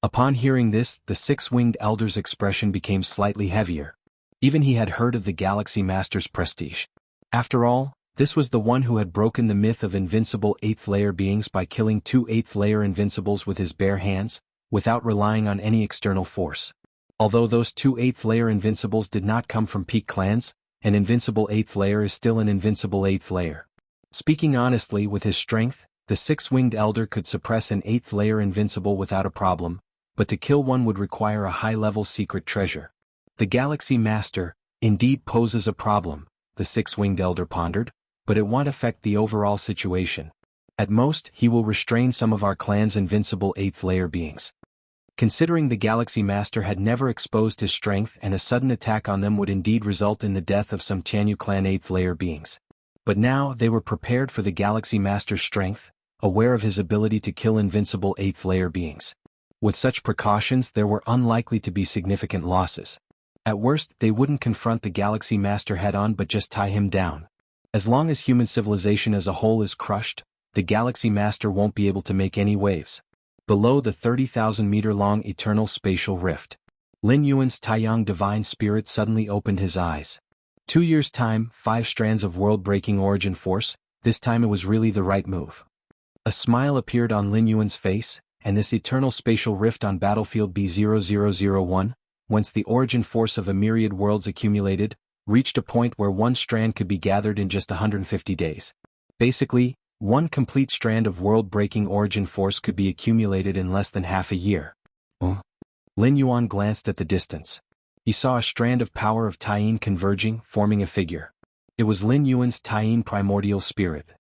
Upon hearing this, the six-winged elder's expression became slightly heavier. Even he had heard of the Galaxy Master's prestige. After all, this was the one who had broken the myth of invincible 8th layer beings by killing 2 8th layer invincibles with his bare hands, without relying on any external force. Although those 2 8th layer invincibles did not come from peak clans, an invincible 8th layer is still an invincible 8th layer. Speaking honestly, with his strength, the six-winged elder could suppress an 8th layer invincible without a problem, but to kill one would require a high-level secret treasure. The Galaxy Master, indeed, poses a problem, the six-winged elder pondered, but it won't affect the overall situation. At most, he will restrain some of our clan's invincible 8th layer beings. Considering the Galaxy Master had never exposed his strength, and a sudden attack on them would indeed result in the death of some Tianyu clan 8th layer beings. But now they were prepared for the Galaxy Master's strength, aware of his ability to kill invincible 8th layer beings. With such precautions, there were unlikely to be significant losses. At worst, they wouldn't confront the Galaxy Master head-on but just tie him down. As long as human civilization as a whole is crushed, the Galaxy Master won't be able to make any waves. Below the 30,000-meter-long eternal spatial rift, Lin Yuan's Taiyang divine spirit suddenly opened his eyes. 2 years' time, 5 strands of world-breaking origin force, this time it was really the right move. A smile appeared on Lin Yuan's face, and this eternal spatial rift on battlefield B0001, whence the origin force of a myriad worlds accumulated, reached a point where one strand could be gathered in just 150 days. Basically, one complete strand of world-breaking origin force could be accumulated in less than half a year. Lin Yuan glanced at the distance. He saw a strand of power of Taiyin converging, forming a figure. It was Lin Yuan's Taiyin primordial spirit.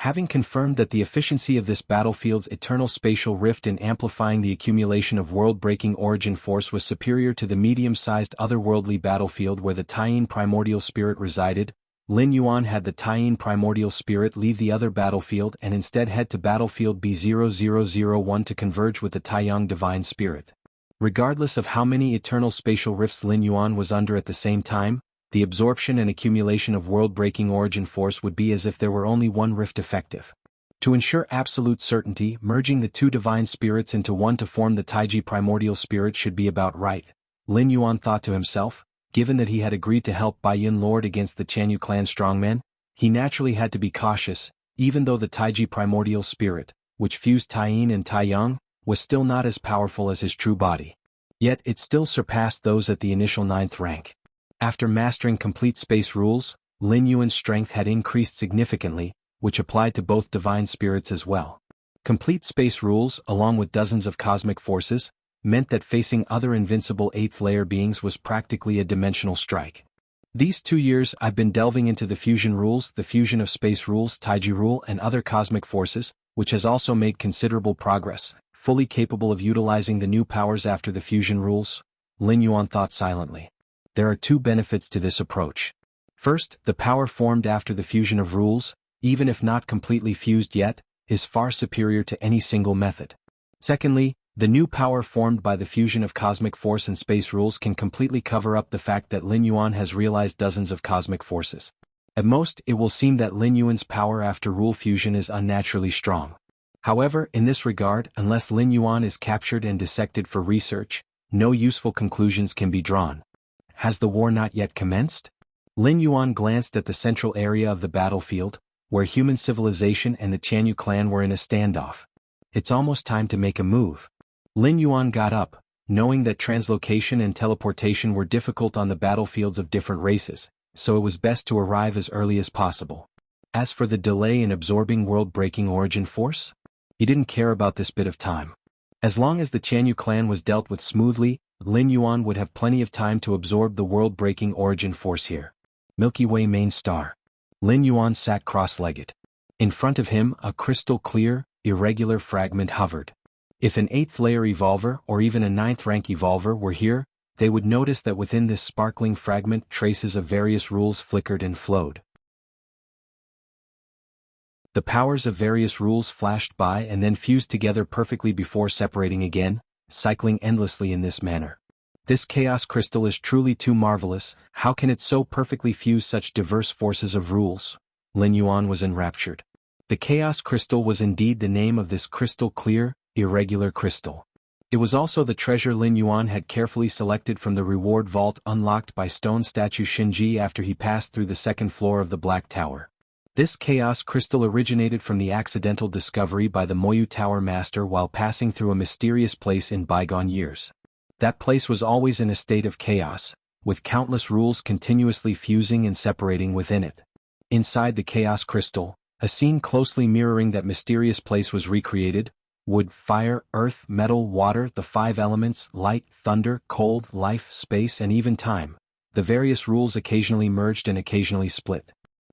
Having confirmed that the efficiency of this battlefield's eternal spatial rift in amplifying the accumulation of world-breaking origin force was superior to the medium-sized otherworldly battlefield where the Taiyin primordial spirit resided, Lin Yuan had the Taiyin primordial spirit leave the other battlefield and instead head to battlefield B0001 to converge with the Taiyang divine spirit. Regardless of how many eternal spatial rifts Lin Yuan was under at the same time, the absorption and accumulation of world-breaking origin force would be as if there were only one rift effective. To ensure absolute certainty, merging the two divine spirits into one to form the Taiji primordial spirit should be about right, Lin Yuan thought to himself. Given that he had agreed to help Baiyin Lord against the Qianyu clan strongmen, he naturally had to be cautious, even though the Taiji primordial spirit, which fused Taiyin and Taiyang, was still not as powerful as his true body. Yet it still surpassed those at the initial 9th rank. After mastering complete space rules, Lin Yuan's strength had increased significantly, which applied to both divine spirits as well. Complete space rules, along with dozens of cosmic forces, meant that facing other invincible 8th layer beings was practically a dimensional strike. These 2 years I've been delving into the fusion rules, the fusion of space rules, Taiji rule and other cosmic forces, which has also made considerable progress, fully capable of utilizing the new powers after the fusion rules, Lin Yuan thought silently. There are 2 benefits to this approach. First, the power formed after the fusion of rules, even if not completely fused yet, is far superior to any single method. Secondly, the new power formed by the fusion of cosmic force and space rules can completely cover up the fact that Lin Yuan has realized dozens of cosmic forces. At most, it will seem that Lin Yuan's power after rule fusion is unnaturally strong. However, in this regard, unless Lin Yuan is captured and dissected for research, no useful conclusions can be drawn. Has the war not yet commenced? Lin Yuan glanced at the central area of the battlefield, where human civilization and the Qianyu clan were in a standoff. It's almost time to make a move. Lin Yuan got up, knowing that translocation and teleportation were difficult on the battlefields of different races, so it was best to arrive as early as possible. As for the delay in absorbing world-breaking origin force, he didn't care about this bit of time. As long as the Qianyu clan was dealt with smoothly, Lin Yuan would have plenty of time to absorb the world-breaking origin force here. Milky Way main star. Lin Yuan sat cross-legged. In front of him, a crystal-clear, irregular fragment hovered. If an 8th layer evolver or even a 9th rank evolver were here, they would notice that within this sparkling fragment traces of various rules flickered and flowed. The powers of various rules flashed by and then fused together perfectly before separating again, cycling endlessly in this manner. This chaos crystal is truly too marvelous. How can it so perfectly fuse such diverse forces of rules? Lin Yuan was enraptured. The chaos crystal was indeed the name of this crystal-clear, irregular crystal. It was also the treasure Lin Yuan had carefully selected from the reward vault unlocked by stone statue Xinji after he passed through the 2nd floor of the Black Tower. This chaos crystal originated from the accidental discovery by the Moyu Tower Master while passing through a mysterious place in bygone years. That place was always in a state of chaos, with countless rules continuously fusing and separating within it. Inside the chaos crystal, a scene closely mirroring that mysterious place was recreated. Wood, fire, earth, metal, water, the 5 elements, light, thunder, cold, life, space and even time. The various rules occasionally merged and occasionally split.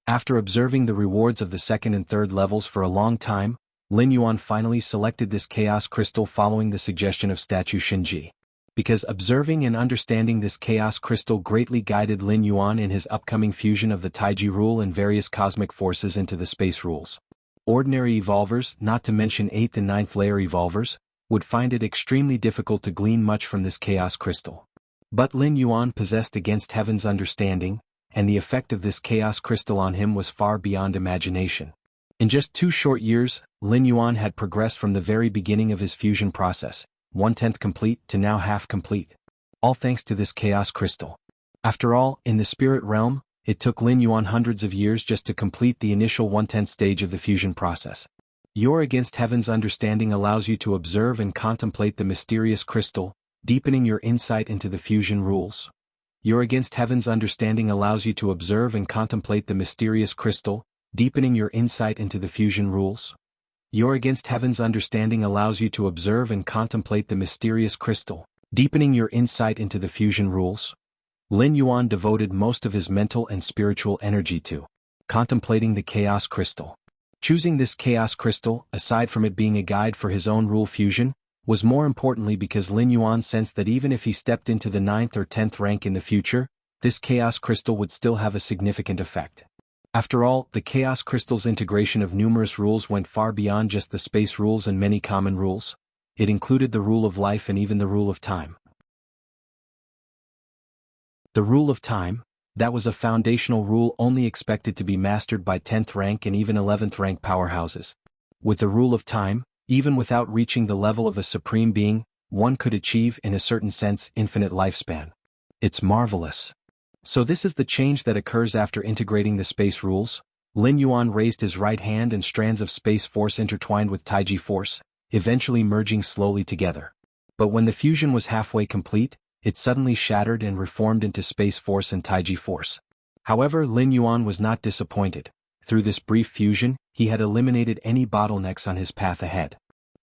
After observing the rewards of the 2nd and 3rd levels for a long time, Lin Yuan finally selected this chaos crystal following the suggestion of statue Xinji. Because observing and understanding this chaos crystal greatly guided Lin Yuan in his upcoming fusion of the Taiji rule and various cosmic forces into the space rules. Ordinary evolvers, not to mention 8th and 9th layer evolvers, would find it extremely difficult to glean much from this chaos crystal. But Lin Yuan possessed against heaven's understanding, and the effect of this chaos crystal on him was far beyond imagination. In just 2 short years, Lin Yuan had progressed from the very beginning of his fusion process, 1/10 complete to now half complete. All thanks to this chaos crystal. After all, in the spirit realm, it took Lin Yuan hundreds of years just to complete the initial 1/10 stage of the fusion process. Your against heaven's understanding allows you to observe and contemplate the mysterious crystal, deepening your insight into the fusion rules. Your against heaven's understanding allows you to observe and contemplate the mysterious crystal, deepening your insight into the fusion rules. Your against heaven's understanding allows you to observe and contemplate the mysterious crystal, deepening your insight into the fusion rules. Lin Yuan devoted most of his mental and spiritual energy to contemplating the chaos crystal. Choosing this chaos crystal, aside from it being a guide for his own rule fusion, was more importantly because Lin Yuan sensed that even if he stepped into the 9th or 10th rank in the future, this chaos crystal would still have a significant effect. After all, the chaos crystal's integration of numerous rules went far beyond just the space rules and many common rules. It included the rule of life and even the rule of time. The rule of time, that was a foundational rule only expected to be mastered by 10th rank and even 11th rank powerhouses. With the rule of time, even without reaching the level of a supreme being, one could achieve, in a certain sense, infinite lifespan. It's marvelous. So this is the change that occurs after integrating the space rules. Lin Yuan raised his right hand and strands of space force intertwined with Taiji force, eventually merging slowly together. But when the fusion was halfway complete, it suddenly shattered and reformed into space force and Taiji force. However, Lin Yuan was not disappointed. Through this brief fusion, he had eliminated any bottlenecks on his path ahead.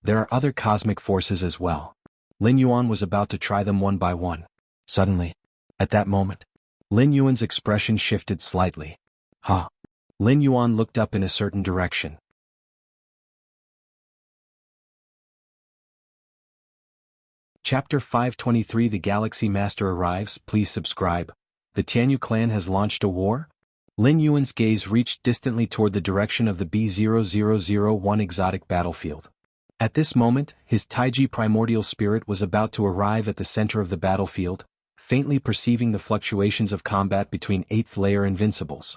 There are other cosmic forces as well. Lin Yuan was about to try them one by one. Suddenly, at that moment, Lin Yuan's expression shifted slightly. Huh. Lin Yuan looked up in a certain direction. Chapter 523 The Galaxy Master arrives. Please subscribe. The Tianyu clan has launched a war? Lin Yuan's gaze reached distantly toward the direction of the B0001 exotic battlefield. At this moment, his Taiji primordial spirit was about to arrive at the center of the battlefield, faintly perceiving the fluctuations of combat between 8th layer invincibles.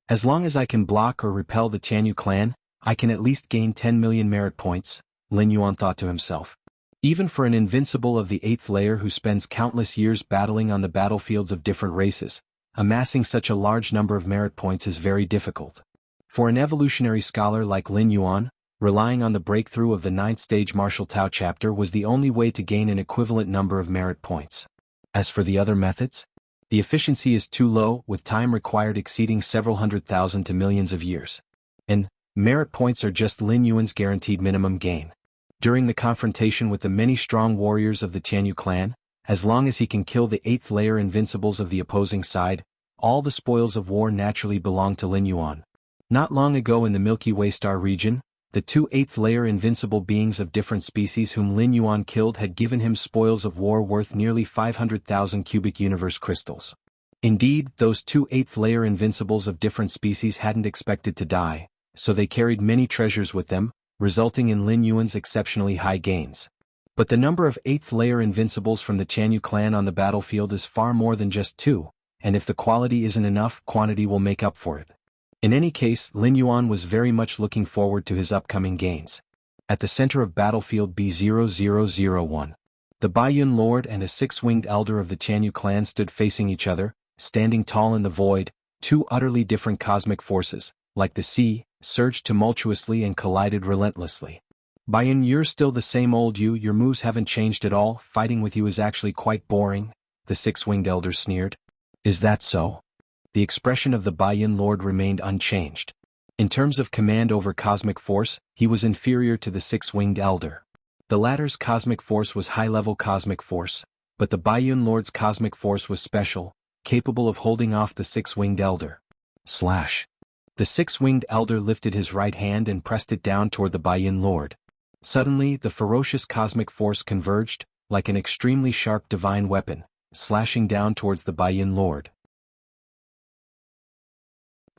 As long as I can block or repel the Tianyu clan, I can at least gain 10 million merit points, Lin Yuan thought to himself. Even for an invincible of the 8th layer who spends countless years battling on the battlefields of different races, amassing such a large number of merit points is very difficult. For an evolutionary scholar like Lin Yuan, relying on the breakthrough of the 9th stage martial Tao chapter was the only way to gain an equivalent number of merit points. As for the other methods, the efficiency is too low, with time required exceeding several 100,000 to millions of years. And merit points are just Lin Yuan's guaranteed minimum gain. During the confrontation with the many strong warriors of the Tianyu clan, as long as he can kill the 8th layer invincibles of the opposing side, all the spoils of war naturally belong to Lin Yuan. Not long ago in the Milky Way star region, the two 8th layer invincible beings of different species whom Lin Yuan killed had given him spoils of war worth nearly 500,000 cubic universe crystals. Indeed, those two 8th layer invincibles of different species hadn't expected to die, so they carried many treasures with them, resulting in Lin Yuan's exceptionally high gains. But the number of 8th layer invincibles from the Tianyu clan on the battlefield is far more than just two, and if the quality isn't enough, quantity will make up for it. In any case, Lin Yuan was very much looking forward to his upcoming gains. At the center of battlefield B0001, the Baiyun Lord and a six-winged elder of the Tianyu clan stood facing each other, standing tall in the void. Two utterly different cosmic forces, like the sea, surged tumultuously and collided relentlessly. Baiyun, you're still the same old you, your moves haven't changed at all, fighting with you is actually quite boring, the six-winged elder sneered. Is that so? The expression of the Baiyun Lord remained unchanged. In terms of command over cosmic force, he was inferior to the six-winged elder. The latter's cosmic force was high-level cosmic force, but the Baiyun Lord's cosmic force was special, capable of holding off the six-winged elder. Slash. The six-winged elder lifted his right hand and pressed it down toward the Baiyun Lord. Suddenly, the ferocious cosmic force converged, like an extremely sharp divine weapon, slashing down towards the Baiyun Lord.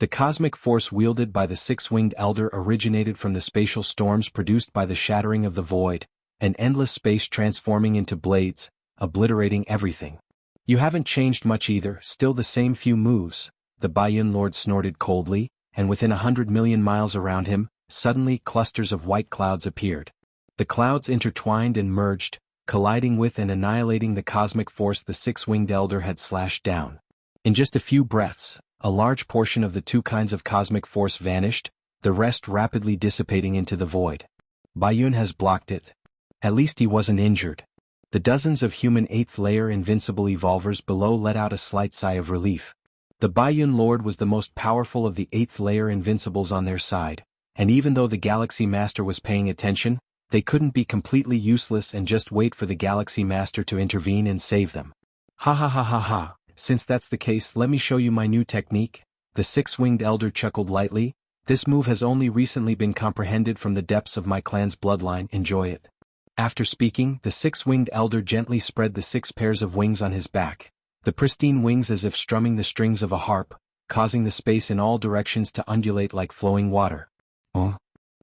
The cosmic force wielded by the six-winged elder originated from the spatial storms produced by the shattering of the void, an endless space transforming into blades, obliterating everything. You haven't changed much either, still the same few moves, the Baiyun Lord snorted coldly, and within 100 million miles around him, suddenly clusters of white clouds appeared. The clouds intertwined and merged, colliding with and annihilating the cosmic force the six-winged elder had slashed down. In just a few breaths, a large portion of the two kinds of cosmic force vanished, the rest rapidly dissipating into the void. Baiyun has blocked it. At least he wasn't injured. The dozens of human 8th layer invincible evolvers below let out a slight sigh of relief. The Baiyun Lord was the most powerful of the 8th layer invincibles on their side, and even though the Galaxy Master was paying attention, they couldn't be completely useless and just wait for the Galaxy Master to intervene and save them. Ha ha ha ha ha, since that's the case, let me show you my new technique, the six-winged elder chuckled lightly, This move has only recently been comprehended from the depths of my clan's bloodline. Enjoy it. After speaking, the six-winged elder gently spread the 6 pairs of wings on his back, the pristine wings as if strumming the strings of a harp, causing the space in all directions to undulate like flowing water. Oh.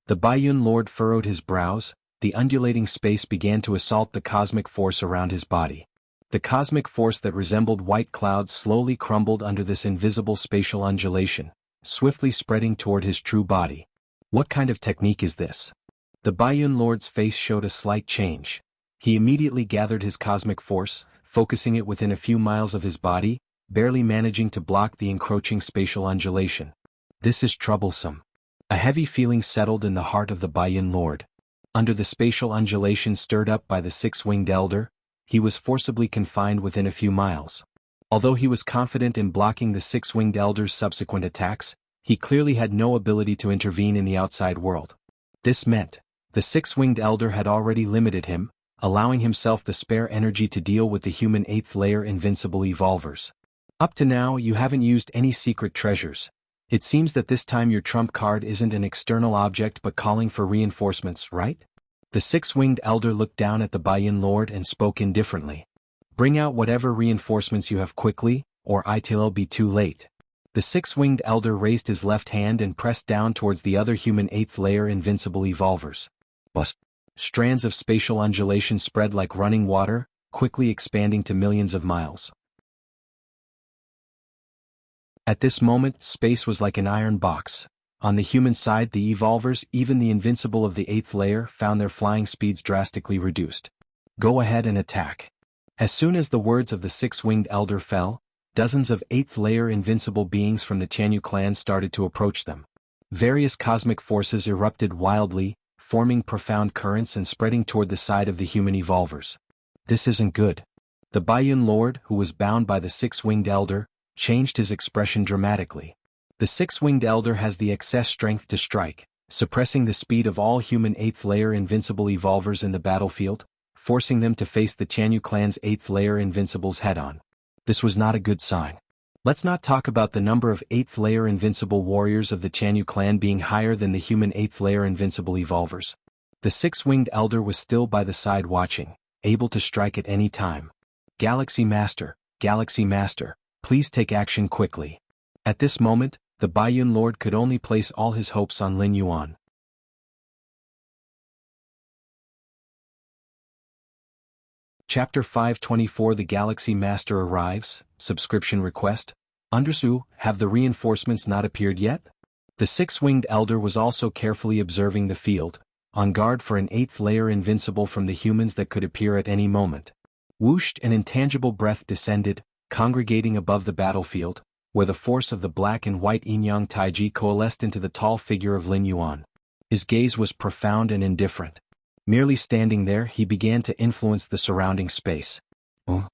The Baiyun Lord furrowed his brows. The undulating space began to assault the cosmic force around his body. The cosmic force that resembled white clouds slowly crumbled under this invisible spatial undulation, swiftly spreading toward his true body. What kind of technique is this? The Baiyun Lord's face showed a slight change. He immediately gathered his cosmic force, focusing it within a few miles of his body, barely managing to block the encroaching spatial undulation. This is troublesome. A heavy feeling settled in the heart of the Baiyun Lord. Under the spatial undulation stirred up by the 6-winged elder, he was forcibly confined within a few miles. Although he was confident in blocking the 6-winged elder's subsequent attacks, he clearly had no ability to intervene in the outside world. This meant the 6-winged elder had already limited him, allowing himself the spare energy to deal with the human 8th layer invincible evolvers. Up to now you haven't used any secret treasures. It seems that this time your trump card isn't an external object but calling for reinforcements, right? The 6-winged elder looked down at the Baiyun Lord and spoke indifferently. Bring out whatever reinforcements you have quickly, or it'll be too late. The 6-winged elder raised his left hand and pressed down towards the other human 8th layer invincible evolvers. Strands of spatial undulation spread like running water, quickly expanding to millions of miles. At this moment, space was like an iron box. On the human side, the evolvers, even the invincible of the 8th layer, found their flying speeds drastically reduced. Go ahead and attack. As soon as the words of the 6-winged elder fell, dozens of 8th layer invincible beings from the Jianghu clan started to approach them. Various cosmic forces erupted wildly, forming profound currents and spreading toward the side of the human evolvers. This isn't good. The Baiyun Lord, who was bound by the 6-winged elder, changed his expression dramatically. The 6-winged elder has the excess strength to strike, suppressing the speed of all human 8th layer invincible evolvers in the battlefield, forcing them to face the Jianghu clan's 8th layer invincibles head-on. This was not a good sign. Let's not talk about the number of 8th layer invincible warriors of the Jianghu clan being higher than the human 8th layer invincible evolvers. The 6-winged elder was still by the side watching, able to strike at any time. Galaxy Master, please take action quickly. At this moment, the Baiyun Lord could only place all his hopes on Lin Yuan. Chapter 524 The Galaxy Master arrives, subscription request. Have the reinforcements not appeared yet? The 6-winged elder was also carefully observing the field, on guard for an 8th layer invincible from the humans that could appear at any moment. Whooshed, an intangible breath descended, congregating above the battlefield, where the force of the black and white yin-yang taiji coalesced into the tall figure of Lin Yuan. His gaze was profound and indifferent. Merely standing there, he began to influence the surrounding space. The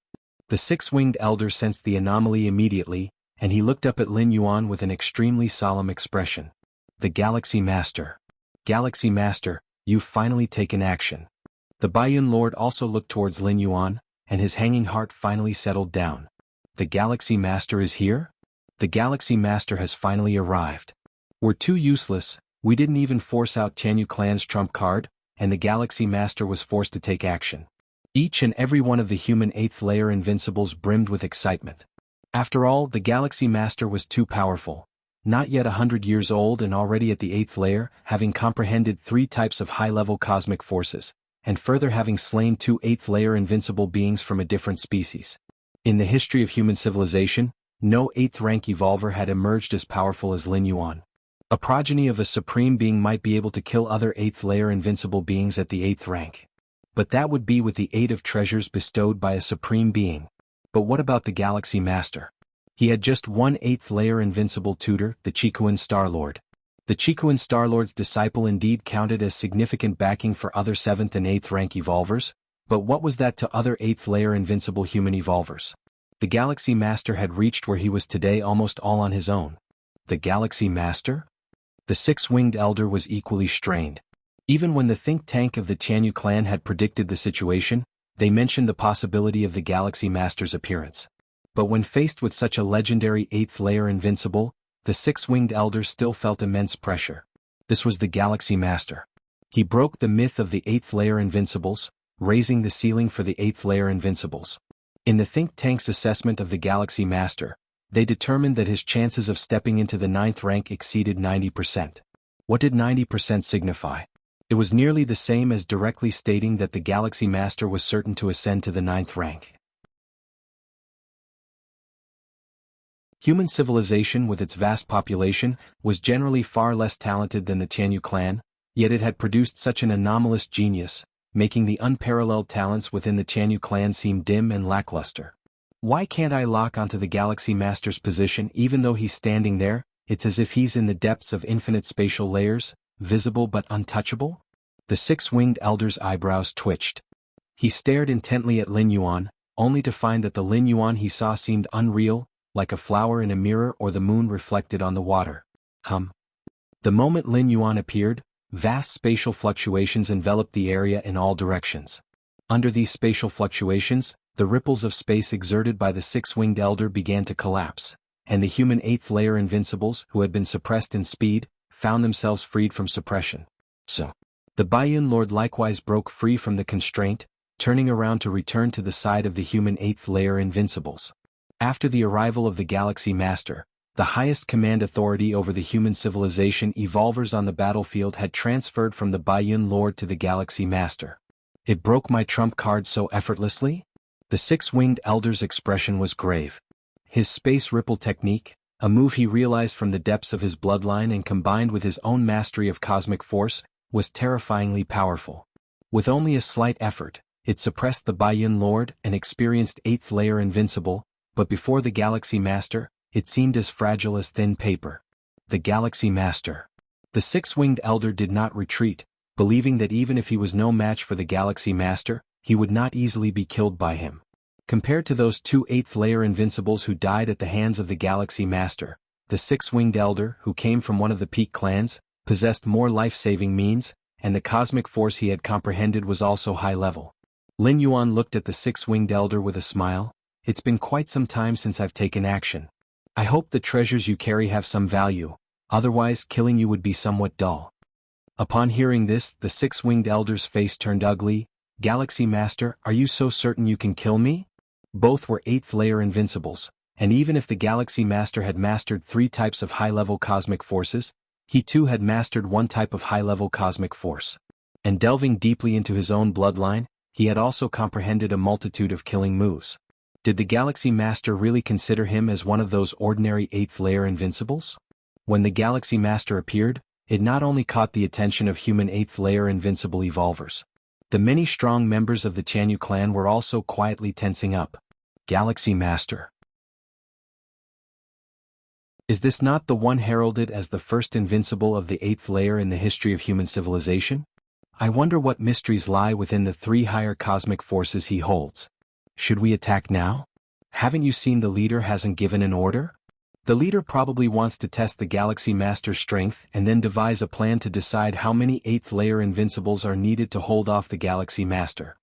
6-winged elder sensed the anomaly immediately, and he looked up at Lin Yuan with an extremely solemn expression. The Galaxy Master, you've finally taken action. The Baiyun Lord also looked towards Lin Yuan, and his hanging heart finally settled down. The Galaxy Master is here? The Galaxy Master has finally arrived. We're too useless, we didn't even force out Jianghu clan's trump card, and the Galaxy Master was forced to take action. Each and every one of the human 8th layer invincibles brimmed with excitement. After all, the Galaxy Master was too powerful. Not yet 100 years old and already at the 8th layer, having comprehended 3 types of high-level cosmic forces, and further having slain 2 8th layer invincible beings from a different species. In the history of human civilization, no 8th rank evolver had emerged as powerful as Lin Yuan. A progeny of a supreme being might be able to kill other 8th layer invincible beings at the 8th rank. But that would be with the aid of treasures bestowed by a supreme being. But what about the Galaxy Master? He had just one 8th layer invincible tutor, the Chikuan Starlord. The Chikuan Starlord's disciple indeed counted as significant backing for other 7th and 8th rank evolvers, but what was that to other 8th layer invincible human evolvers? The Galaxy Master had reached where he was today almost all on his own. The Galaxy Master? The 6-winged elder was equally strained. Even when the think tank of the Jianghu clan had predicted the situation, they mentioned the possibility of the Galaxy Master's appearance. But when faced with such a legendary 8th layer invincible, the six-winged elder still felt immense pressure. This was the Galaxy Master. He broke the myth of the 8th layer invincibles, raising the ceiling for the 8th layer invincibles. In the think tank's assessment of the Galaxy Master, they determined that his chances of stepping into the 9th rank exceeded 90%. What did 90% signify? It was nearly the same as directly stating that the Galaxy Master was certain to ascend to the 9th rank. Human civilization with its vast population was generally far less talented than the Jianghu clan, yet it had produced such an anomalous genius, making the unparalleled talents within the Jianghu clan seem dim and lackluster. Why can't I lock onto the Galaxy Master's position even though he's standing there? It's as if he's in the depths of infinite spatial layers, visible but untouchable? The six-winged elder's eyebrows twitched. He stared intently at Lin Yuan, only to find that the Lin Yuan he saw seemed unreal, like a flower in a mirror or the moon reflected on the water. The moment Lin Yuan appeared, vast spatial fluctuations enveloped the area in all directions. Under these spatial fluctuations, the ripples of space exerted by the six-winged elder began to collapse, and the human 8th layer invincibles who had been suppressed in speed, found themselves freed from suppression. So, the Baiyun Lord likewise broke free from the constraint, turning around to return to the side of the human 8th layer invincibles. After the arrival of the Galaxy Master, the highest command authority over the human civilization evolvers on the battlefield had transferred from the Baiyun Lord to the Galaxy Master. It broke my trump card so effortlessly? The six-winged elder's expression was grave. His space ripple technique, a move he realized from the depths of his bloodline and combined with his own mastery of cosmic force, was terrifyingly powerful. With only a slight effort, it suppressed the Baiyun Lord and experienced 8th layer invincible, but before the Galaxy Master, it seemed as fragile as thin paper. The Galaxy Master. The six-winged elder did not retreat, believing that even if he was no match for the Galaxy Master, he would not easily be killed by him. Compared to those two 8th layer invincibles who died at the hands of the Galaxy Master, the six-winged elder, who came from one of the peak clans, possessed more life-saving means, and the cosmic force he had comprehended was also high level. Lin Yuan looked at the six-winged elder with a smile. It's been quite some time since I've taken action. I hope the treasures you carry have some value, otherwise killing you would be somewhat dull. Upon hearing this, the six-winged elder's face turned ugly. Galaxy Master, are you so certain you can kill me? Both were 8th layer invincibles, and even if the Galaxy Master had mastered 3 types of high-level cosmic forces, he too had mastered 1 type of high-level cosmic force. And delving deeply into his own bloodline, he had also comprehended a multitude of killing moves. Did the Galaxy Master really consider him as one of those ordinary 8th layer invincibles? When the Galaxy Master appeared, it not only caught the attention of human 8th layer invincible evolvers. The many strong members of the Jianghu clan were also quietly tensing up. Galaxy Master. Is this not the one heralded as the first invincible of the 8th layer in the history of human civilization? I wonder what mysteries lie within the 3 higher cosmic forces he holds. Should we attack now? Haven't you seen the leader hasn't given an order? The leader probably wants to test the Galaxy Master's strength and then devise a plan to decide how many 8th layer invincibles are needed to hold off the Galaxy Master.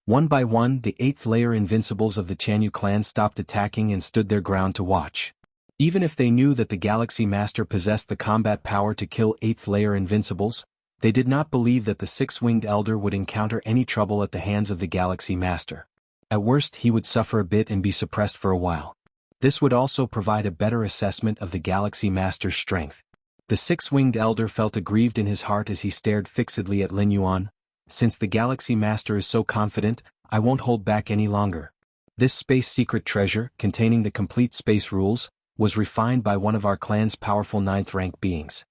One by one, the 8th layer invincibles of the Jianghu clan stopped attacking and stood their ground to watch. Even if they knew that the Galaxy Master possessed the combat power to kill 8th layer invincibles, they did not believe that the six-winged elder would encounter any trouble at the hands of the Galaxy Master. At worst, he would suffer a bit and be suppressed for a while. This would also provide a better assessment of the Galaxy Master's strength. The six-winged elder felt aggrieved in his heart as he stared fixedly at Lin Yuan. Since the Galaxy Master is so confident, I won't hold back any longer. This space secret treasure, containing the complete space rules, was refined by one of our clan's powerful 9th rank beings.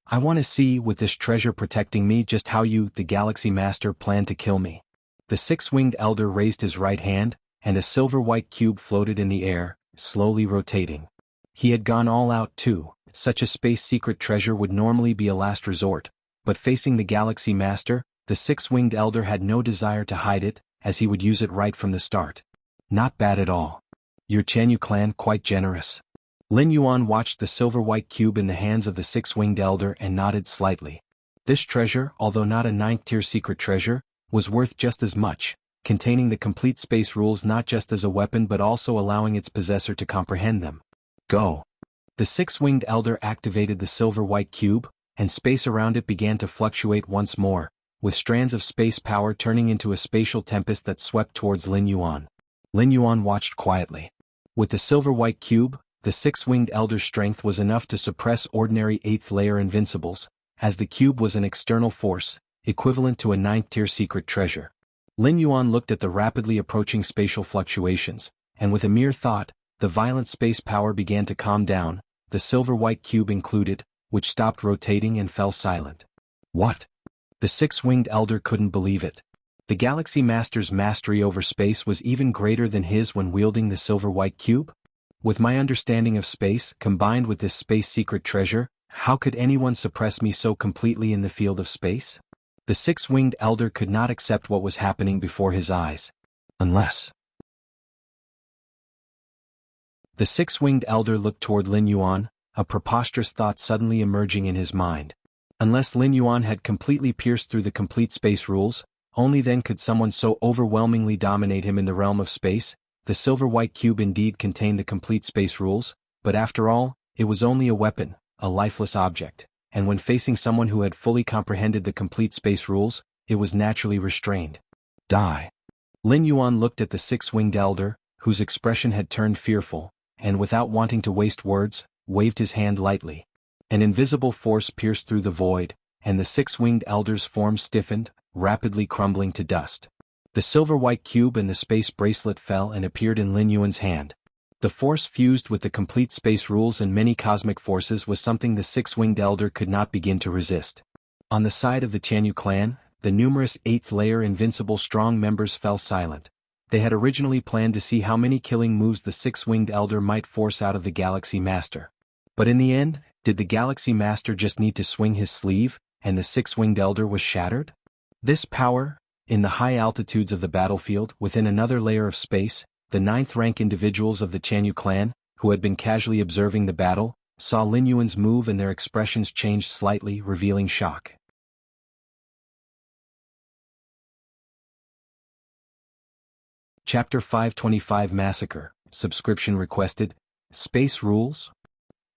I want to see, with this treasure protecting me, just how you, the Galaxy Master, plan to kill me. The six-winged elder raised his right hand, and a silver-white cube floated in the air, slowly rotating. He had gone all out too. Such a space secret treasure would normally be a last resort, but facing the Galaxy Master, the six-winged elder had no desire to hide it, as he would use it right from the start. Not bad at all. Your Jianghu clan quite generous. Lin Yuan watched the silver-white cube in the hands of the six-winged elder and nodded slightly. This treasure, although not a 9th-tier secret treasure, was worth just as much, containing the complete space rules not just as a weapon but also allowing its possessor to comprehend them. Go. The six-winged elder activated the silver-white cube, and space around it began to fluctuate once more, with strands of space power turning into a spatial tempest that swept towards Lin Yuan. Lin Yuan watched quietly. With the silver-white cube, the six-winged elder's strength was enough to suppress ordinary 8th-layer invincibles, as the cube was an external force, equivalent to a 9th-tier secret treasure. Lin Yuan looked at the rapidly approaching spatial fluctuations, and with a mere thought, the violent space power began to calm down, the silver-white cube included, which stopped rotating and fell silent. What? The six-winged elder couldn't believe it. The Galaxy Master's mastery over space was even greater than his when wielding the silver-white cube? With my understanding of space, combined with this space secret treasure, how could anyone suppress me so completely in the field of space? The six-winged elder could not accept what was happening before his eyes. Unless... The six-winged elder looked toward Lin Yuan, a preposterous thought suddenly emerging in his mind. Unless Lin Yuan had completely pierced through the complete space rules, only then could someone so overwhelmingly dominate him in the realm of space. The silver-white cube indeed contained the complete space rules, but after all, it was only a weapon, a lifeless object, and when facing someone who had fully comprehended the complete space rules, it was naturally restrained. Die. Lin Yuan looked at the six-winged elder, whose expression had turned fearful, and without wanting to waste words, waved his hand lightly. An invisible force pierced through the void, and the six-winged elder's form stiffened, rapidly crumbling to dust. The silver-white cube and the space bracelet fell and appeared in Lin Yuan's hand. The force fused with the complete space rules and many cosmic forces was something the six-winged elder could not begin to resist. On the side of the Jianghu clan, the numerous 8th-layer invincible strong members fell silent. They had originally planned to see how many killing moves the six-winged elder might force out of the Galaxy Master. But in the end, did the Galaxy Master just need to swing his sleeve, and the six-winged elder was shattered? This power, in the high altitudes of the battlefield within another layer of space, the 9th-rank individuals of the Jianghu clan, who had been casually observing the battle, saw Lin Yuan's move and their expressions changed slightly, revealing shock. Chapter 525 Massacre, subscription requested. Space rules?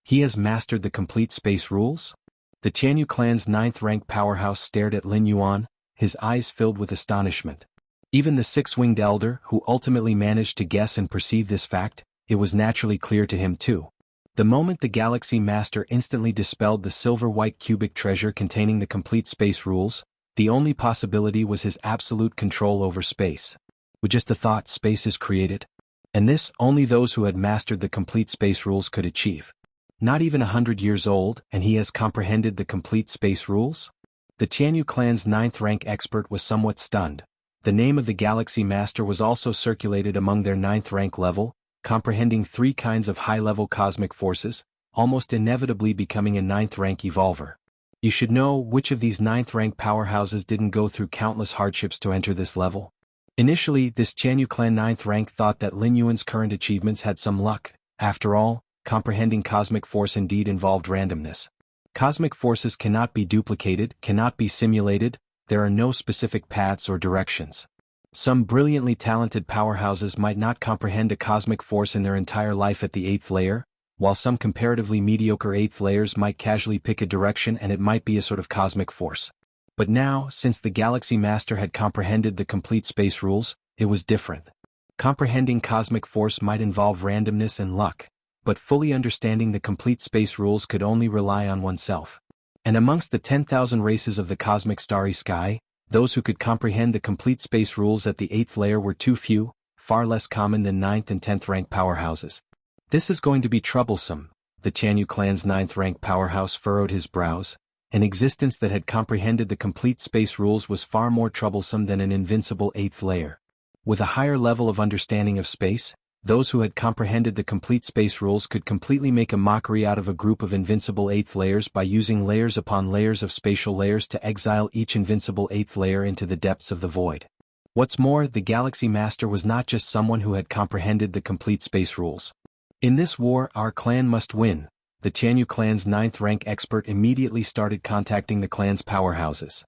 He has mastered the complete space rules? The Jianghu clan's 9th-rank powerhouse stared at Lin Yuan, his eyes filled with astonishment. Even the six-winged elder, who ultimately managed to guess and perceive this fact, it was naturally clear to him too. The moment the Galaxy Master instantly dispelled the silver-white cubic treasure containing the complete space rules, the only possibility was his absolute control over space. With just a thought, space is created. And this, only those who had mastered the complete space rules could achieve. Not even 100 years old, and he has comprehended the complete space rules? The Jianghu clan's 9th-rank expert was somewhat stunned. The name of the Galaxy Master was also circulated among their 9th-rank level, comprehending 3 kinds of high-level cosmic forces, almost inevitably becoming a 9th-rank evolver. You should know which of these 9th-rank powerhouses didn't go through countless hardships to enter this level. Initially, this Jianghu clan 9th rank thought that Lin Yuan's current achievements had some luck. After all, comprehending cosmic force indeed involved randomness. Cosmic forces cannot be duplicated, cannot be simulated, there are no specific paths or directions. Some brilliantly talented powerhouses might not comprehend a cosmic force in their entire life at the 8th layer, while some comparatively mediocre 8th layers might casually pick a direction and it might be a sort of cosmic force. But now, since the Galaxy Master had comprehended the complete space rules, it was different. Comprehending cosmic force might involve randomness and luck, but fully understanding the complete space rules could only rely on oneself. And amongst the 10,000 races of the cosmic starry sky, those who could comprehend the complete space rules at the 8th layer were too few, far less common than 9th and 10th rank powerhouses. This is going to be troublesome. The Jianghu clan's 9th rank powerhouse furrowed his brows. An existence that had comprehended the complete space rules was far more troublesome than an invincible 8th layer. With a higher level of understanding of space, those who had comprehended the complete space rules could completely make a mockery out of a group of invincible 8th layers by using layers upon layers of spatial layers to exile each invincible 8th layer into the depths of the void. What's more, the Galaxy Master was not just someone who had comprehended the complete space rules. In this war, our clan must win. The Jianghu clan's 9th rank expert immediately started contacting the clan's powerhouses.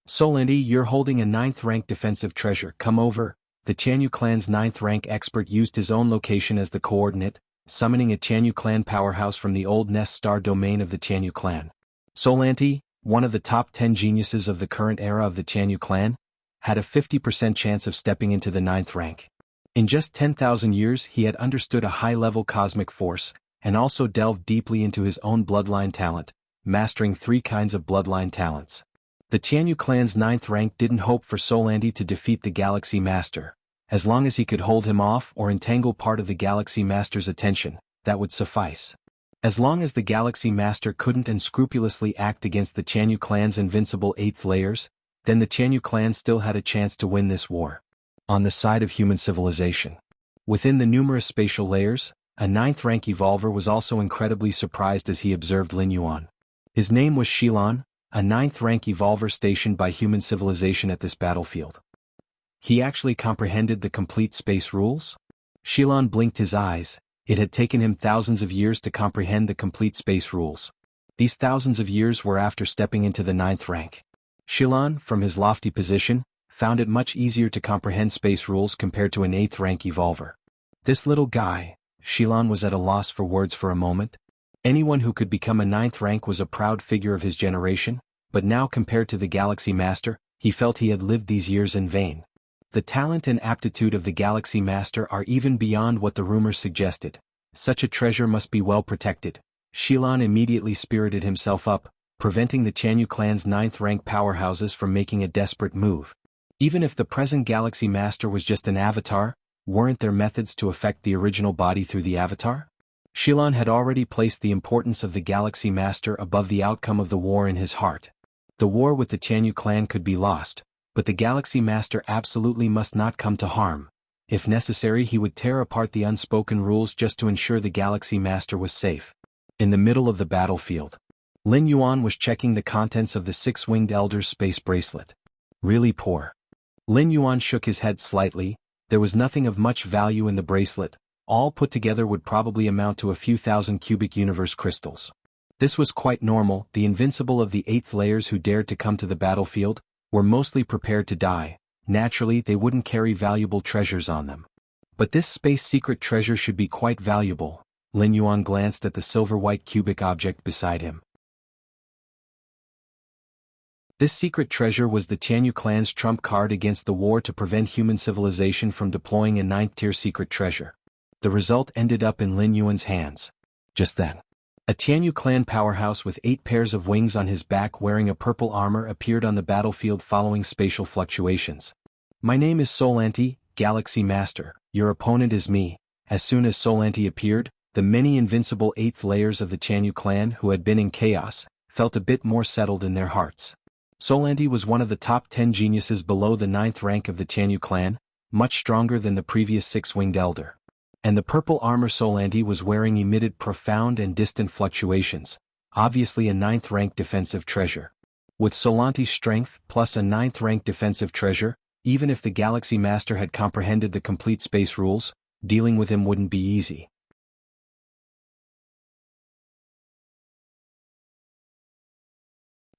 Solandi, you're holding a 9th rank defensive treasure, come over. the Qianyu clan's 9th rank expert used his own location as the coordinate, summoning a Qianyu clan powerhouse from the old Nest Star domain of the Qianyu clan. Solanti, one of the top 10 geniuses of the current era of the Qianyu clan, had a 50% chance of stepping into the 9th rank. In just 10,000 years he had understood a high-level cosmic force, and also delved deeply into his own bloodline talent, mastering 3 kinds of bloodline talents. The Qianyu clan's 9th rank didn't hope for Solanti to defeat the Galaxy Master. As long as he could hold him off or entangle part of the Galaxy Master's attention, that would suffice. As long as the Galaxy Master couldn't unscrupulously act against the Qianyu clan's invincible 8th layers, then the Qianyu clan still had a chance to win this war. On the side of human civilization. Within the numerous spatial layers, a 9th rank evolver was also incredibly surprised as he observed Lin Yuan. His name was Xilan, a 9th rank evolver stationed by human civilization at this battlefield. He actually comprehended the complete space rules? Xilan blinked his eyes. It had taken him thousands of years to comprehend the complete space rules. These thousands of years were after stepping into the 9th rank. Xilan, from his lofty position, found it much easier to comprehend space rules compared to an 8th rank evolver. This little guy, Xilan was at a loss for words for a moment. Anyone who could become a 9th rank was a proud figure of his generation, but now compared to the Galaxy Master, he felt he had lived these years in vain. The talent and aptitude of the Galaxy Master are even beyond what the rumors suggested. Such a treasure must be well protected. Xilan immediately spirited himself up, preventing the Qianyu clan's 9th rank powerhouses from making a desperate move. Even if the present Galaxy Master was just an avatar, weren't there methods to affect the original body through the avatar? Xilan had already placed the importance of the Galaxy Master above the outcome of the war in his heart. The war with the Qianyu clan could be lost, but the Galaxy Master absolutely must not come to harm. If necessary, he would tear apart the unspoken rules just to ensure the Galaxy Master was safe. In the middle of the battlefield, Lin Yuan was checking the contents of the 6-winged Elder's space bracelet. Really poor. Lin Yuan shook his head slightly. There was nothing of much value in the bracelet. All put together would probably amount to a few thousand cubic universe crystals. This was quite normal. The invincible of the 8th layers who dared to come to the battlefield were mostly prepared to die. Naturally, they wouldn't carry valuable treasures on them. But this space secret treasure should be quite valuable. Lin Yuan glanced at the silver-white cubic object beside him. This secret treasure was the Qianyu clan's trump card against the war to prevent human civilization from deploying a 9th-tier secret treasure. The result ended up in Lin Yuan's hands. Just then, a Qianyu clan powerhouse with 8 pairs of wings on his back wearing a purple armor appeared on the battlefield following spatial fluctuations. My name is Solanti, Galaxy Master. Your opponent is me. As soon as Solanti appeared, the many invincible 8th layers of the Qianyu clan who had been in chaos felt a bit more settled in their hearts. Solanti was one of the top 10 geniuses below the 9th rank of the Qianyu clan, much stronger than the previous 6-winged elder. And the purple armor Solanti was wearing emitted profound and distant fluctuations, obviously a 9th rank defensive treasure. With Solanti's strength plus a 9th rank defensive treasure, even if the Galaxy Master had comprehended the complete space rules, dealing with him wouldn't be easy.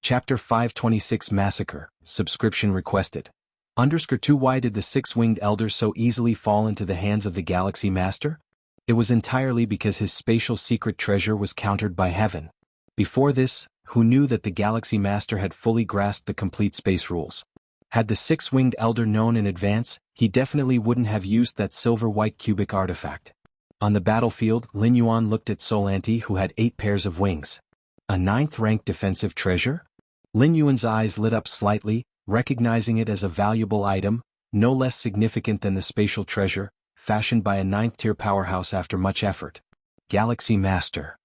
Chapter 526 Massacre, Subscription Requested. _2 Why did the 6-winged elder so easily fall into the hands of the Galaxy Master? It was entirely because his spatial secret treasure was countered by heaven. Before this, who knew that the Galaxy Master had fully grasped the complete space rules? Had the 6-winged elder known in advance, he definitely wouldn't have used that silver-white cubic artifact. On the battlefield, Lin Yuan looked at Solanti who had 8 pairs of wings. A 9th rank defensive treasure? Lin Yuan's eyes lit up slightly, recognizing it as a valuable item, no less significant than the spatial treasure, fashioned by a 9th-tier powerhouse after much effort. Galaxy Master.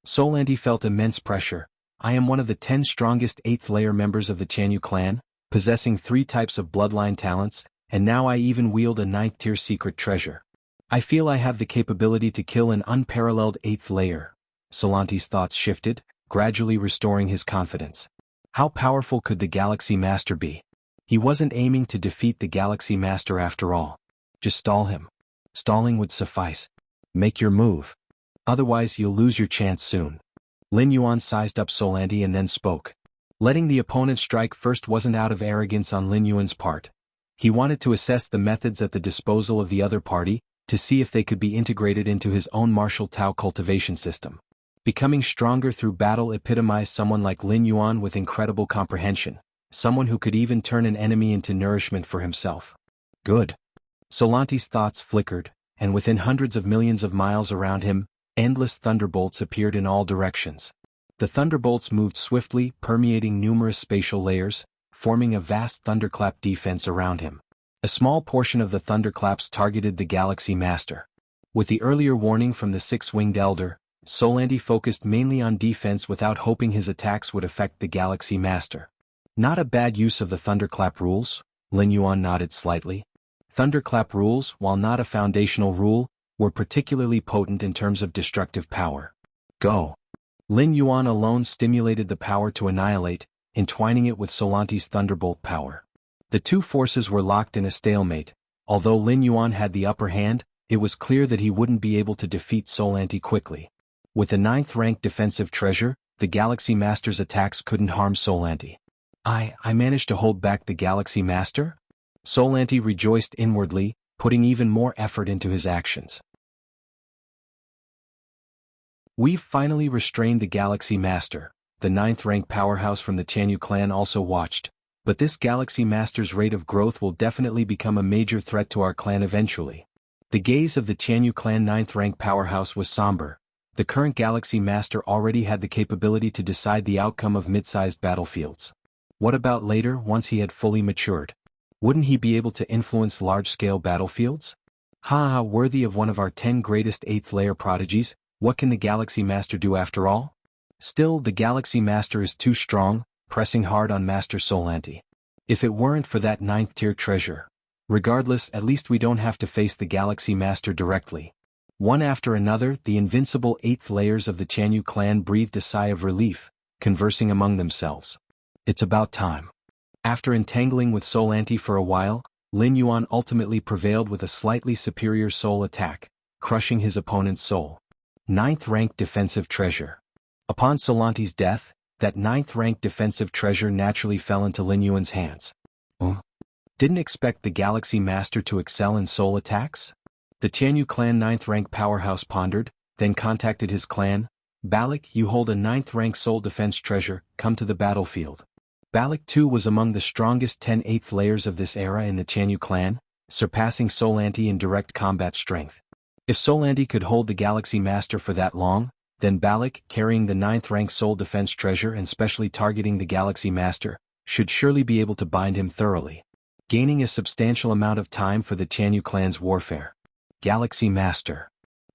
Solanti felt immense pressure. I am one of the 10 strongest 8th-layer members of the Qianyu clan, possessing 3 types of bloodline talents, and now I even wield a 9th-tier secret treasure. I feel I have the capability to kill an unparalleled 8th layer. Solanti's thoughts shifted, gradually restoring his confidence. How powerful could the Galaxy Master be? He wasn't aiming to defeat the Galaxy Master after all. Just stall him. Stalling would suffice. Make your move. Otherwise you'll lose your chance soon. Lin Yuan sized up Solanti and then spoke. Letting the opponent strike first wasn't out of arrogance on Lin Yuan's part. He wanted to assess the methods at the disposal of the other party, to see if they could be integrated into his own martial Tao cultivation system. Becoming stronger through battle epitomized someone like Lin Yuan with incredible comprehension, someone who could even turn an enemy into nourishment for himself. Good. Solanti's thoughts flickered, and within hundreds of millions of miles around him, endless thunderbolts appeared in all directions. The thunderbolts moved swiftly, permeating numerous spatial layers, forming a vast thunderclap defense around him. A small portion of the thunderclaps targeted the Galaxy Master. With the earlier warning from the six-winged elder, Solanti focused mainly on defense without hoping his attacks would affect the Galaxy Master. Not a bad use of the thunderclap rules, Lin Yuan nodded slightly. Thunderclap rules, while not a foundational rule, were particularly potent in terms of destructive power. Go. Lin Yuan alone stimulated the power to annihilate, entwining it with Solanti's thunderbolt power. The two forces were locked in a stalemate. Although Lin Yuan had the upper hand, it was clear that he wouldn't be able to defeat Solanti quickly. With the 9th-rank defensive treasure, the Galaxy Master's attacks couldn't harm Solanti. I managed to hold back the Galaxy Master? Solanti rejoiced inwardly, putting even more effort into his actions. We've finally restrained the Galaxy Master, the 9th-rank powerhouse from the Tianyu clan also watched, but this Galaxy Master's rate of growth will definitely become a major threat to our clan eventually. The gaze of the Tianyu clan 9th-rank powerhouse was somber. The current Galaxy Master already had the capability to decide the outcome of mid-sized battlefields. What about later, once he had fully matured? Wouldn't he be able to influence large-scale battlefields? Worthy of one of our 10 greatest 8th-layer prodigies, what can the Galaxy Master do after all? Still, the Galaxy Master is too strong, pressing hard on Master Solanti. If it weren't for that 9th-tier treasure. Regardless, at least we don't have to face the Galaxy Master directly. One after another, the invincible 8th layers of the Tianyu clan breathed a sigh of relief, conversing among themselves. It's about time. After entangling with Solanti for a while, Lin Yuan ultimately prevailed with a slightly superior soul attack, crushing his opponent's soul. 9th-rank defensive treasure. Upon Solanti's death, that 9th-rank defensive treasure naturally fell into Lin Yuan's hands. Didn't expect the Galaxy Master to excel in soul attacks? The Tianyu clan 9th-rank powerhouse pondered, then contacted his clan. Balak, you hold a 9th-rank soul defense treasure, come to the battlefield. Balak too was among the strongest 10 8th layers of this era in the Tianyu clan, surpassing Solanti in direct combat strength. If Solanti could hold the Galaxy Master for that long, then Balak, carrying the 9th-rank soul defense treasure and specially targeting the Galaxy Master, should surely be able to bind him thoroughly, gaining a substantial amount of time for the Tianyu clan's warfare. Galaxy Master.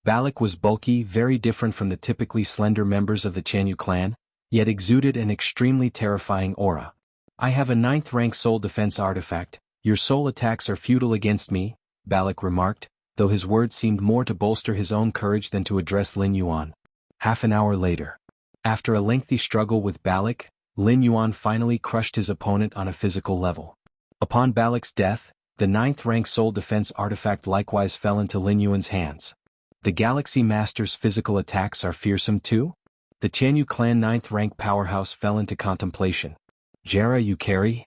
Balak was bulky, very different from the typically slender members of the Tianyu clan, yet exuded an extremely terrifying aura. I have a 9th-rank soul defense artifact. Your soul attacks are futile against me, Balak remarked, though his words seemed more to bolster his own courage than to address Lin Yuan. Half an hour later. After a lengthy struggle with Balak, Lin Yuan finally crushed his opponent on a physical level. Upon Balak's death, the 9th-rank soul defense artifact likewise fell into Lin Yuan's hands. The Galaxy Master's physical attacks are fearsome too? The Tianyu clan 9th-rank powerhouse fell into contemplation. Jera, you carry?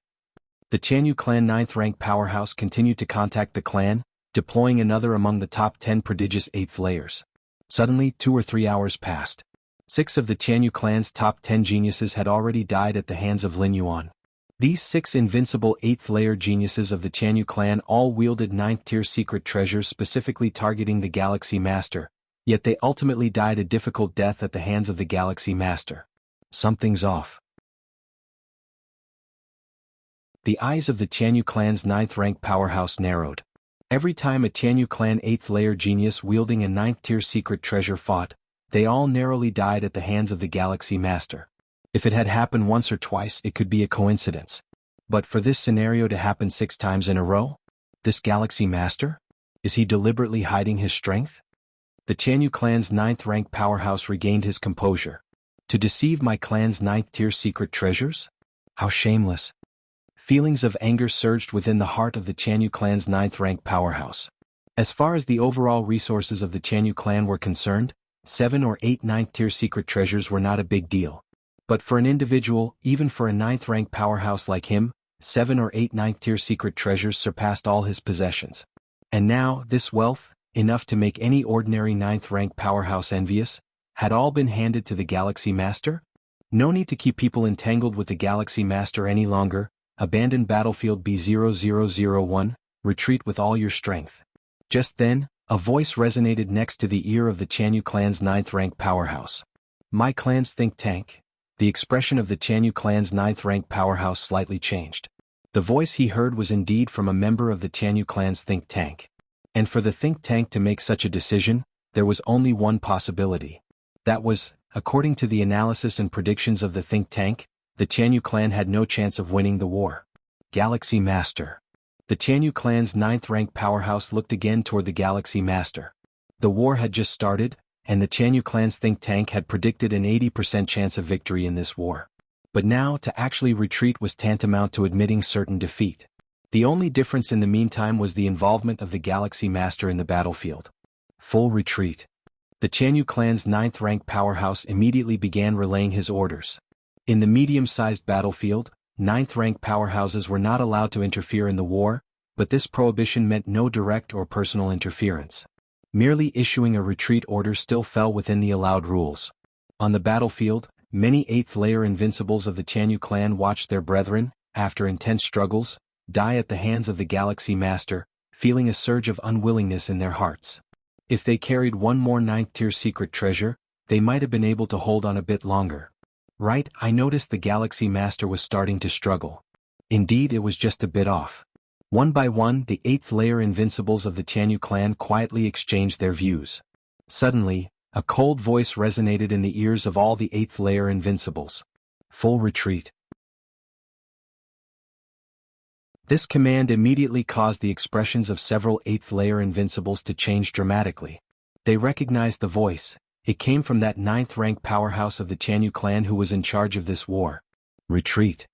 The Tianyu clan 9th-rank powerhouse continued to contact the clan, deploying another among the top 10 prodigious 8th layers. Suddenly, 2 or 3 hours passed. 6 of the Tianyu clan's top 10 geniuses had already died at the hands of Lin Yuan. These 6 invincible 8th-layer geniuses of the Tianyu clan all wielded 9th-tier secret treasures specifically targeting the Galaxy Master, yet they ultimately died a difficult death at the hands of the Galaxy Master. Something's off. The eyes of the Tianyu clan's 9th-rank powerhouse narrowed. Every time a Tianyu clan 8th-layer genius wielding a 9th-tier secret treasure fought, they all narrowly died at the hands of the Galaxy Master. If it had happened once or twice, it could be a coincidence. But for this scenario to happen 6 times in a row? This Galaxy Master? Is he deliberately hiding his strength? The Tianyu clan's 9th-rank powerhouse regained his composure. To deceive my clan's 9th-tier secret treasures? How shameless. Feelings of anger surged within the heart of the Tianyu clan's 9th-rank powerhouse. As far as the overall resources of the Tianyu clan were concerned, 7 or 8 9th-tier secret treasures were not a big deal. But for an individual, even for a 9th-rank powerhouse like him, 7 or 8 ninth-tier secret treasures surpassed all his possessions. And now, this wealth, enough to make any ordinary 9th-rank powerhouse envious, had all been handed to the Galaxy Master? No need to keep people entangled with the Galaxy Master any longer. Abandon battlefield B0001, retreat with all your strength. Just then, a voice resonated next to the ear of the Jianghu clan's 9th-rank powerhouse. My clan's think tank. The expression of the Jianghu clan's 9th-rank powerhouse slightly changed. The voice he heard was indeed from a member of the Jianghu clan's think tank. And for the think tank to make such a decision, there was only one possibility. That was, according to the analysis and predictions of the think tank, the Jianghu clan had no chance of winning the war. Galaxy Master. The Jianghu clan's 9th-rank powerhouse looked again toward the Galaxy Master. The war had just started, and the Jianghu clan's think tank had predicted an 80% chance of victory in this war. But now to actually retreat was tantamount to admitting certain defeat. The only difference in the meantime was the involvement of the Galaxy Master in the battlefield. Full retreat. The Jianghu clan's 9th-rank powerhouse immediately began relaying his orders. In the medium-sized battlefield, 9th-rank powerhouses were not allowed to interfere in the war, but this prohibition meant no direct or personal interference. Merely issuing a retreat order still fell within the allowed rules. On the battlefield, many 8th-layer invincibles of the Jianghu clan watched their brethren, after intense struggles, die at the hands of the Galaxy Master, feeling a surge of unwillingness in their hearts. If they carried one more 9th-tier secret treasure, they might have been able to hold on a bit longer. Right, I noticed the Galaxy Master was starting to struggle. Indeed, it was just a bit off. One by one, the 8th-layer invincibles of the Jianghu clan quietly exchanged their views. Suddenly, a cold voice resonated in the ears of all the 8th-layer invincibles. Full retreat. This command immediately caused the expressions of several 8th-layer invincibles to change dramatically. They recognized the voice. It came from that 9th-rank powerhouse of the Jianghu clan who was in charge of this war. Retreat.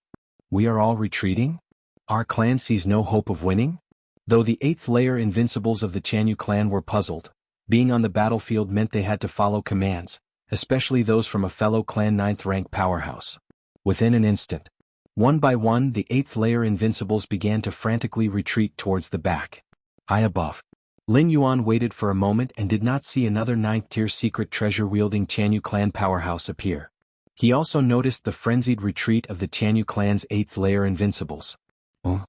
We are all retreating? Our clan sees no hope of winning? Though the 8th-layer invincibles of the Jianghu clan were puzzled, being on the battlefield meant they had to follow commands, especially those from a fellow clan 9th-rank powerhouse. Within an instant, one by one the 8th-layer invincibles began to frantically retreat towards the back. High above, Lin Yuan waited for a moment and did not see another 9th-tier secret treasure-wielding Jianghu clan powerhouse appear. He also noticed the frenzied retreat of the Jianghu clan's 8th-layer invincibles. Oh?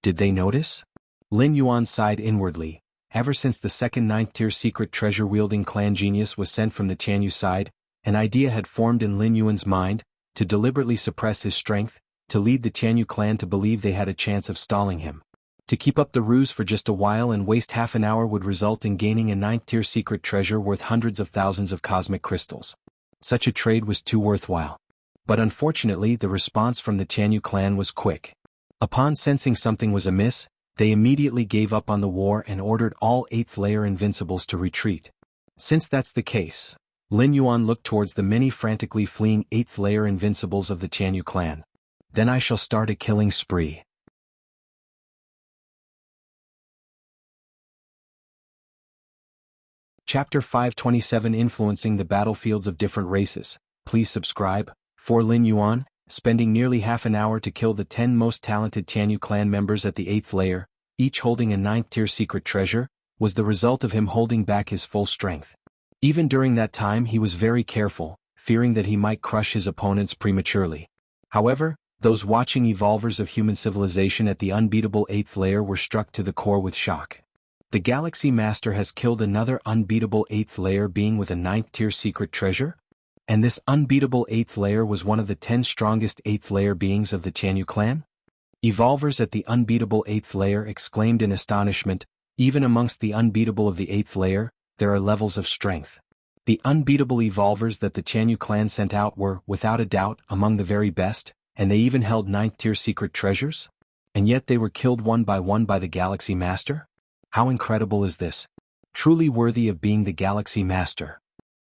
Did they notice? Lin Yuan sighed inwardly. Ever since the second 9th-tier secret treasure-wielding clan genius was sent from the Jianghu side, an idea had formed in Lin Yuan's mind, to deliberately suppress his strength, to lead the Jianghu clan to believe they had a chance of stalling him. To keep up the ruse for just a while and waste half an hour would result in gaining a 9th-tier secret treasure worth hundreds of thousands of cosmic crystals. Such a trade was too worthwhile. But unfortunately the response from the Jianghu clan was quick. Upon sensing something was amiss, they immediately gave up on the war and ordered all 8th-layer invincibles to retreat. Since that's the case, Lin Yuan looked towards the many frantically fleeing 8th-layer invincibles of the Jianghu clan. Then I shall start a killing spree. Chapter 527 Influencing the Battlefields of Different Races. Please subscribe. For Lin Yuan, spending nearly half an hour to kill the 10 most talented Jianghu clan members at the 8th layer, each holding a 9th-tier secret treasure, was the result of him holding back his full strength. Even during that time he was very careful, fearing that he might crush his opponents prematurely. However, those watching evolvers of human civilization at the unbeatable 8th layer were struck to the core with shock. The Galaxy Master has killed another unbeatable 8th layer being with a 9th-tier secret treasure? And this unbeatable 8th layer was one of the 10 strongest 8th layer beings of the Jianghu clan? Evolvers at the unbeatable 8th layer exclaimed in astonishment. Even amongst the unbeatable of the 8th layer, there are levels of strength. The unbeatable evolvers that the Jianghu clan sent out were, without a doubt, among the very best, and they even held 9th-tier secret treasures? And yet they were killed one by the Galaxy Master? How incredible is this? Truly worthy of being the Galaxy Master.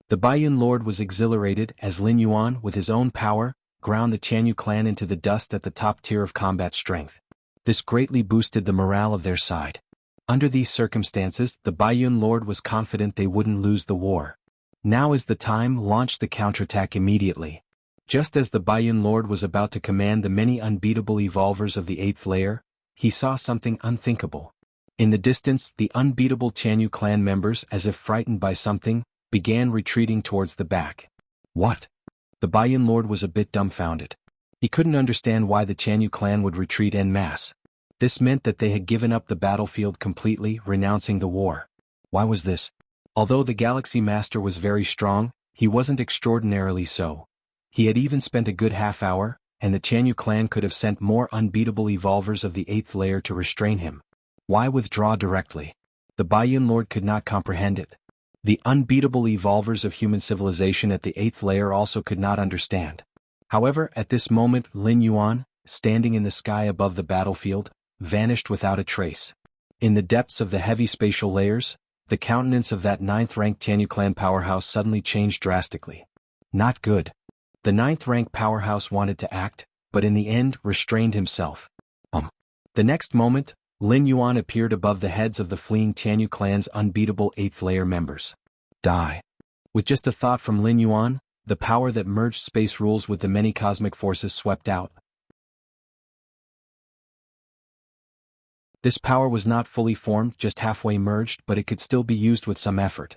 The Baiyun Lord was exhilarated as Lin Yuan, with his own power, ground the Jianghu clan into the dust at the top tier of combat strength. This greatly boosted the morale of their side. Under these circumstances, the Baiyun Lord was confident they wouldn't lose the war. Now is the time, launch the counterattack immediately. Just as the Baiyun Lord was about to command the many unbeatable evolvers of the 8th layer, he saw something unthinkable. In the distance, the unbeatable Tianyu clan members, as if frightened by something, began retreating towards the back. What? The Baiyun Lord was a bit dumbfounded. He couldn't understand why the Tianyu clan would retreat en masse. This meant that they had given up the battlefield completely, renouncing the war. Why was this? Although the Galaxy Master was very strong, he wasn't extraordinarily so. He had even spent a good half hour, and the Tianyu clan could have sent more unbeatable evolvers of the 8th layer to restrain him. Why withdraw directly? The Baiyun Lord could not comprehend it. The unbeatable evolvers of human civilization at the 8th layer also could not understand. However, at this moment, Lin Yuan, standing in the sky above the battlefield, vanished without a trace. In the depths of the heavy spatial layers, the countenance of that 9th-ranked Tianyu clan powerhouse suddenly changed drastically. Not good. The 9th-rank powerhouse wanted to act, but in the end restrained himself. The next moment, Lin Yuan appeared above the heads of the fleeing Tianyu clan's unbeatable 8th layer members. Die. With just a thought from Lin Yuan, the power that merged space rules with the many cosmic forces swept out. This power was not fully formed, just halfway merged, but it could still be used with some effort.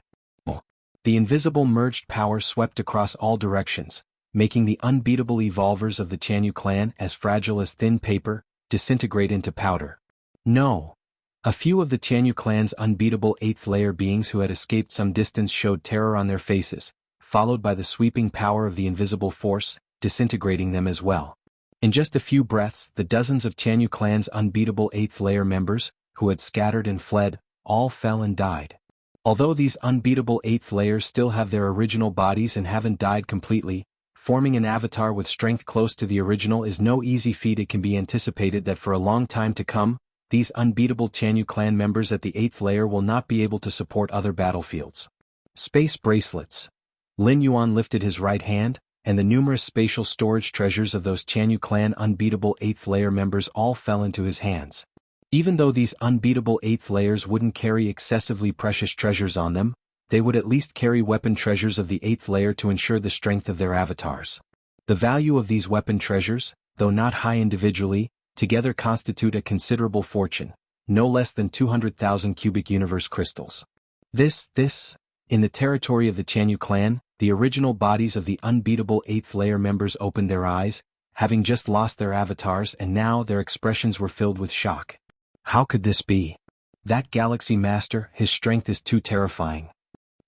The invisible merged power swept across all directions, making the unbeatable evolvers of the Tianyu clan, as fragile as thin paper, disintegrate into powder. No. A few of the Tianyu clan's unbeatable 8th layer beings who had escaped some distance showed terror on their faces, followed by the sweeping power of the invisible force, disintegrating them as well. In just a few breaths, the dozens of Tianyu clan's unbeatable 8th layer members, who had scattered and fled, all fell and died. Although these unbeatable 8th layers still have their original bodies and haven't died completely, forming an avatar with strength close to the original is no easy feat. It can be anticipated that for a long time to come, these unbeatable Tianyu clan members at the 8th layer will not be able to support other battlefields. Space bracelets. Lin Yuan lifted his right hand, and the numerous spatial storage treasures of those Tianyu clan unbeatable 8th layer members all fell into his hands. Even though these unbeatable 8th layers wouldn't carry excessively precious treasures on them, they would at least carry weapon treasures of the 8th layer to ensure the strength of their avatars. The value of these weapon treasures, though not high individually, together constitute a considerable fortune, no less than 200,000 cubic universe crystals. In the territory of the Tianyu clan, the original bodies of the unbeatable 8th layer members opened their eyes, having just lost their avatars, and now their expressions were filled with shock. How could this be? That Galaxy Master, his strength is too terrifying.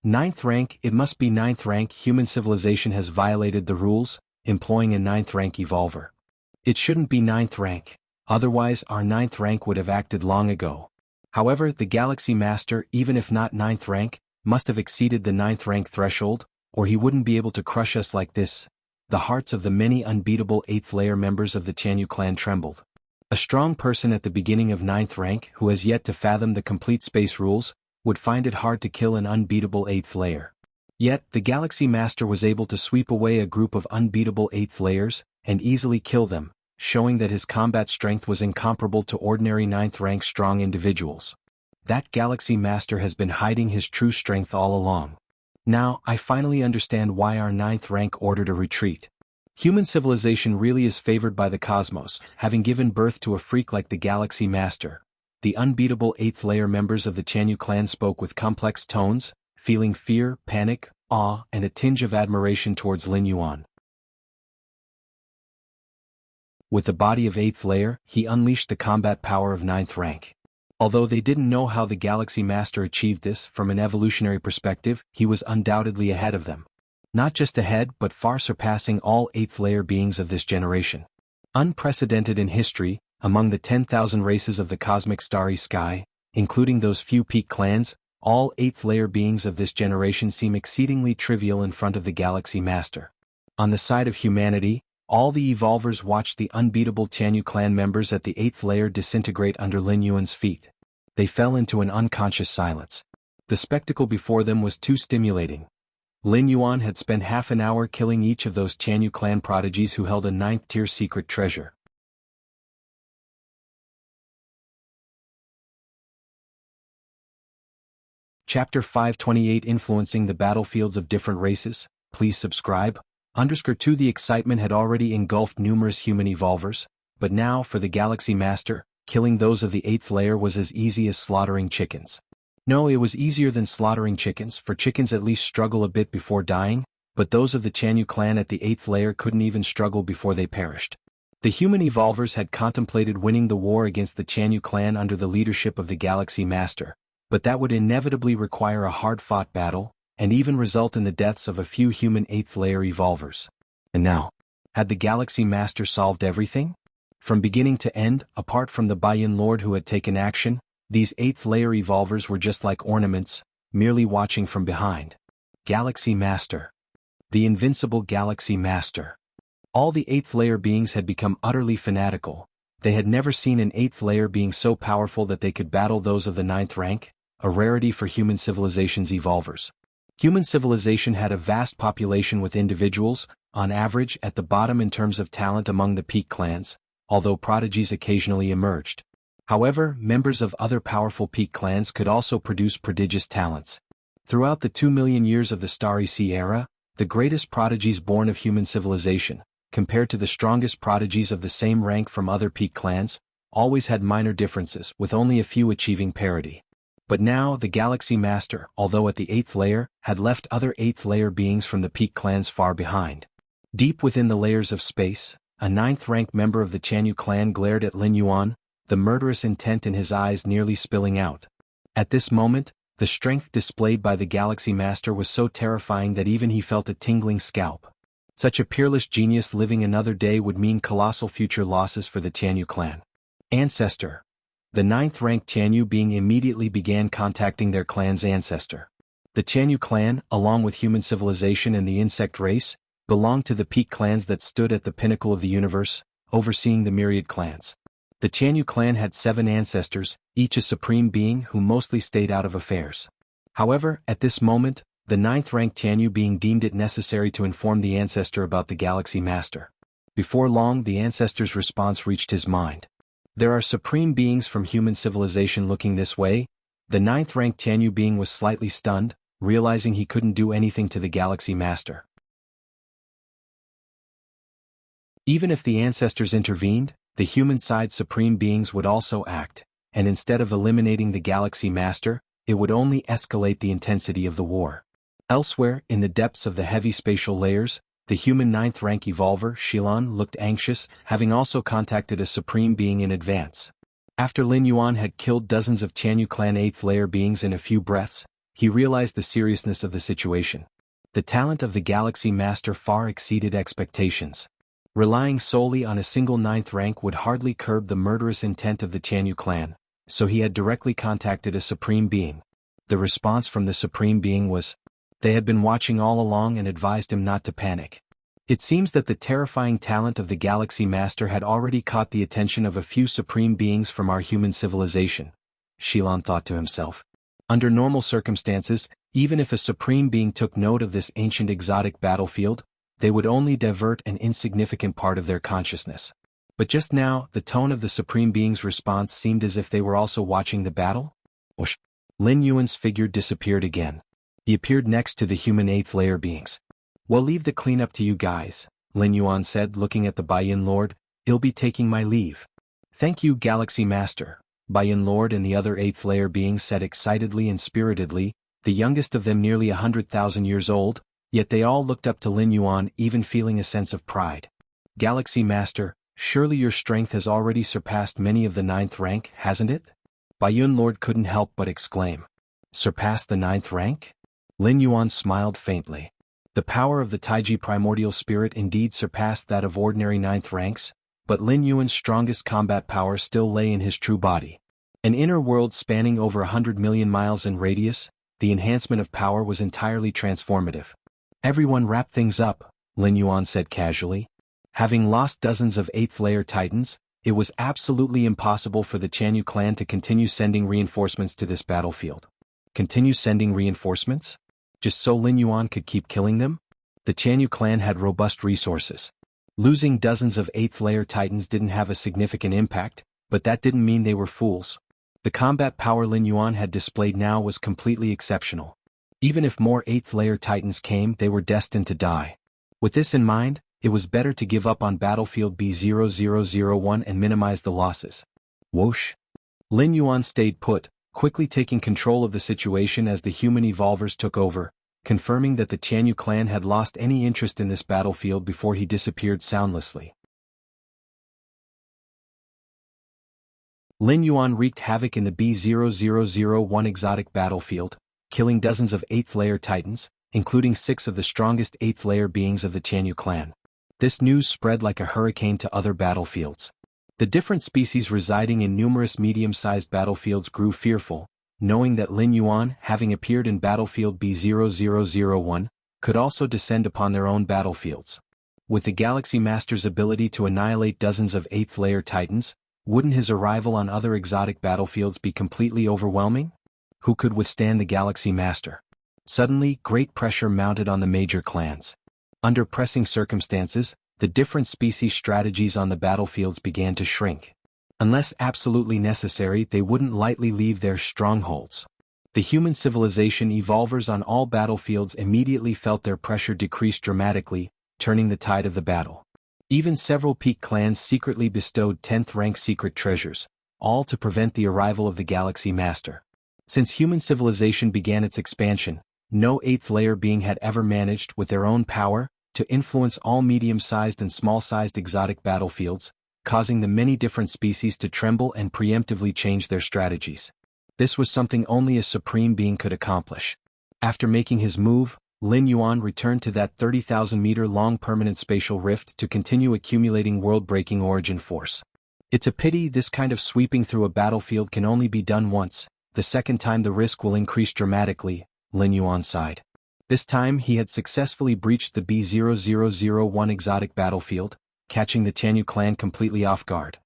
9th rank, it must be 9th rank. Human civilization has violated the rules, employing a 9th rank evolver. It shouldn't be 9th rank, otherwise our 9th rank would have acted long ago. However, the Galaxy Master, even if not 9th rank, must have exceeded the 9th rank threshold, or he wouldn't be able to crush us like this. The hearts of the many unbeatable 8th layer members of the Tianyu clan trembled. A strong person at the beginning of 9th rank who has yet to fathom the complete space rules, would find it hard to kill an unbeatable 8th layer. Yet, the Galaxy Master was able to sweep away a group of unbeatable 8th layers, and easily kill them, showing that his combat strength was incomparable to ordinary 9th rank strong individuals. That Galaxy Master has been hiding his true strength all along. Now, I finally understand why our 9th rank ordered a retreat. Human civilization really is favored by the cosmos, having given birth to a freak like the Galaxy Master. The unbeatable 8th layer members of the Tianyu clan spoke with complex tones, feeling fear, panic, awe, and a tinge of admiration towards Lin Yuan. With the body of 8th layer, he unleashed the combat power of 9th rank. Although they didn't know how the Galaxy Master achieved this, from an evolutionary perspective, he was undoubtedly ahead of them. Not just ahead, but far surpassing all 8th layer beings of this generation. Unprecedented in history, among the 10,000 races of the cosmic starry sky, including those few peak clans, all 8th layer beings of this generation seem exceedingly trivial in front of the Galaxy Master. On the side of humanity, all the evolvers watched the unbeatable Tianyu clan members at the 8th layer disintegrate under Lin Yuan's feet. They fell into an unconscious silence. The spectacle before them was too stimulating. Lin Yuan had spent half an hour killing each of those Tianyu clan prodigies who held a 9th-tier secret treasure. Chapter 528 Influencing the Battlefields of Different Races. Please subscribe. 2 The excitement had already engulfed numerous human evolvers, but now for the Galaxy Master, killing those of the 8th layer was as easy as slaughtering chickens. No, it was easier than slaughtering chickens, for chickens at least struggle a bit before dying, but those of the Qianyu clan at the 8th layer couldn't even struggle before they perished. The human evolvers had contemplated winning the war against the Qianyu clan under the leadership of the Galaxy Master, but that would inevitably require a hard-fought battle, and even result in the deaths of a few human 8th layer evolvers. And now, had the Galaxy Master solved everything? From beginning to end, apart from the Baiyan Lord who had taken action, these 8th layer evolvers were just like ornaments, merely watching from behind. Galaxy Master. The invincible Galaxy Master. All the 8th layer beings had become utterly fanatical. They had never seen an 8th layer being so powerful that they could battle those of the 9th rank, a rarity for human civilization's evolvers. Human civilization had a vast population with individuals, on average at the bottom in terms of talent among the peak clans, although prodigies occasionally emerged. However, members of other powerful peak clans could also produce prodigious talents. Throughout the 2 million years of the Starry Sea era, the greatest prodigies born of human civilization, compared to the strongest prodigies of the same rank from other peak clans, always had minor differences, with only a few achieving parity. But now the Galaxy Master, although at the 8th layer, had left other 8th layer beings from the peak clans far behind. Deep within the layers of space, a 9th rank member of the Qianyu clan glared at Lin Yuan, the murderous intent in his eyes nearly spilling out. At this moment, the strength displayed by the Galaxy Master was so terrifying that even he felt a tingling scalp. Such a peerless genius living another day would mean colossal future losses for the Qianyu clan. Ancestor. The 9th rank Qianyu being immediately began contacting their clan's ancestor. The Qianyu clan, along with human civilization and the insect race, belonged to the peak clans that stood at the pinnacle of the universe, overseeing the myriad clans. The Qianyu clan had 7 ancestors, each a supreme being who mostly stayed out of affairs. However, at this moment, the 9th rank Qianyu being deemed it necessary to inform the ancestor about the Galaxy Master. Before long, the ancestor's response reached his mind. There are supreme beings from human civilization looking this way. The 9th rank Qianyu being was slightly stunned, realizing he couldn't do anything to the Galaxy Master. Even if the ancestors intervened, the human-side supreme beings would also act, and instead of eliminating the Galaxy Master, it would only escalate the intensity of the war. Elsewhere, in the depths of the heavy spatial layers, the human 9th rank evolver, Xilan, looked anxious, having also contacted a supreme being in advance. After Lin Yuan had killed dozens of Qianyu clan 8th layer beings in a few breaths, he realized the seriousness of the situation. The talent of the Galaxy Master far exceeded expectations. Relying solely on a single 9th rank would hardly curb the murderous intent of the Qianyu clan, so he had directly contacted a supreme being. The response from the supreme being was, they had been watching all along and advised him not to panic. It seems that the terrifying talent of the Galaxy Master had already caught the attention of a few supreme beings from our human civilization, Xilan thought to himself. Under normal circumstances, even if a supreme being took note of this ancient exotic battlefield, they would only divert an insignificant part of their consciousness. But just now, the tone of the supreme being's response seemed as if they were also watching the battle. Whoosh! Lin Yuan's figure disappeared again. He appeared next to the human 8th layer beings. Well, leave the cleanup to you guys, Lin Yuan said, looking at the Baiyan Lord. I'll be taking my leave. Thank you, Galaxy Master, Baiyan Lord and the other 8th layer beings said excitedly and spiritedly, the youngest of them nearly 100,000 years old, yet they all looked up to Lin Yuan, even feeling a sense of pride. Galaxy Master, surely your strength has already surpassed many of the 9th rank, hasn't it? Baiyan Lord couldn't help but exclaim. Surpassed the 9th rank? Lin Yuan smiled faintly. The power of the Taiji primordial spirit indeed surpassed that of ordinary 9th ranks, but Lin Yuan's strongest combat power still lay in his true body. An inner world spanning over 100 million miles in radius, the enhancement of power was entirely transformative. Everyone wrap things up, Lin Yuan said casually. Having lost dozens of 8th layer titans, it was absolutely impossible for the Qianyu clan to continue sending reinforcements to this battlefield. Continue sending reinforcements? Just so Lin Yuan could keep killing them? The Qianyu clan had robust resources. Losing dozens of 8th layer titans didn't have a significant impact, but that didn't mean they were fools. The combat power Lin Yuan had displayed now was completely exceptional. Even if more 8th layer titans came, they were destined to die. With this in mind, it was better to give up on battlefield B0001 and minimize the losses. Whoosh! Lin Yuan stayed put, quickly taking control of the situation as the human evolvers took over, confirming that the Jianghu clan had lost any interest in this battlefield before he disappeared soundlessly. Lin Yuan wreaked havoc in the B0001 exotic battlefield, killing dozens of 8th-layer titans, including 6 of the strongest 8th-layer beings of the Jianghu clan. This news spread like a hurricane to other battlefields. The different species residing in numerous medium-sized battlefields grew fearful, knowing that Lin Yuan, having appeared in battlefield B0001, could also descend upon their own battlefields. With the Galaxy Master's ability to annihilate dozens of 8th-layer titans, wouldn't his arrival on other exotic battlefields be completely overwhelming? Who could withstand the Galaxy Master? Suddenly, great pressure mounted on the major clans. Under pressing circumstances, the different species strategies on the battlefields began to shrink. Unless absolutely necessary, they wouldn't lightly leave their strongholds. The human civilization evolvers on all battlefields immediately felt their pressure decrease dramatically, turning the tide of the battle. Even several peak clans secretly bestowed 10th rank secret treasures, all to prevent the arrival of the Galaxy Master. Since human civilization began its expansion, no 8th layer being had ever managed with their own power to influence all medium-sized and small-sized exotic battlefields, causing the many different species to tremble and preemptively change their strategies. This was something only a supreme being could accomplish. After making his move, Lin Yuan returned to that 30,000-meter-long permanent spatial rift to continue accumulating world-breaking origin force. It's a pity this kind of sweeping through a battlefield can only be done once. The second time the risk will increase dramatically, Lin Yuan sighed. This time he had successfully breached the B0001 exotic battlefield, catching the Jianghu clan completely off guard.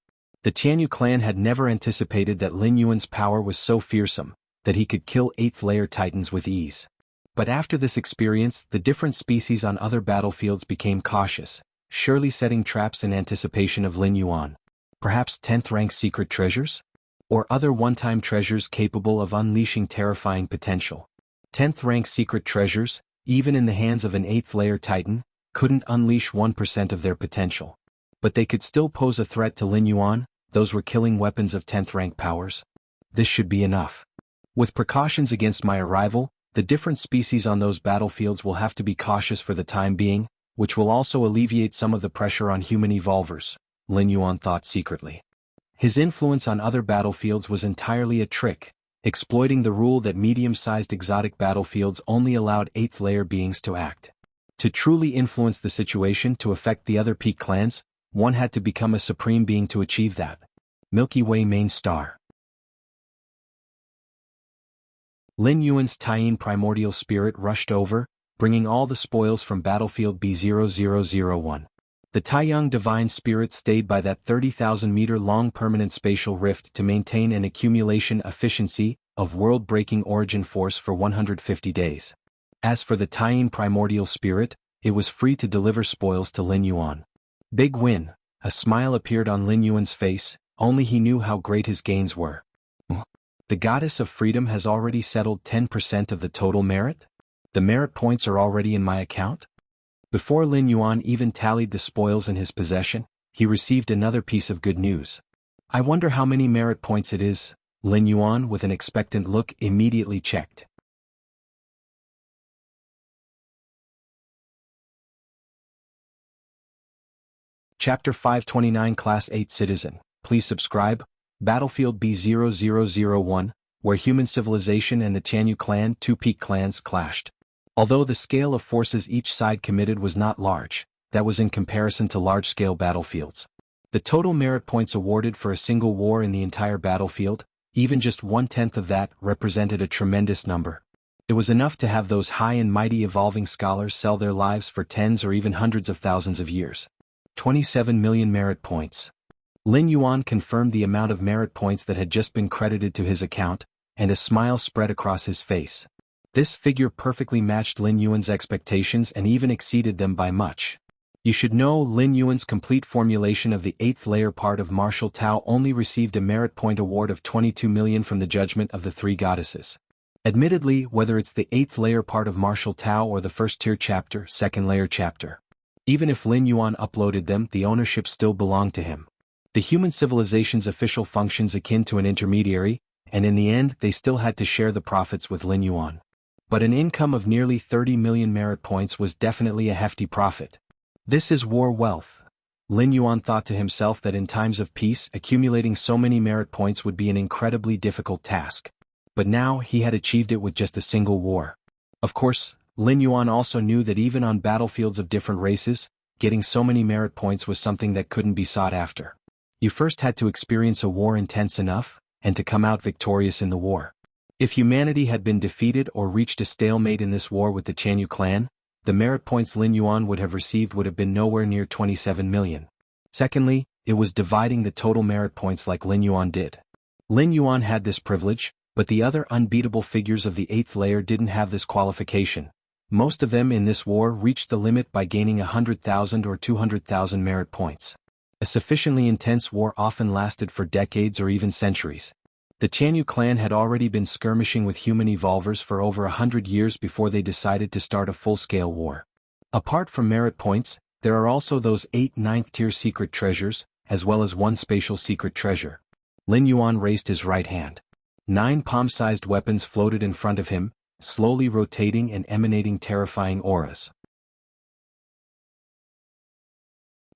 The Jianghu clan had never anticipated that Lin Yuan's power was so fearsome that he could kill 8th-layer titans with ease. But after this experience, the different species on other battlefields became cautious, surely setting traps in anticipation of Lin Yuan. Perhaps 10th-rank secret treasures? Or other one-time treasures capable of unleashing terrifying potential. 10th-rank secret treasures, even in the hands of an 8th-layer titan, couldn't unleash 1% of their potential. But they could still pose a threat to Lin Yuan. Those were killing weapons of 10th-rank powers. This should be enough. With precautions against my arrival, the different species on those battlefields will have to be cautious for the time being, which will also alleviate some of the pressure on human evolvers, Lin Yuan thought secretly. His influence on other battlefields was entirely a trick, exploiting the rule that medium-sized exotic battlefields only allowed 8th-layer beings to act. To truly influence the situation to affect the other peak clans, one had to become a supreme being to achieve that. Milky Way main star. Lin Yuan's Taiyin primordial spirit rushed over, bringing all the spoils from battlefield B0001. The Taiyang divine spirit stayed by that 30,000-meter-long permanent spatial rift to maintain an accumulation efficiency of world-breaking origin force for 150 days. As for the Taiyin primordial spirit, it was free to deliver spoils to Lin Yuan. Big win. A smile appeared on Lin Yuan's face, only he knew how great his gains were. The goddess of freedom has already settled 10% of the total merit? The merit points are already in my account? Before Lin Yuan even tallied the spoils in his possession, he received another piece of good news. I wonder how many merit points it is. Lin Yuan, with an expectant look, immediately checked. Chapter 529 Class 8 Citizen. Please subscribe. Battlefield B0001, where human civilization and the Jianghu clan, 2 peak clans, clashed. Although the scale of forces each side committed was not large, that was in comparison to large-scale battlefields. The total merit points awarded for a single war in the entire battlefield, even just 1/10 of that, represented a tremendous number. It was enough to have those high and mighty evolving scholars sell their lives for tens or even hundreds of thousands of years. 27 million merit points. Lin Yuan confirmed the amount of merit points that had just been credited to his account, and a smile spread across his face. This figure perfectly matched Lin Yuan's expectations and even exceeded them by much. You should know Lin Yuan's complete formulation of the 8th layer part of martial Tao only received a merit point award of 22 million from the judgment of the 3 goddesses. Admittedly, whether it's the 8th layer part of martial Tao or the first tier chapter, 2nd layer chapter, Even if Lin Yuan uploaded them, the ownership still belonged to him. The human civilization's official functions akin to an intermediary, and in the end they still had to share the profits with Lin Yuan. But an income of nearly 30 million merit points was definitely a hefty profit. This is war wealth. Lin Yuan thought to himself that in times of peace, accumulating so many merit points would be an incredibly difficult task. But now he had achieved it with just a single war. Of course, Lin Yuan also knew that even on battlefields of different races, getting so many merit points was something that couldn't be sought after. You first had to experience a war intense enough, and to come out victorious in the war. If humanity had been defeated or reached a stalemate in this war with the Jianghu clan, the merit points Lin Yuan would have received would have been nowhere near 27 million. Secondly, it was dividing the total merit points like Lin Yuan did. Lin Yuan had this privilege, but the other unbeatable figures of the 8th layer didn't have this qualification. Most of them in this war reached the limit by gaining 100,000 or 200,000 merit points. A sufficiently intense war often lasted for decades or even centuries. The Jianghu clan had already been skirmishing with human evolvers for over 100 years before they decided to start a full-scale war. Apart from merit points, there are also those 8 9th-tier secret treasures, as well as one spatial secret treasure. Lin Yuan raised his right hand. 9 palm-sized weapons floated in front of him, slowly rotating and emanating terrifying auras.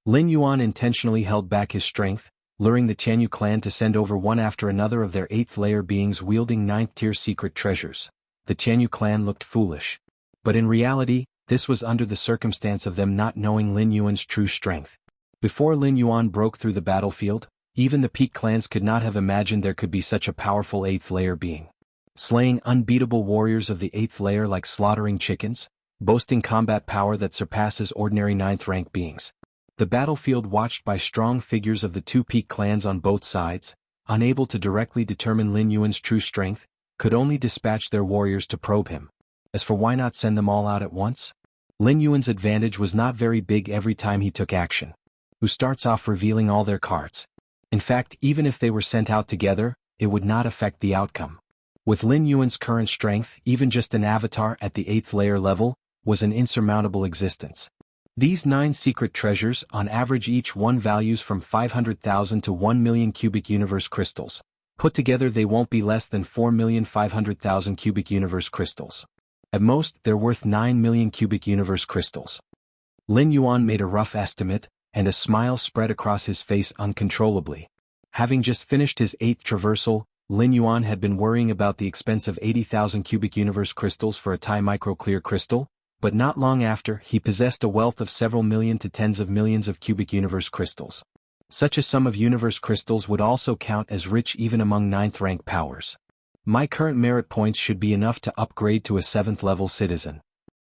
Lin Yuan intentionally held back his strength, luring the Jianghu clan to send over one after another of their 8th layer beings wielding 9th-tier secret treasures. The Jianghu clan looked foolish. But in reality, this was under the circumstance of them not knowing Lin Yuan's true strength. Before Lin Yuan broke through the battlefield, even the peak clans could not have imagined there could be such a powerful 8th layer being. Slaying unbeatable warriors of the 8th layer like slaughtering chickens, boasting combat power that surpasses ordinary 9th rank beings. The battlefield watched by strong figures of the 2 peak clans on both sides, unable to directly determine Lin Yuan's true strength, could only dispatch their warriors to probe him. As for why not send them all out at once? Lin Yuan's advantage was not very big every time he took action. Who starts off revealing all their cards. In fact, even if they were sent out together, it would not affect the outcome. With Lin Yuan's current strength, even just an avatar at the 8th layer level was an insurmountable existence. These 9 secret treasures, on average each one values from 500,000 to 1 million cubic universe crystals. Put together they won't be less than 4,500,000 cubic universe crystals. At most, they're worth 9 million cubic universe crystals. Lin Yuan made a rough estimate, and a smile spread across his face uncontrollably. Having just finished his 8th traversal, Lin Yuan had been worrying about the expense of 80,000 cubic universe crystals for a Tai micro-clear crystal, but not long after, he possessed a wealth of several million to tens of millions of cubic universe crystals. Such a sum of universe crystals would also count as rich even among 9th rank powers. My current merit points should be enough to upgrade to a 7th level citizen.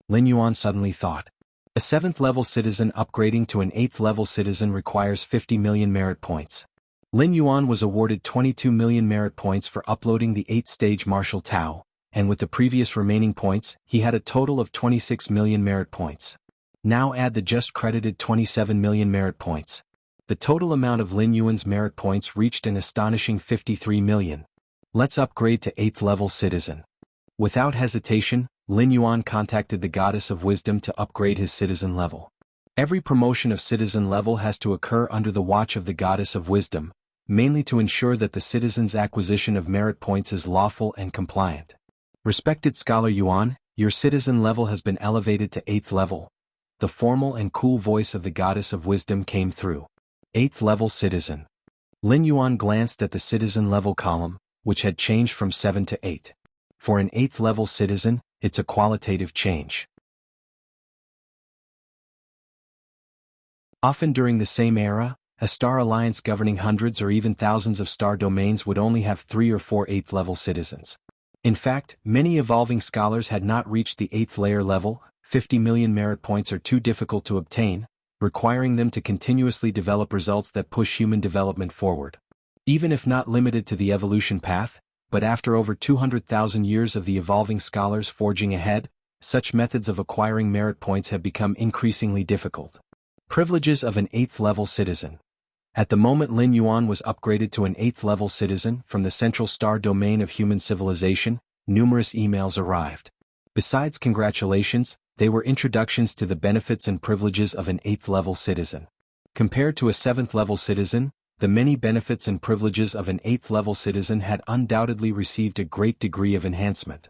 Lin Yuan suddenly thought. A 7th level citizen upgrading to an 8th level citizen requires 50 million merit points. Lin Yuan was awarded 22 million merit points for uploading the 8th stage martial Tao, and with the previous remaining points, he had a total of 26 million merit points. Now add the just credited 27 million merit points. The total amount of Lin Yuan's merit points reached an astonishing 53 million. Let's upgrade to 8th level citizen. Without hesitation, Lin Yuan contacted the Goddess of Wisdom to upgrade his citizen level. Every promotion of citizen level has to occur under the watch of the Goddess of Wisdom, mainly to ensure that the citizen's acquisition of merit points is lawful and compliant. Respected Scholar Yuan, your citizen level has been elevated to 8th level. The formal and cool voice of the Goddess of Wisdom came through. 8th level citizen. Lin Yuan glanced at the citizen level column, which had changed from 7 to 8. For an 8th level citizen, it's a qualitative change. Often during the same era, a star alliance governing hundreds or even thousands of star domains would only have 3 or 4 8th level citizens. In fact, many evolving scholars had not reached the 8th layer level. 50 million merit points are too difficult to obtain, requiring them to continuously develop results that push human development forward. Even if not limited to the evolution path, but after over 200,000 years of the evolving scholars forging ahead, such methods of acquiring merit points have become increasingly difficult. Privileges of an 8th level citizen. At the moment Lin Yuan was upgraded to an 8th level citizen from the central star domain of human civilization, numerous emails arrived. Besides congratulations, They were introductions to the benefits and privileges of an 8th-level citizen. Compared to a 7th-level citizen, the many benefits and privileges of an 8th-level citizen had undoubtedly received a great degree of enhancement.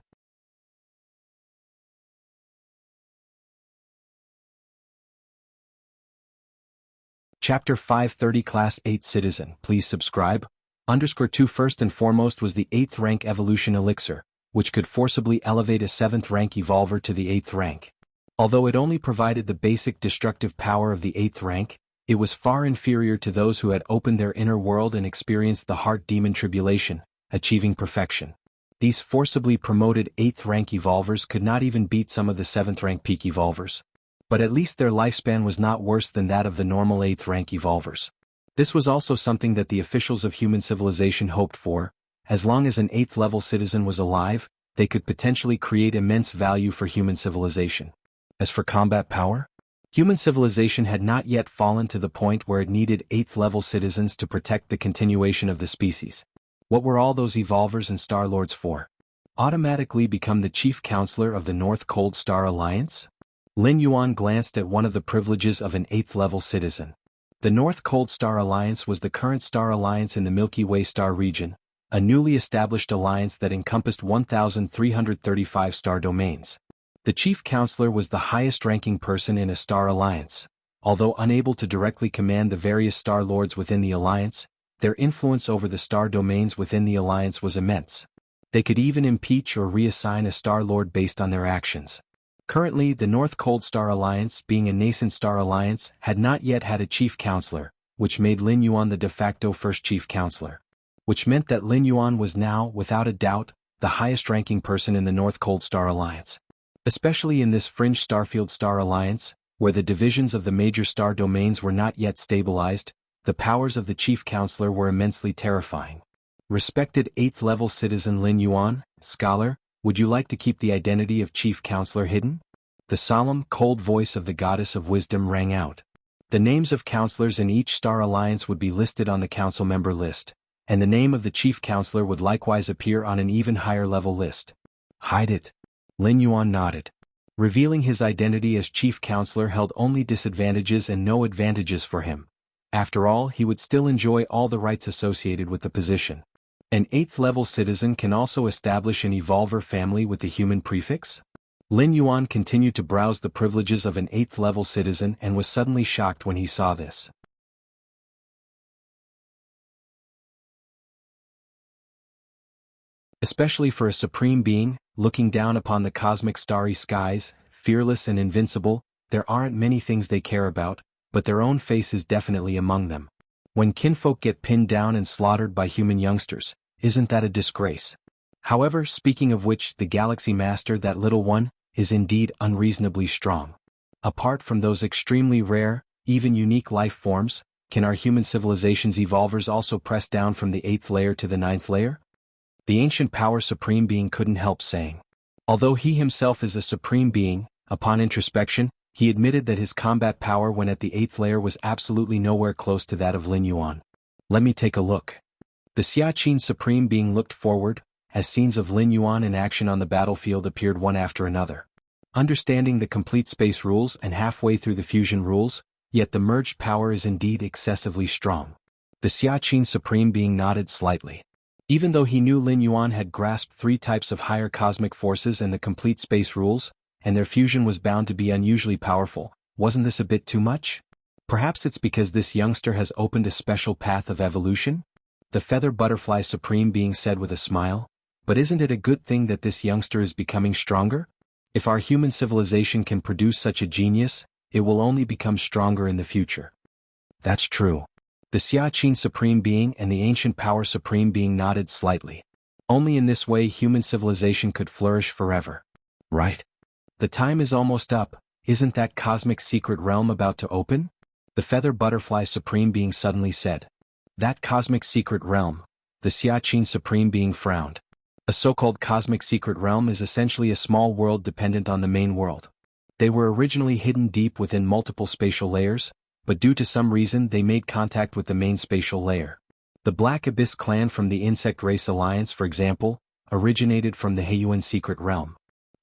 Chapter 530 Class 8 Citizen. Please subscribe. _2 First and foremost was the 8th rank evolution elixir, which could forcibly elevate a 7th rank evolver to the 8th rank. Although it only provided the basic destructive power of the 8th rank, it was far inferior to those who had opened their inner world and experienced the heart demon tribulation, achieving perfection. These forcibly promoted 8th rank evolvers could not even beat some of the 7th rank peak evolvers. But at least their lifespan was not worse than that of the normal 8th rank evolvers. This was also something that the officials of human civilization hoped for. As long as an 8th level citizen was alive, they could potentially create immense value for human civilization. As for combat power, human civilization had not yet fallen to the point where it needed 8th level citizens to protect the continuation of the species. What were all those evolvers and Star Lords for? Automatically become the chief counselor of the North Cold Star Alliance? Lin Yuan glanced at one of the privileges of an 8th level citizen. The North Cold Star Alliance was the current star alliance in the Milky Way star region, a newly established alliance that encompassed 1,335 star domains. The chief counselor was the highest-ranking person in a star alliance. Although unable to directly command the various star lords within the alliance, their influence over the star domains within the alliance was immense. They could even impeach or reassign a star lord based on their actions. Currently, the North Cold Star Alliance, being a nascent star alliance, had not yet had a chief counselor, which made Lin Yuan the de facto first chief counselor. Which meant that Lin Yuan was now, without a doubt, the highest-ranking person in the North Cold Star Alliance. Especially in this fringe Starfield Star Alliance, where the divisions of the major star domains were not yet stabilized, the powers of the chief counselor were immensely terrifying. Respected 8th level citizen Lin Yuan, scholar, would you like to keep the identity of chief counselor hidden? The solemn, cold voice of the goddess of wisdom rang out. The names of counselors in each star alliance would be listed on the council member list, and the name of the chief counselor would likewise appear on an even higher level list. Hide it. Lin Yuan nodded. Revealing his identity as chief counselor held only disadvantages and no advantages for him. After all, he would still enjoy all the rights associated with the position. An 8th level citizen can also establish an evolver family with the human prefix? Lin Yuan continued to browse the privileges of an 8th level citizen and was suddenly shocked when he saw this. Especially for a supreme being, looking down upon the cosmic starry skies, fearless and invincible, there aren't many things they care about, but their own face is definitely among them. When kinfolk get pinned down and slaughtered by human youngsters, isn't that a disgrace? However, speaking of which, the Galaxy Master, that little one, is indeed unreasonably strong. Apart from those extremely rare, even unique life forms, can our human civilization's evolvers also press down from the 8th layer to the 9th layer? The ancient power supreme being couldn't help saying. Although he himself is a supreme being, upon introspection, he admitted that his combat power when at the 8th layer was absolutely nowhere close to that of Lin Yuan. Let me take a look. The Xianxia Supreme Being looked forward, as scenes of Lin Yuan in action on the battlefield appeared one after another. Understanding the complete space rules and halfway through the fusion rules, yet the merged power is indeed excessively strong. The Xianxia Supreme Being nodded slightly. Even though he knew Lin Yuan had grasped 3 types of higher cosmic forces and the complete space rules, and their fusion was bound to be unusually powerful, wasn't this a bit too much? Perhaps it's because this youngster has opened a special path of evolution? The Feather Butterfly Supreme Being said with a smile. But isn't it a good thing that this youngster is becoming stronger? If our human civilization can produce such a genius, it will only become stronger in the future. That's true. The Xianxia Supreme Being and the Ancient Power Supreme Being nodded slightly. Only in this way human civilization could flourish forever. Right? The time is almost up, isn't that cosmic secret realm about to open? The Feather Butterfly Supreme Being suddenly said. That cosmic secret realm, the Xianxia Supreme Being frowned. A so-called cosmic secret realm is essentially a small world dependent on the main world. They were originally hidden deep within multiple spatial layers, but due to some reason they made contact with the main spatial layer. The Black Abyss clan from the Insect Race Alliance, for example, originated from the Heiyuan secret realm.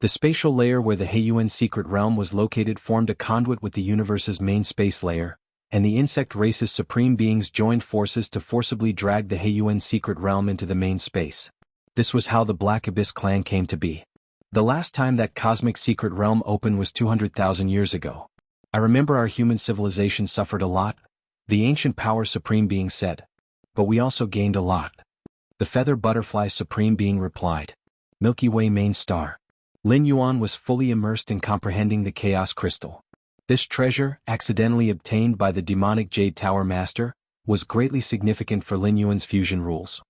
The spatial layer where the Heiyuan secret realm was located formed a conduit with the universe's main space layer, and the insect race's supreme beings joined forces to forcibly drag the Heiyuan secret realm into the main space. This was how the Black Abyss clan came to be. The last time that cosmic secret realm opened was 200,000 years ago. I remember our human civilization suffered a lot, the ancient power supreme being said. But we also gained a lot. The feather butterfly supreme being replied. Milky Way main star. Lin Yuan was fully immersed in comprehending the chaos crystal. This treasure, accidentally obtained by the demonic Jade Tower Master, was greatly significant for Lin Yuan's fusion rules.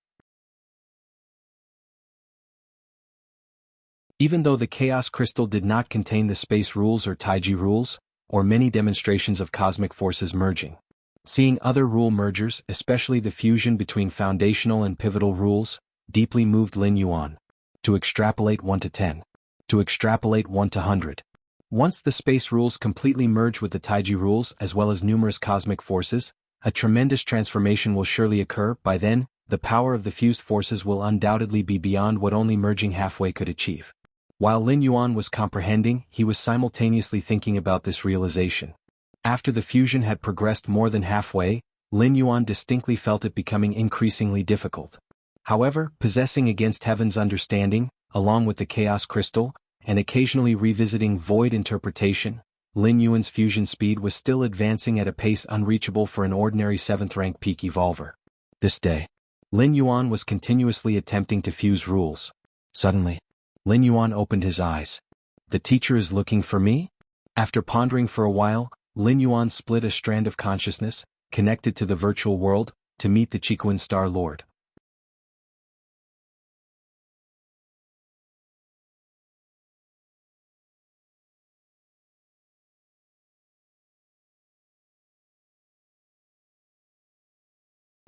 Even though the chaos crystal did not contain the space rules or Taiji rules, or many demonstrations of cosmic forces merging. Seeing other rule mergers, especially the fusion between foundational and pivotal rules, deeply moved Lin Yuan. To extrapolate 1 to 10. To extrapolate 1 to 100. Once the space rules completely merge with the Taiji rules as well as numerous cosmic forces, a tremendous transformation will surely occur. By then, the power of the fused forces will undoubtedly be beyond what only merging halfway could achieve. While Lin Yuan was comprehending, he was simultaneously thinking about this realization. After the fusion had progressed more than halfway, Lin Yuan distinctly felt it becoming increasingly difficult. However, possessing against heaven's understanding, along with the chaos crystal, and occasionally revisiting void interpretation, Lin Yuan's fusion speed was still advancing at a pace unreachable for an ordinary 7th-rank peak evolver. This day, Lin Yuan was continuously attempting to fuse rules. Suddenly, Lin Yuan opened his eyes. The teacher is looking for me? After pondering for a while, Lin Yuan split a strand of consciousness, connected to the virtual world, to meet the Chiquan Star Lord.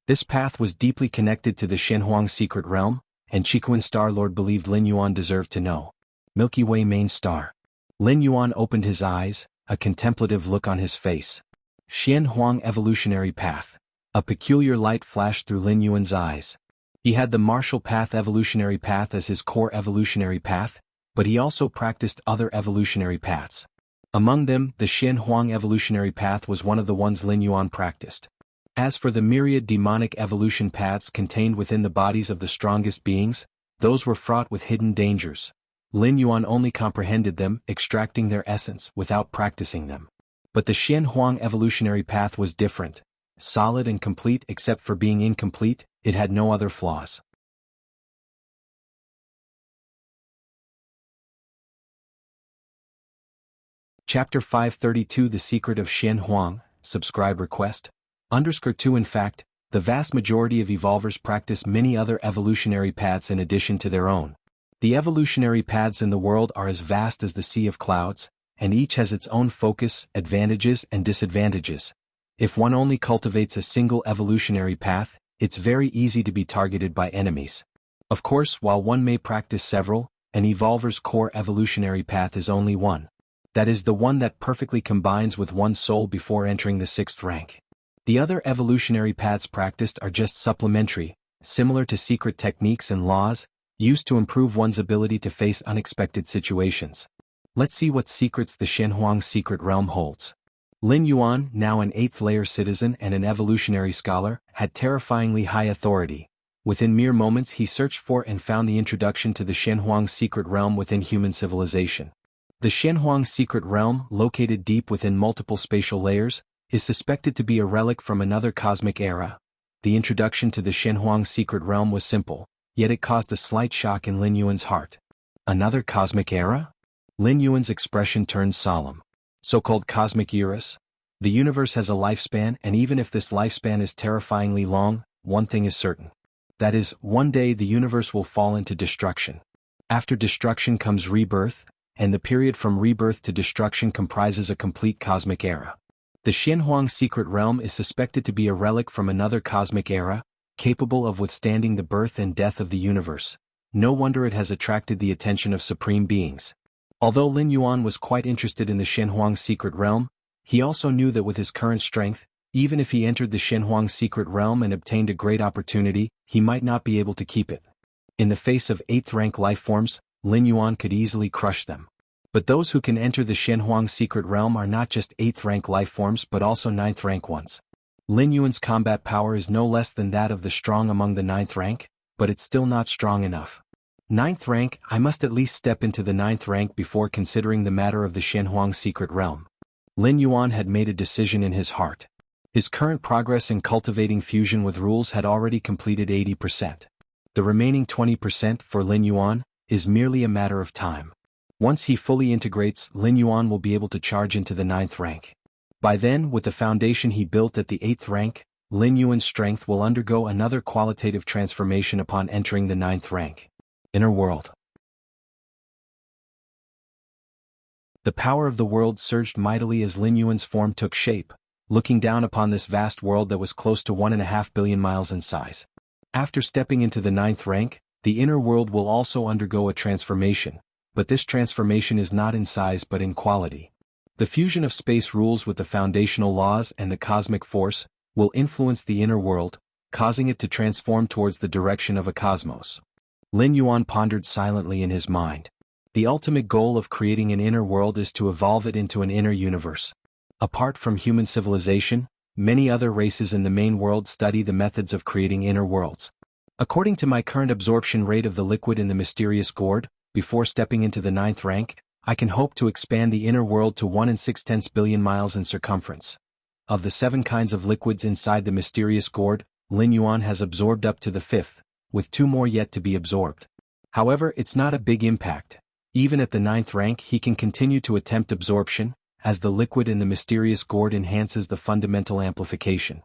This path was deeply connected to the Shenhuang secret realm, and Chiquan Star Lord believed Lin Yuan deserved to know. Milky Way main star. Lin Yuan opened his eyes, a contemplative look on his face. Shenhuang evolutionary path. A peculiar light flashed through Lin Yuan's eyes. He had the martial path evolutionary path as his core evolutionary path, but he also practiced other evolutionary paths. Among them, the Shenhuang evolutionary path was one of the ones Lin Yuan practiced. As for the myriad demonic evolution paths contained within the bodies of the strongest beings, those were fraught with hidden dangers. Lin Yuan only comprehended them, extracting their essence without practicing them. But the Shenhuang evolutionary path was different. Solid and complete except for being incomplete, it had no other flaws. Chapter 532 The Secret of Shenhuang, Subscribe Request. _2 In fact, the vast majority of evolvers practice many other evolutionary paths in addition to their own. The evolutionary paths in the world are as vast as the sea of clouds, and each has its own focus, advantages and disadvantages. If one only cultivates a single evolutionary path, it's very easy to be targeted by enemies. Of course, while one may practice several, an evolver's core evolutionary path is only one. That is the one that perfectly combines with one's soul before entering the 6th rank. The other evolutionary paths practiced are just supplementary, similar to secret techniques and laws, used to improve one's ability to face unexpected situations. Let's see what secrets the Shenhuang secret realm holds. Lin Yuan, now an 8th-layer citizen and an evolutionary scholar, had terrifyingly high authority. Within mere moments he searched for and found the introduction to the Shenhuang secret realm within human civilization. The Shenhuang secret realm, located deep within multiple spatial layers, is suspected to be a relic from another cosmic era. The introduction to the Shenhuang secret realm was simple, yet it caused a slight shock in Lin Yuan's heart. Another cosmic era? Lin Yuan's expression turned solemn. So-called cosmic eras? The universe has a lifespan, and even if this lifespan is terrifyingly long, one thing is certain. That is, one day the universe will fall into destruction. After destruction comes rebirth, and the period from rebirth to destruction comprises a complete cosmic era. The Shenhuang secret realm is suspected to be a relic from another cosmic era, capable of withstanding the birth and death of the universe. No wonder it has attracted the attention of supreme beings. Although Lin Yuan was quite interested in the Shenhuang secret realm, he also knew that with his current strength, even if he entered the Shenhuang secret realm and obtained a great opportunity, he might not be able to keep it. In the face of 8th-rank lifeforms, Lin Yuan could easily crush them. But those who can enter the Shenhuang secret realm are not just 8th rank lifeforms but also 9th rank ones. Lin Yuan's combat power is no less than that of the strong among the 9th rank, but it's still not strong enough. 9th rank, I must at least step into the 9th rank before considering the matter of the Shenhuang secret realm. Lin Yuan had made a decision in his heart. His current progress in cultivating fusion with rules had already completed 80%. The remaining 20% for Lin Yuan is merely a matter of time. Once he fully integrates, Lin Yuan will be able to charge into the 9th rank. By then, with the foundation he built at the 8th rank, Lin Yuan's strength will undergo another qualitative transformation upon entering the 9th rank. Inner World. The power of the world surged mightily as Lin Yuan's form took shape, looking down upon this vast world that was close to 1.5 billion miles in size. After stepping into the 9th rank, the inner world will also undergo a transformation, but this transformation is not in size but in quality. The fusion of space rules with the foundational laws and the cosmic force will influence the inner world, causing it to transform towards the direction of a cosmos. Lin Yuan pondered silently in his mind. The ultimate goal of creating an inner world is to evolve it into an inner universe. Apart from human civilization, many other races in the main world study the methods of creating inner worlds. According to my current absorption rate of the liquid in the mysterious gourd, before stepping into the 9th rank, I can hope to expand the inner world to 1.6 billion miles in circumference. Of the 7 kinds of liquids inside the mysterious gourd, Lin Yuan has absorbed up to the 5th, with 2 more yet to be absorbed. However, it's not a big impact. Even at the 9th rank he can continue to attempt absorption, as the liquid in the mysterious gourd enhances the fundamental amplification.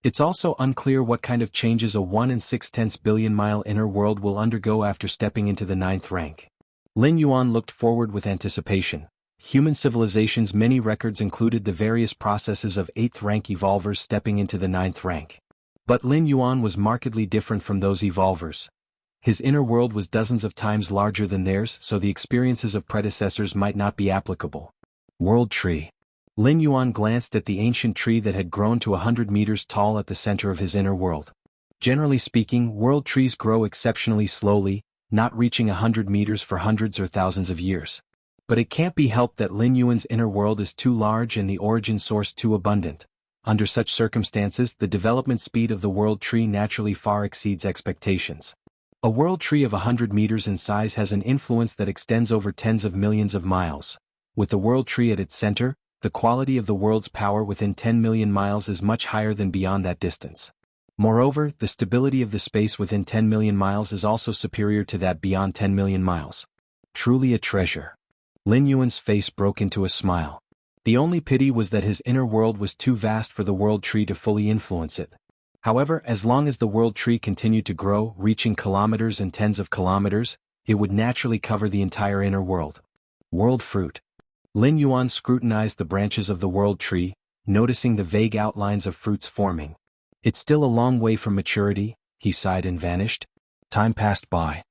It's also unclear what kind of changes a 1.6 billion mile inner world will undergo after stepping into the 9th rank. Lin Yuan looked forward with anticipation. Human civilization's many records included the various processes of 8th rank evolvers stepping into the 9th rank. But Lin Yuan was markedly different from those evolvers. His inner world was dozens of times larger than theirs, so the experiences of predecessors might not be applicable. World Tree. Lin Yuan glanced at the ancient tree that had grown to 100 meters tall at the center of his inner world. Generally speaking, world trees grow exceptionally slowly, not reaching 100 meters for hundreds or thousands of years. But it can't be helped that Lin Yuan's inner world is too large and the origin source too abundant. Under such circumstances, the development speed of the world tree naturally far exceeds expectations. A world tree of 100 meters in size has an influence that extends over tens of millions of miles. With the world tree at its center, the quality of the world's power within 10 million miles is much higher than beyond that distance. Moreover, the stability of the space within 10 million miles is also superior to that beyond 10 million miles. Truly a treasure. Lin Yuan's face broke into a smile. The only pity was that his inner world was too vast for the world tree to fully influence it. However, as long as the world tree continued to grow, reaching kilometers and tens of kilometers, it would naturally cover the entire inner world. World Fruit. Lin Yuan scrutinized the branches of the world tree, noticing the vague outlines of fruits forming. It's still a long way from maturity, he sighed and vanished. Time passed by.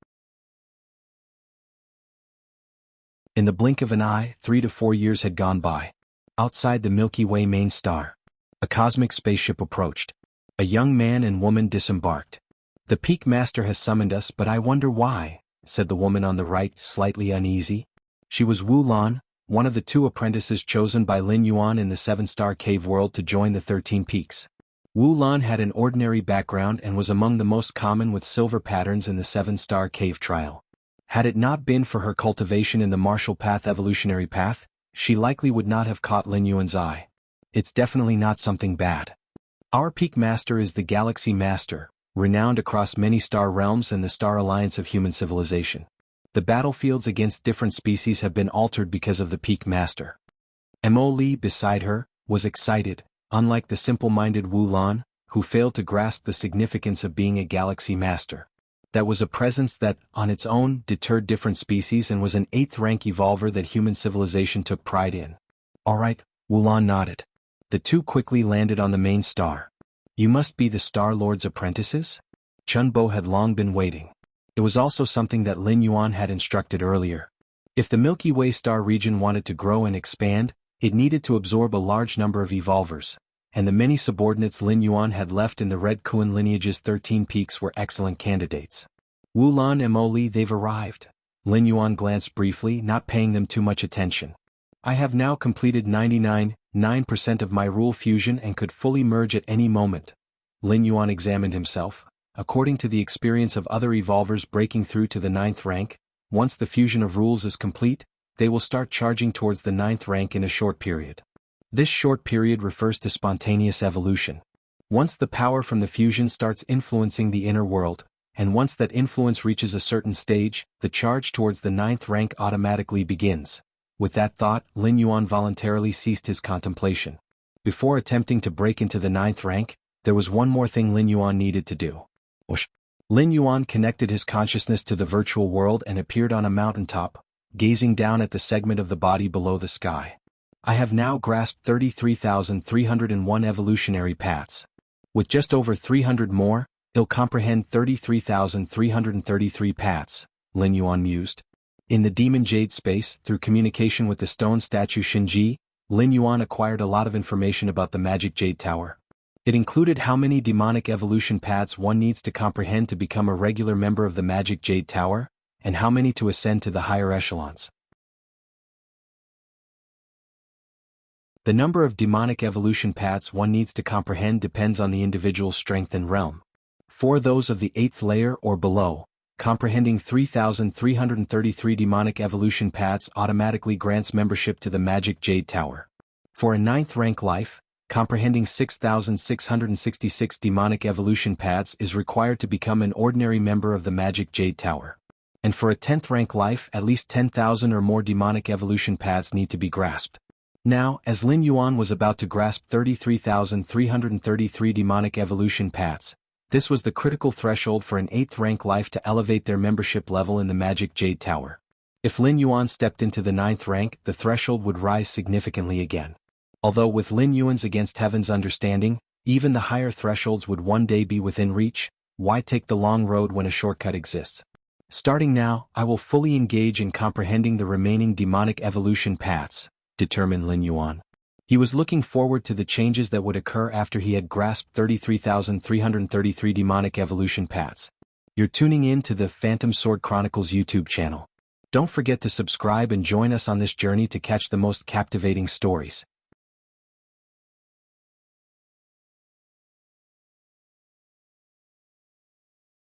In the blink of an eye, 3 to 4 years had gone by. Outside the Milky Way main star, a cosmic spaceship approached. A young man and woman disembarked. The Peak Master has summoned us, but I wonder why, said the woman on the right, slightly uneasy. She was Wu Lan, one of the 2 apprentices chosen by Lin Yuan in the 7-star cave world to join the 13 peaks. Wu Lan had an ordinary background and was among the most common with silver patterns in the 7-star cave trial. Had it not been for her cultivation in the martial path evolutionary path, she likely would not have caught Lin Yuan's eye. It's definitely not something bad. Our Peak Master is the Galaxy Master, renowned across many star realms and the Star Alliance of human civilization. The battlefields against different species have been altered because of the Peak Master. Mo Li, beside her, was excited, unlike the simple-minded Wu Lan, who failed to grasp the significance of being a Galaxy Master. That was a presence that, on its own, deterred different species and was an 8th-rank evolver that human civilization took pride in. All right, Wu Lan nodded. The 2 quickly landed on the main star. You must be the Star Lord's apprentices? Chun Bo had long been waiting. It was also something that Lin Yuan had instructed earlier. If the Milky Way star region wanted to grow and expand, it needed to absorb a large number of evolvers, and the many subordinates Lin Yuan had left in the Red Kuan lineage's 13 peaks were excellent candidates. Wu Lan and Mo Li, they've arrived. Lin Yuan glanced briefly, not paying them too much attention. I have now completed 99.9% of my rule fusion and could fully merge at any moment. Lin Yuan examined himself. According to the experience of other evolvers breaking through to the 9th rank, once the fusion of rules is complete, they will start charging towards the 9th rank in a short period. This short period refers to spontaneous evolution. Once the power from the fusion starts influencing the inner world, and once that influence reaches a certain stage, the charge towards the 9th rank automatically begins. With that thought, Lin Yuan voluntarily ceased his contemplation. Before attempting to break into the 9th rank, there was one more thing Lin Yuan needed to do. Lin Yuan connected his consciousness to the virtual world and appeared on a mountaintop, gazing down at the segment of the body below the sky. I have now grasped 33,301 evolutionary paths. With just over 300 more, I'll comprehend 33,333 paths, Lin Yuan mused. In the Demon Jade space, through communication with the stone statue Xinji, Lin Yuan acquired a lot of information about the Magic Jade Tower. It included how many demonic evolution paths one needs to comprehend to become a regular member of the Magic Jade Tower, and how many to ascend to the higher echelons. The number of demonic evolution paths one needs to comprehend depends on the individual's strength and realm. For those of the 8th layer or below, comprehending 3,333 demonic evolution paths automatically grants membership to the Magic Jade Tower. For a 9th rank life, comprehending 6,666 demonic evolution paths is required to become an ordinary member of the Magic Jade Tower. And for a 10th rank life, at least 10,000 or more demonic evolution paths need to be grasped. Now, as Lin Yuan was about to grasp 33,333 demonic evolution paths, this was the critical threshold for an 8th rank life to elevate their membership level in the Magic Jade Tower. If Lin Yuan stepped into the 9th rank, the threshold would rise significantly again. Although with Lin Yuan's against heaven's understanding, even the higher thresholds would one day be within reach, why take the long road when a shortcut exists? Starting now, I will fully engage in comprehending the remaining demonic evolution paths, determined Lin Yuan. He was looking forward to the changes that would occur after he had grasped 33,333 demonic evolution paths. You're tuning in to the Phantom Sword Chronicles YouTube channel. Don't forget to subscribe and join us on this journey to catch the most captivating stories.